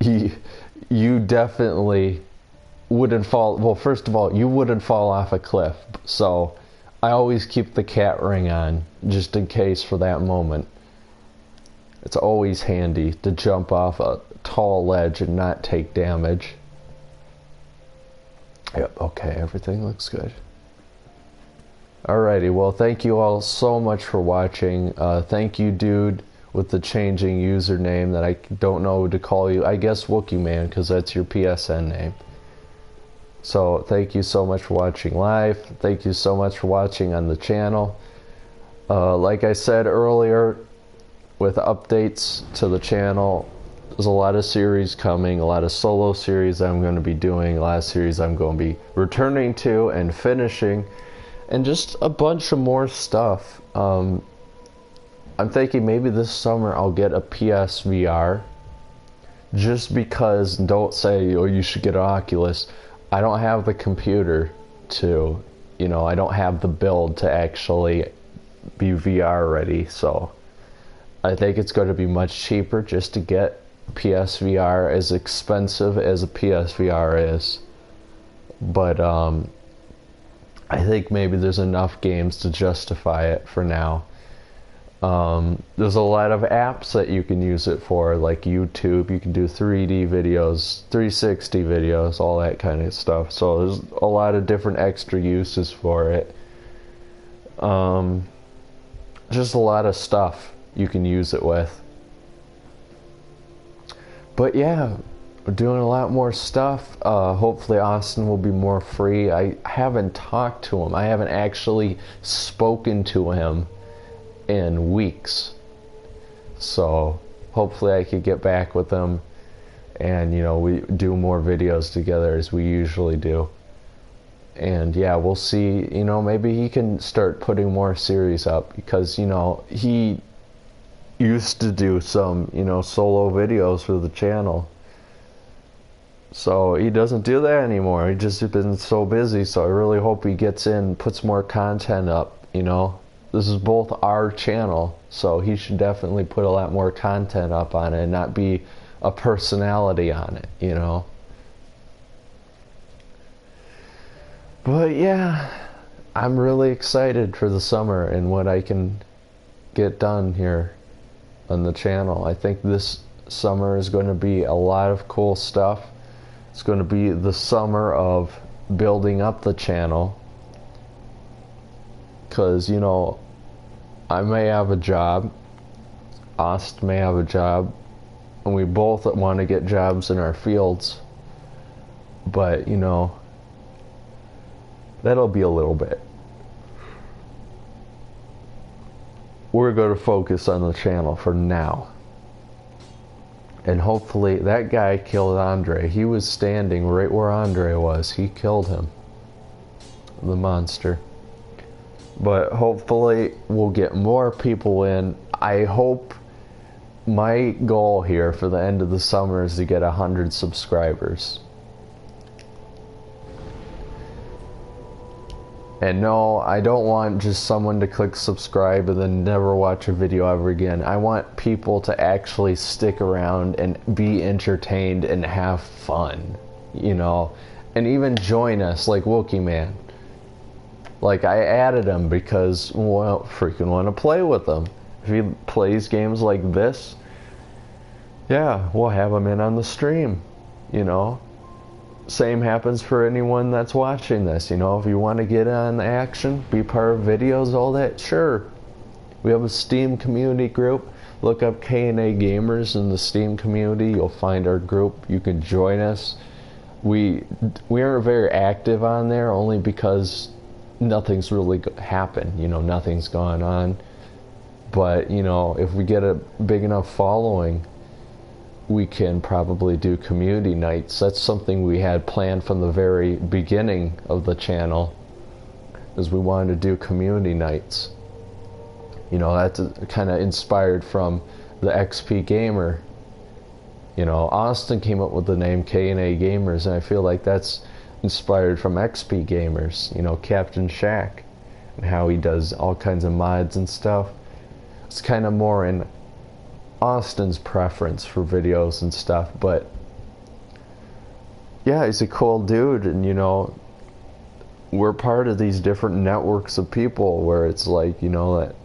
you definitely wouldn't fall. Well, first of all, you wouldn't fall off a cliff. So I always keep the cat ring on just in case for that moment. It's always handy to jump off a tall ledge and not take damage. Yep, okay, everything looks good. Alrighty, well, thank you all so much for watching. Thank you, dude, with the changing username that I don't know what to call you. I guess Wookie Man, because that's your PSN name. So thank you so much for watching live. Thank you so much for watching on the channel. Like I said earlier, with updates to the channel, there's a lot of series coming, a lot of solo series I'm going to be doing, a lot of series I'm going to be returning to and finishing, and just a bunch of more stuff. I'm thinking maybe this summer I'll get a PSVR, just because, don't say, oh, you should get an Oculus. I don't have the computer to, you know, I don't have the build to actually be VR ready. So I think it's going to be much cheaper just to get PSVR, as expensive as a PSVR is. But I think maybe there's enough games to justify it for now. There's a lot of apps that you can use it for, like YouTube. You can do 3D videos, 360 videos, all that kind of stuff. So there's a lot of different extra uses for it. Just a lot of stuff you can use it with. But yeah, we're doing a lot more stuff. Hopefully Austin will be more free. I haven't talked to him. I haven't actually spoken to him in weeks. So hopefully I could get back with him and, you know, we do more videos together as we usually do. And yeah, we'll see, you know, maybe he can start putting more series up, because, you know, he used to do some, you know, solo videos for the channel. So he doesn't do that anymore. He's just been so busy. So I really hope he gets in, puts more content up, you know. This is both our channel, so he should definitely put a lot more content up on it and not be a personality on it, you know. But yeah, I'm really excited for the summer and what I can get done here on the channel. I think this summer is going to be a lot of cool stuff. It's going to be the summer of building up the channel. Because, you know, I may have a job, Ost may have a job, and we both want to get jobs in our fields. But, you know, that'll be a little bit. We're going to focus on the channel for now. And hopefully that guy killed Andre. He was standing right where Andre was. He killed him. The monster. But hopefully we'll get more people in. I hope my goal here for the end of the summer is to get 100 subscribers. And no, I don't want just someone to click subscribe and then never watch a video ever again. I want people to actually stick around and be entertained and have fun, you know, and even join us like Wookie Man. Like, I added him because, well, freaking want to play with him. If he plays games like this, yeah, we'll have him in on the stream, you know. Same happens for anyone that's watching this, you know. If you want to get on the action, be part of videos, all that, sure. We have a Steam community group. Look up K&A Gamers in the Steam community. You'll find our group. You can join us. We aren't very active on there, only because nothing's really happened, you know, nothing's gone on. But, you know, if we get a big enough following, we can probably do community nights. That's something we had planned from the very beginning of the channel, is we wanted to do community nights. You know, that's kind of inspired from the XP Gamer. You know, Austin came up with the name K&A Gamers, and I feel like that's inspired from XP Gamers, you know, Captain Shack, and how he does all kinds of mods and stuff. It's kind of more in Austin's preference for videos and stuff, but yeah, he's a cool dude, and you know, we're part of these different networks of people where it's like, you know, that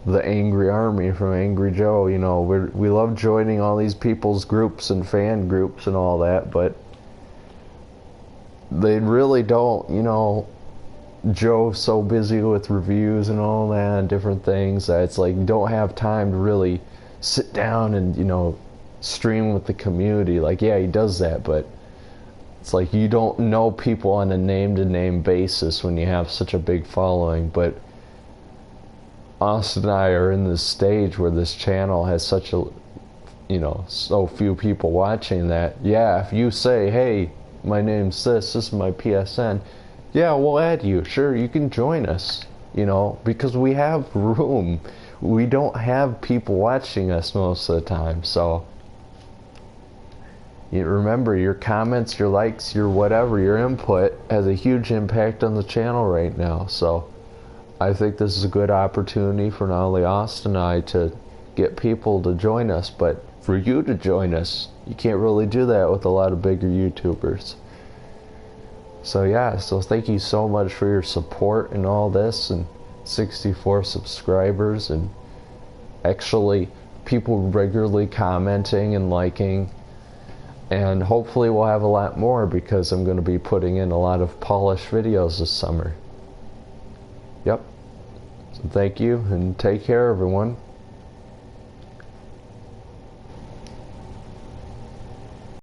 the Angry Army from Angry Joe, you know, we love joining all these people's groups and fan groups and all that, but they really don't, you know, Joe's so busy with reviews and all that and different things that it's like, don't have time to really sit down and, you know, stream with the community. Like, yeah, he does that, but it's like you don't know people on a name-to-name basis when you have such a big following. But Austin and I are in this stage where this channel has such a, you know, so few people watching that, yeah, if you say, hey, my name's this is my PSN, yeah, we'll add you. Sure, you can join us, you know, because we have room. We don't have people watching us most of the time. So you remember, your comments, your likes, your whatever, your input has a huge impact on the channel right now. So I think this is a good opportunity for not only Austin and I to get people to join us, but for you to join us. You can't really do that with a lot of bigger YouTubers. So yeah, so thank you so much for your support in all this, and 64 subscribers, and actually people regularly commenting and liking. And hopefully we'll have a lot more, because I'm going to be putting in a lot of polished videos this summer. Yep. So thank you, and take care, everyone.